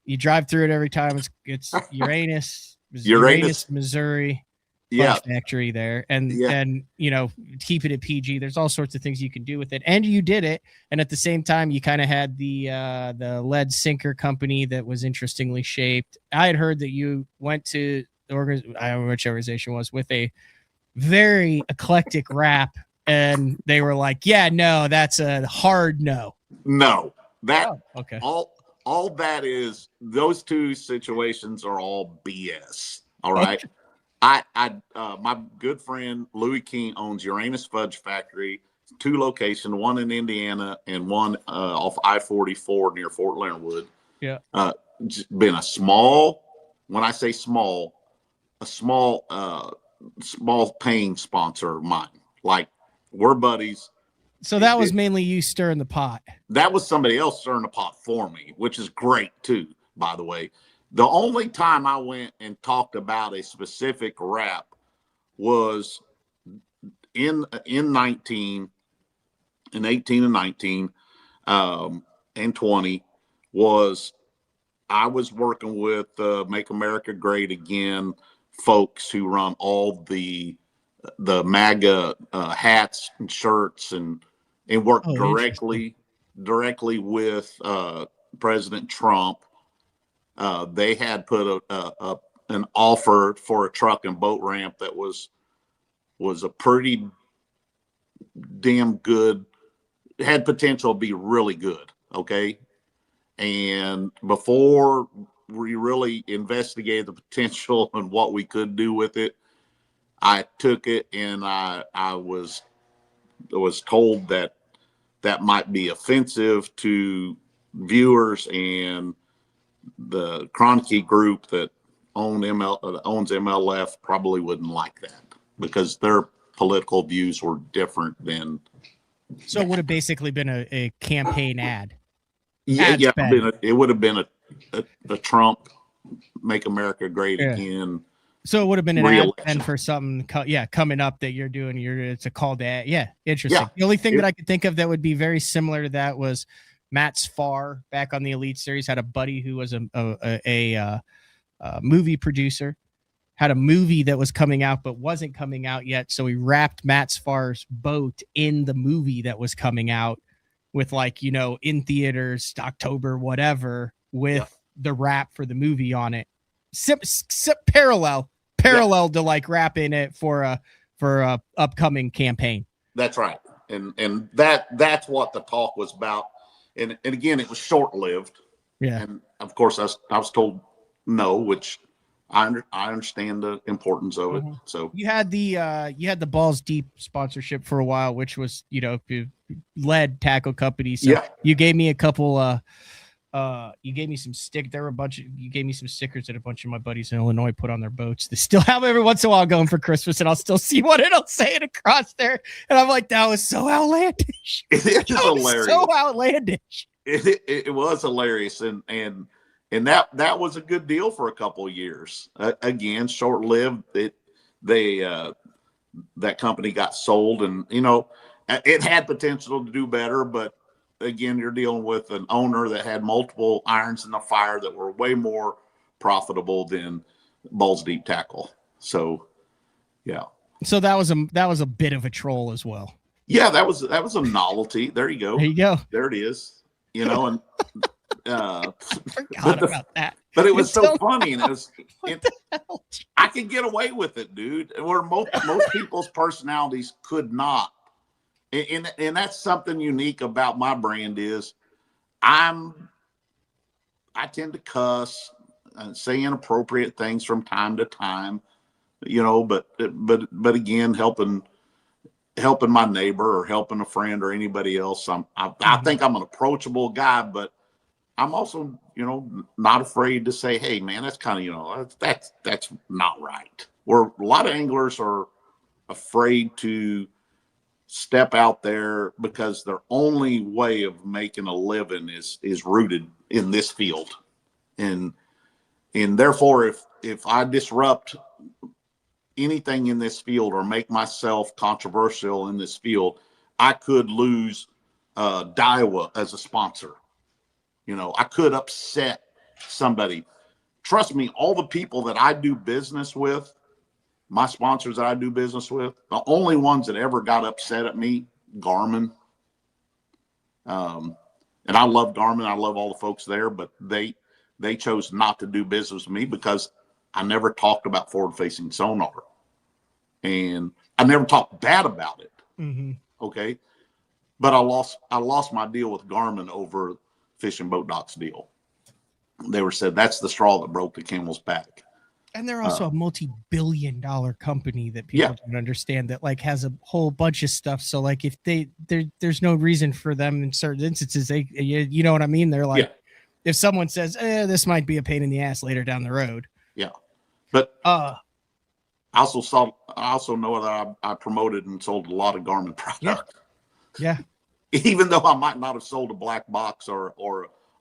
You drive through it every time. It's Uranus, Missouri. Factory there, and keep it at PG. There's all sorts of things you can do with it, and you did it. And at the same time, you kind of had the lead sinker company that was interestingly shaped. I had heard that you went to I don't know which organization was, with a very eclectic wrap, and they were like, "Yeah, no, that's a hard no." No, that Oh, okay. all that is, those two situations are all BS. All right. My good friend Louis King owns Uranus Fudge Factory, 2 locations, one in Indiana and one off I-44 near Fort Leonard Wood. Yeah. Been a small, when I say small, a small paying sponsor of mine. Like, we're buddies. So that was mainly you stirring the pot. That was somebody else stirring the pot for me, which is great too, by the way. The only time I went and talked about a specific rap was in 18 and 19 and 20 was I was working with Make America Great Again folks who run all the MAGA hats and shirts and work directly with President Trump. They had put an offer for a truck and boat ramp that was a pretty damn good, had potential to be really good. Okay. And before we really investigated the potential and what we could do with it, I took it and I was told that might be offensive to viewers, and the Kroenke group that owns MLF probably wouldn't like that because their political views were different than. So it would have basically been a campaign ad. Yeah, it would have been a Trump Make America Great Again. So it would have been an ad and for something, coming up that you're doing. It's a call to ad. Yeah, interesting. Yeah. The only thing that I could think of that would be very similar to that was Matt Sfar back on the Elite Series had a buddy who was a movie producer, had a movie that was coming out but wasn't coming out yet. So he wrapped Matt Sfar's boat in the movie that was coming out with, like, in theaters, October, whatever, with the wrap for the movie on it. Parallel to like wrapping it for a upcoming campaign. That's right. And that's what the talk was about. And again, it was short-lived. Yeah. And of course I was told no, which I understand the importance of it. So you had the Balls Deep sponsorship for a while, which was, led tackle company. So you gave me a couple, you gave me some you gave me some stickers that a bunch of my buddies in Illinois put on their boats. They still have every once in a while going for Christmas, and I'll still see what it'll say across there. And I'm like, that was so outlandish. It is hilarious. So outlandish. It was hilarious. And that was a good deal for a couple of years. Again, short-lived. That company got sold, and it had potential to do better, but again, you're dealing with an owner that had multiple irons in the fire that were way more profitable than Balls Deep Tackle. So, yeah. So that was a bit of a troll as well. Yeah, that was a novelty. There you go. There you go. There it is. And forgot about that. But it was so funny, and I could get away with it, dude. Where most people's personalities could not. And that's something unique about my brand is I tend to cuss and say inappropriate things from time to time, but again, helping my neighbor or helping a friend or anybody else. I think I'm an approachable guy, but I'm also, not afraid to say, hey man, that's kind of, that's not right. Where a lot of anglers are afraid to step out there because their only way of making a living is rooted in this field. And therefore, if I disrupt anything in this field or make myself controversial in this field, I could lose Daiwa as a sponsor. I could upset somebody. Trust me, all the people that I do business with, my sponsors that I do business with, the only ones that ever got upset at me, Garmin. And I love Garmin. I love all the folks there, but they chose not to do business with me because I never talked about forward-facing sonar. And I never talked bad about it. Mm-hmm. Okay. but I lost my deal with Garmin over Fishing Boat Docks deal. They were said that's the straw that broke the camel's back. And they're also a multi-billion-dollar company that people don't understand, that like has a whole bunch of stuff. So like if there's no reason for them in certain instances, you know what I mean? They're like, if someone says, this might be a pain in the ass later down the road. Yeah. But I also know that I promoted and sold a lot of Garmin product. Yeah. Even though I might not have sold a black box or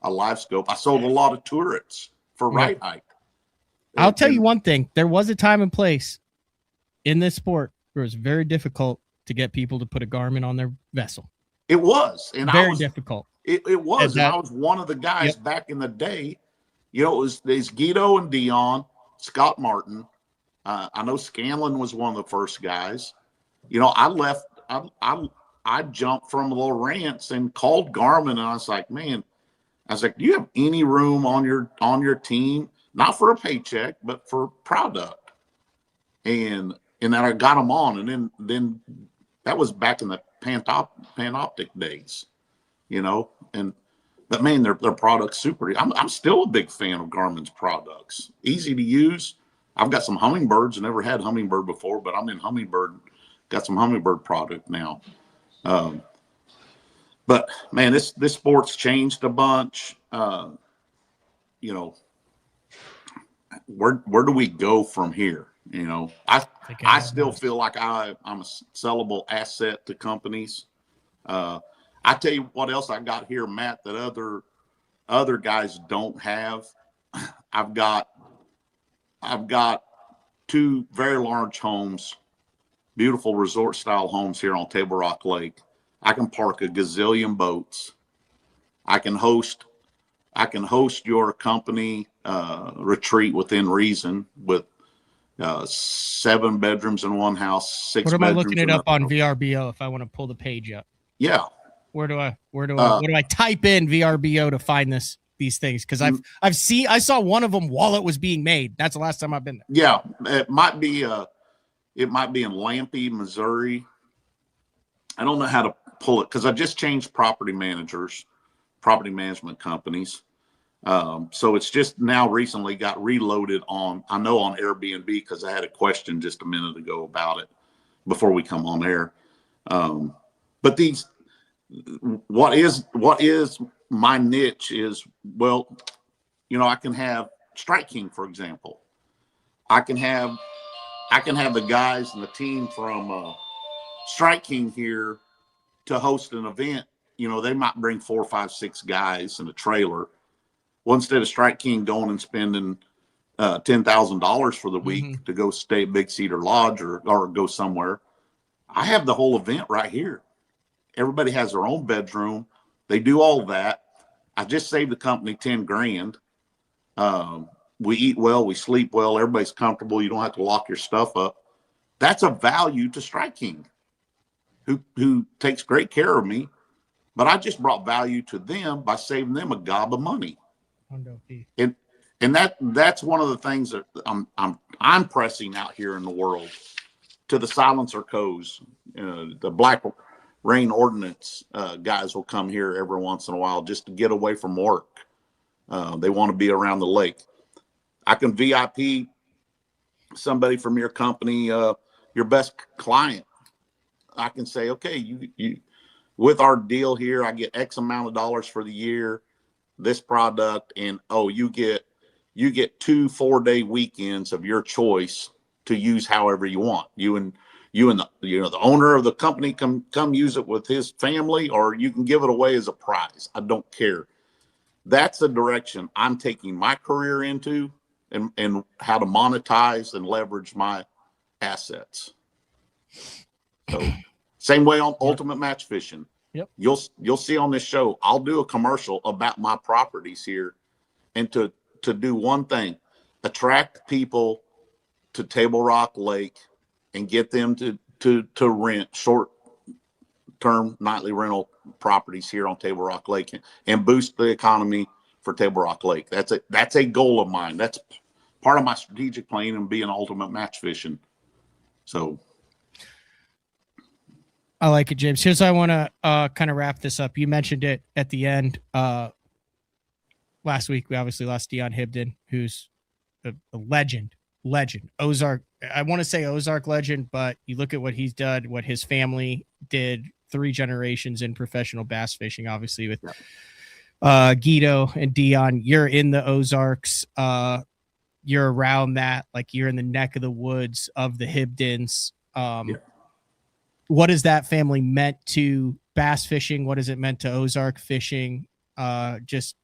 a live scope, I sold a lot of turrets for Right Hike. I'll tell you one thing. There was a time and place in this sport where it was very difficult to get people to put a Garmin on their vessel. It was. And very difficult. It was. And I was one of the guys back in the day. You know, it was Guido and Dion, Scott Martin. I know Scanlon was one of the first guys. You know, I jumped from Lowrance and called Garmin, and I was like, man, do you have any room on your team? Not for a paycheck, but for product. And then I got them on, and then that was back in the Panoptic days, you know. But man, their product's super. I'm still a big fan of Garmin's products. Easy to use. I've got some Hummingbirds. Never had Hummingbird before, but I'm in Hummingbird. Got some Hummingbird product now. But man, this sport's changed a bunch. You know, where do we go from here? You know, I still feel like I'm a sellable asset to companies. I tell you what else I got here, Matt, that other guys don't have. I've got 2 very large homes, beautiful resort style homes here on Table Rock Lake. I can park a gazillion boats. I can host your company retreat within reason with 7 bedrooms in one house, 6 What am I looking it up on house. VRBO if I want to pull the page up? Yeah. What do I type in VRBO to find these things? Because I saw one of them while it was being made. That's the last time I've been there. Yeah, it might be in Lampe, Missouri. I don't know how to pull it because I just changed property management companies. So it's just now recently got reloaded on Airbnb because I had a question just a minute ago about it before we come on air. But what is my niche is, well, you know, I can have Strike King, for example. I can have the guys and the team from Strike King here to host an event. You know, they might bring 4, 5, 6 guys in a trailer. Well, instead of Strike King going and spending $10,000 for the week to go stay at Big Cedar Lodge or go somewhere, I have the whole event right here. Everybody has their own bedroom. They do all that. I just saved the company $10,000. We eat well, we sleep well, everybody's comfortable. You don't have to lock your stuff up. That's a value to Strike King, who takes great care of me. But I just brought value to them by saving them a gob of money. And that's one of the things that I'm pressing out here in the world to the silencer co's. The Black Rain Ordinance guys will come here every once in a while just to get away from work. They want to be around the lake. I can VIP somebody from your company, your best client. I can say, okay, you with our deal here, I get X amount of dollars for the year, this product, and you get 2 4-day weekends of your choice to use however you want. You and the owner of the company come use it with his family, or you can give it away as a prize. I don't care. That's the direction I'm taking my career into, and how to monetize and leverage my assets. So same way on Ultimate Match Fishing. Yep. You'll see on this show, I'll do a commercial about my properties here, and to do one thing, attract people to Table Rock Lake and get them to rent short-term nightly rental properties here on Table Rock Lake and boost the economy for Table Rock Lake. That's a goal of mine. That's part of my strategic plan and being Ultimate Match Fishing. So I like it, James. Here's how I want to kind of wrap this up. You mentioned it at the end. Last week, we obviously lost Dion Hibden, who's a legend. Ozark. I want to say Ozark legend, but you look at what he's done, what his family did, 3 generations in professional bass fishing, obviously with Guido and Dion. You're in the Ozarks. You're around that, like you're in the neck of the woods of the Hibdens. What has that family meant to bass fishing? What has it meant to Ozark fishing? Just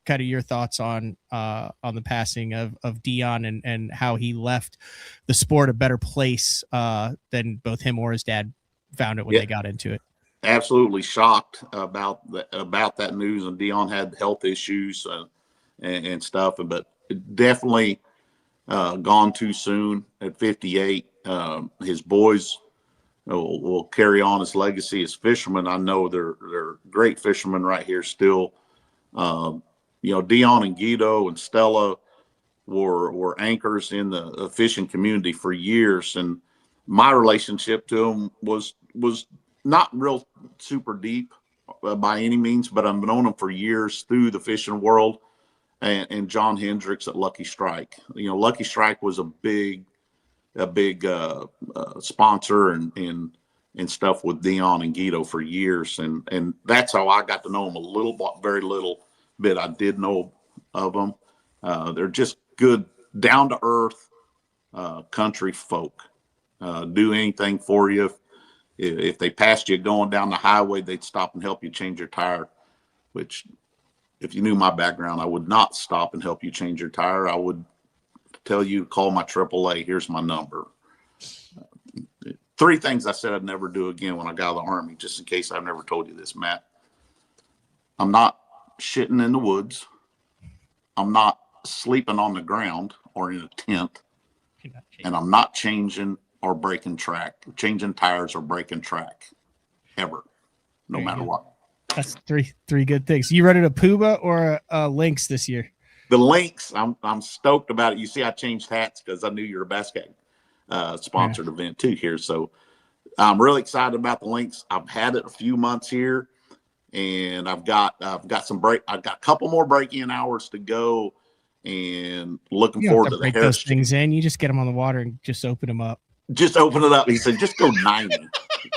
kind of your thoughts on the passing of Dion and how he left the sport a better place than both him or his dad found it when they got into it. Absolutely shocked about that news. And Dion had health issues and stuff, but definitely gone too soon at 58. His boys will carry on his legacy as fishermen. I know they're great fishermen right here still. Dion and Guido and Stella were anchors in the fishing community for years, and my relationship to them was not real super deep by any means, but I've known them for years through the fishing world. And John Hendricks at Lucky Strike. Lucky Strike was a big sponsor and stuff with Dion and Guido for years, and that's how I got to know them very little bit. I did know of them. They're just good, down to earth country folk. Do anything for you. If they passed you going down the highway, they'd stop and help you change your tire, which, if you knew my background, I would not stop and help you change your tire. I would tell you to call my AAA. Here's my number. 3 things I said I'd never do again when I got out of the Army, just in case I've never told you this, Matt. I'm not shitting in the woods. I'm not sleeping on the ground or in a tent. And I'm not changing tires or breaking track ever, no matter what. That's three good things. You running a Puma or a Lynx this year? The Lynx, I'm stoked about it. You see, I changed hats because I knew you're a Basket sponsored event too here. So I'm really excited about the Lynx. I've had it a few months here, and I've got a couple more break-in hours to go, and looking forward to the those things in. You just get them on the water and just open them up. Just open it up. He said, just go 90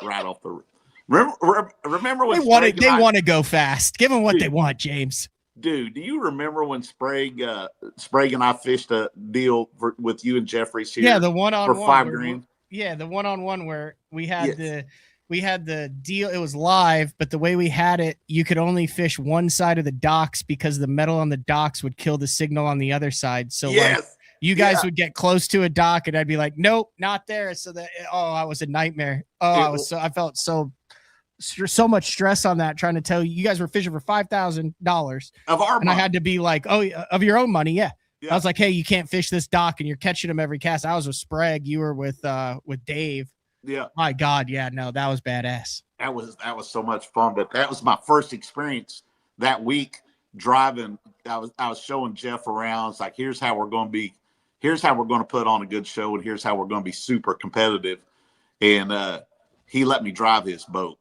right off the. Remember when they want to go fast? Give them what they want, James. Dude, do you remember when Sprague and I fished a deal with you and Jeffries here? Yeah, the one-on-one for $5,000. Yeah, the one-on-one where we had the deal. It was live, but the way we had it, you could only fish one side of the docks because the metal on the docks would kill the signal on the other side. So you guys would get close to a dock, and I'd be like, "Nope, not there." So I was a nightmare. I felt so much stress on that, trying to tell you guys were fishing for $5,000 of our money. I had to be like, of your own money. Yeah. I was like, hey, you can't fish this dock, and you're catching them every cast. I was with Sprague. You were with Dave. Yeah. My God. Yeah, no, that was badass. That was so much fun, but that was my first experience that week driving. I was showing Jeff around. It's like, here's how we're going to put on a good show, and here's how we're going to be super competitive. And he let me drive his boat.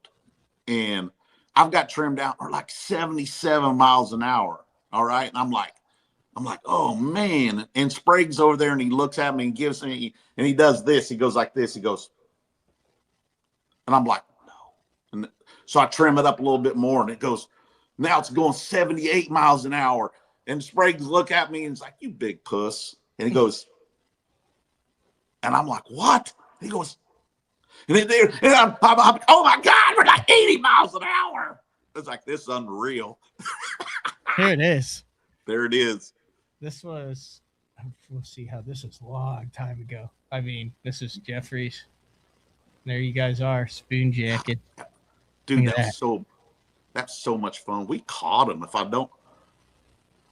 And I've got trimmed out for like 77 miles an hour. All right. And I'm like, oh man. And Sprague's over there, and he looks at me and gives me, and he does this. He goes like this. He goes, and I'm like, no. And so I trim it up a little bit more, and it goes, now it's going 78 miles an hour. And Sprague's look at me and he's like, you big puss. And he goes, and I'm like, what? He goes, and I'm oh my God, we're like 80 miles an hour. It's like, this is unreal. Here it is. There it is. This was, we'll see how this is a long time ago. I mean, this is Jeffries. There you guys are, spoon jacket. Dude, that's so much fun. We caught him. If I don't.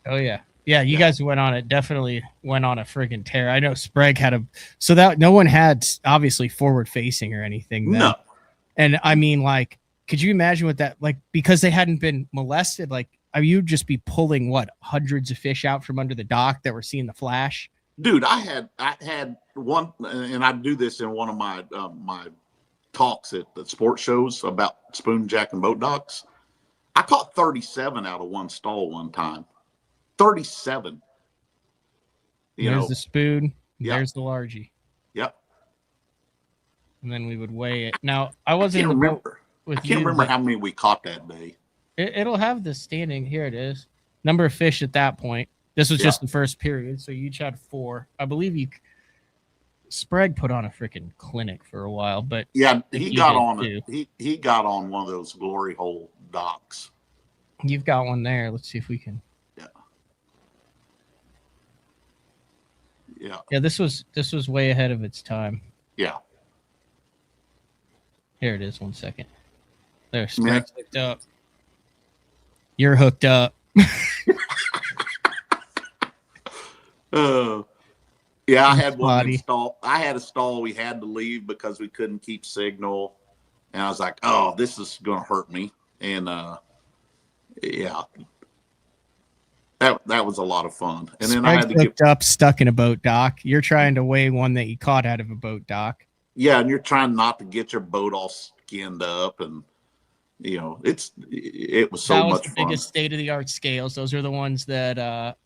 Oh yeah. Yeah, you guys definitely went on a friggin' tear. I know Sprague had so that no one had obviously forward facing or anything then. No. And I mean, like, could you imagine what that, like, because they hadn't been molested, like, you'd just be pulling hundreds of fish out from under the dock that were seeing the flash? Dude, I had one, and I do this in one of my talks at the sports shows about spoon jack and boat docks. I caught 37 out of one stall one time. 37. There's the spoon. Yeah. There's the largie. Yep. And then we would weigh it. Now, I I wasn't can't in the boat remember. with I can't you, remember but how many we caught that day. it'll have the standing. Here it is. Number of fish at that point. This was just the first period, so you each had 4. I believe Sprague put on a freaking clinic for a while, but Yeah, you he got did on too. he got on one of those glory hole docks. You've got one there. Let's see if we can. Yeah. Yeah, this was way ahead of its time. Yeah. Here it is. 1 second. There, Sprague's hooked up. You're hooked up. Yeah, I had one Body. install. I had a stall we had to leave because we couldn't keep signal, and I was like, "Oh, this is going to hurt me." And yeah, that was a lot of fun. And then I had to hooked up, stuck in a boat dock. You're trying to weigh one that you caught out of a boat dock. yeah, and you're trying not to get your boat all skinned up, and you know, it was so that was much the fun. biggest state of the art scales. Those are the ones that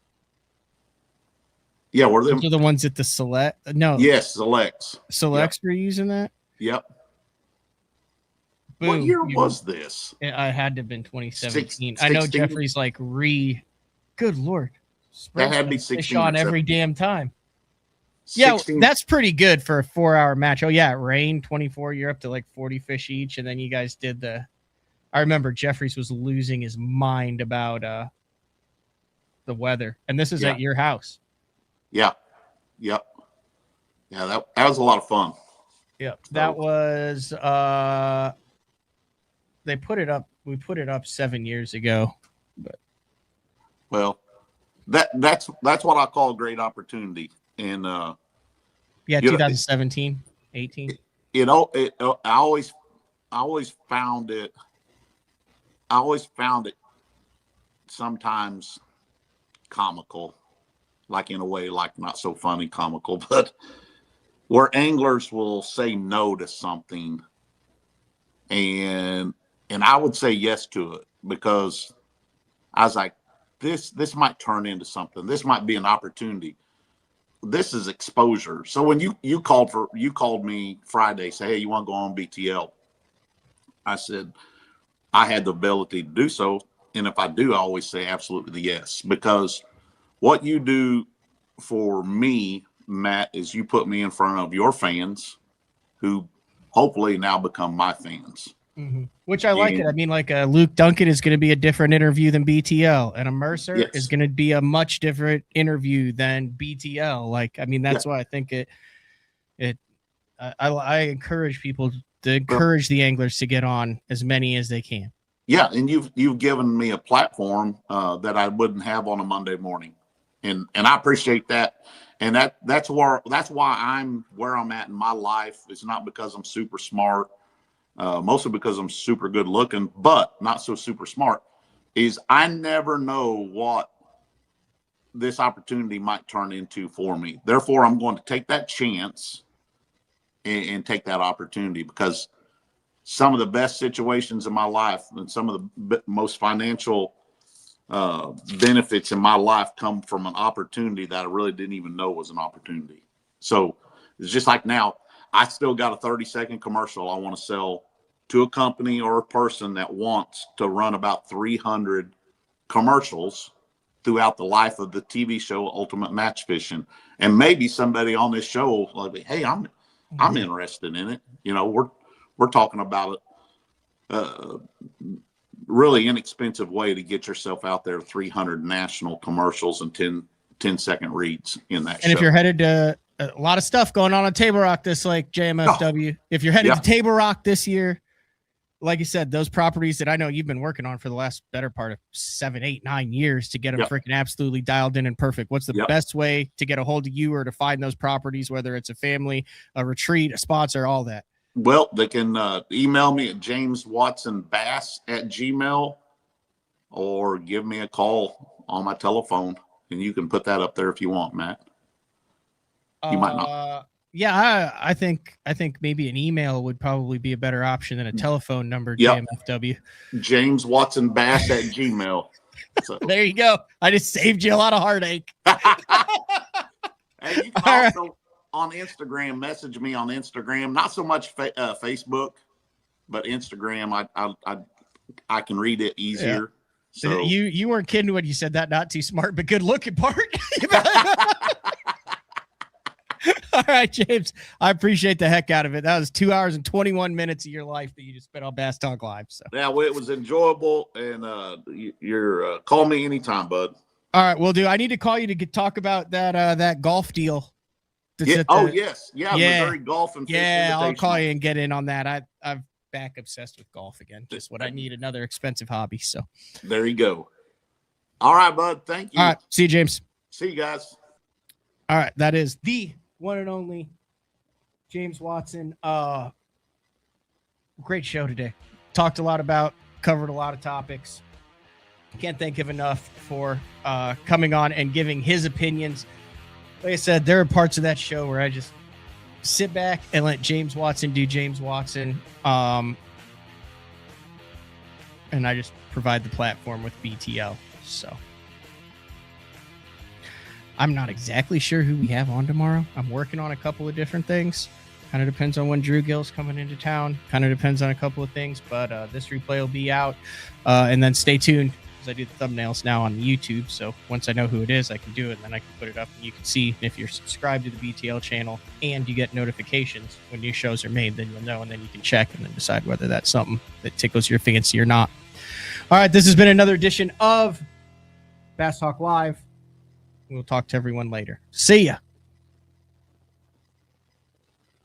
Yeah, were those are them? the ones at the select. No, Yes, selects. selects were using that. Yep. Boom. What year You- was this? I had to have been 2017. I know 16? Jeffrey's like good Lord. That had to be Sprague's fish 16 or on every 17. damn time. Yeah, 16 that's pretty good for a 4-hour match. Oh yeah, it rained 24. You're up to like 40 fish each, and then you guys did the. I remember Jeffries was losing his mind about the weather, and this is Yeah. at your house. Yeah. Yep. Yeah, that was a lot of fun. Yep, that was. They put it up. We put it up 7 years ago. Well, that's what I call a great opportunity. And Yeah, You know, 2017, 18. I always found it. I always found it sometimes comical, like in a way, like not so funny comical, but where anglers will say no to something, and I would say yes to it because I was like, this might turn into something. This might be an opportunity. This is exposure. So when you called me Friday, say, hey, you want to go on BTL? I said I had the ability to do so, and if I do, I always say absolutely yes, because what you do for me, Matt, is you put me in front of your fans, who hopefully now become my fans. Mm-hmm. Which I like And- it. I mean, like Luke Duncan is going to be a different interview than BTL, and a Mercer Yes. is going to be a much different interview than BTL. Like, I mean, that's why I think I encourage people to encourage the anglers to get on as many as they can. Yeah, and you've given me a platform that I wouldn't have on a Monday morning, and I appreciate that. And that's why I'm where I'm at in my life. It's not because I'm super smart, mostly because I'm super good looking, but not so super smart. Is I never know what this opportunity might turn into for me. Therefore, I'm going to take that chance and take that opportunity, because some of the best situations in my life and some of the most financial benefits in my life come from an opportunity that I really didn't even know was an opportunity. So it's just like now, I still got a 30-second commercial I want to sell to a company or a person that wants to run about 300 commercials throughout the life of the TV show Ultimate Match Fishing. And maybe somebody on this show will be, hey, I'm interested in it. You know, we're talking about it. Really inexpensive way to get yourself out there, 300 national commercials and 10-second reads in that show. And if you're headed to a lot of stuff going on Table Rock this like JMFW, if you're headed to Table Rock this year, like you said, those properties that I know you've been working on for the last better part of 7, 8, 9 years to get them freaking absolutely dialed in and perfect. What's the best way to get a hold of you or to find those properties, whether it's a family, a retreat, a sponsor, all that? Well, they can email me at jameswatsonbass@gmail.com or give me a call on my telephone, and you can put that up there if you want, Matt. You might not. Yeah, I think maybe an email would probably be a better option than a telephone number. Yep. JMFW. James Watson Bass at Gmail. So. There you go. I just saved you a lot of heartache. Hey, you can also on Instagram message me on Instagram. Not so much Facebook, but Instagram. I can read it easier. Yeah. So you weren't kidding when you said that. Not too smart, but good looking part. All right, James. I appreciate the heck out of it. That was 2 hours and 21 minutes of your life that you just spent on Bass Talk Live. So yeah, well, it was enjoyable, and you're call me anytime, bud. All right, we'll do. I need to call you to talk about that golf deal. Yeah. Yes. Yeah. Missouri Golf and Fish I'll call you and get in on that. I'm back obsessed with golf again. Just what I need, another expensive hobby. So there you go. All right, bud. Thank you. All right. See you, James. See you guys. All right. That is the one and only James Watson. Great show today. Talked a lot about, covered a lot of topics. Can't thank him enough for coming on and giving his opinions. Like I said, there are parts of that show where I just sit back and let James Watson do James Watson. And I just provide the platform with BTL. So I'm not exactly sure who we have on tomorrow. I'm working on a couple of different things. Kind of depends on when Drew Gill's coming into town. Kind of depends on a couple of things, but this replay will be out. And then stay tuned, because I do the thumbnails now on YouTube. So once I know who it is, I can do it, and then I can put it up, and you can see. If you're subscribed to the BTL channel and you get notifications when new shows are made, then you'll know, and then you can check and then decide whether that's something that tickles your fancy or not. All right, this has been another edition of Bass Talk Live. We'll talk to everyone later. See ya.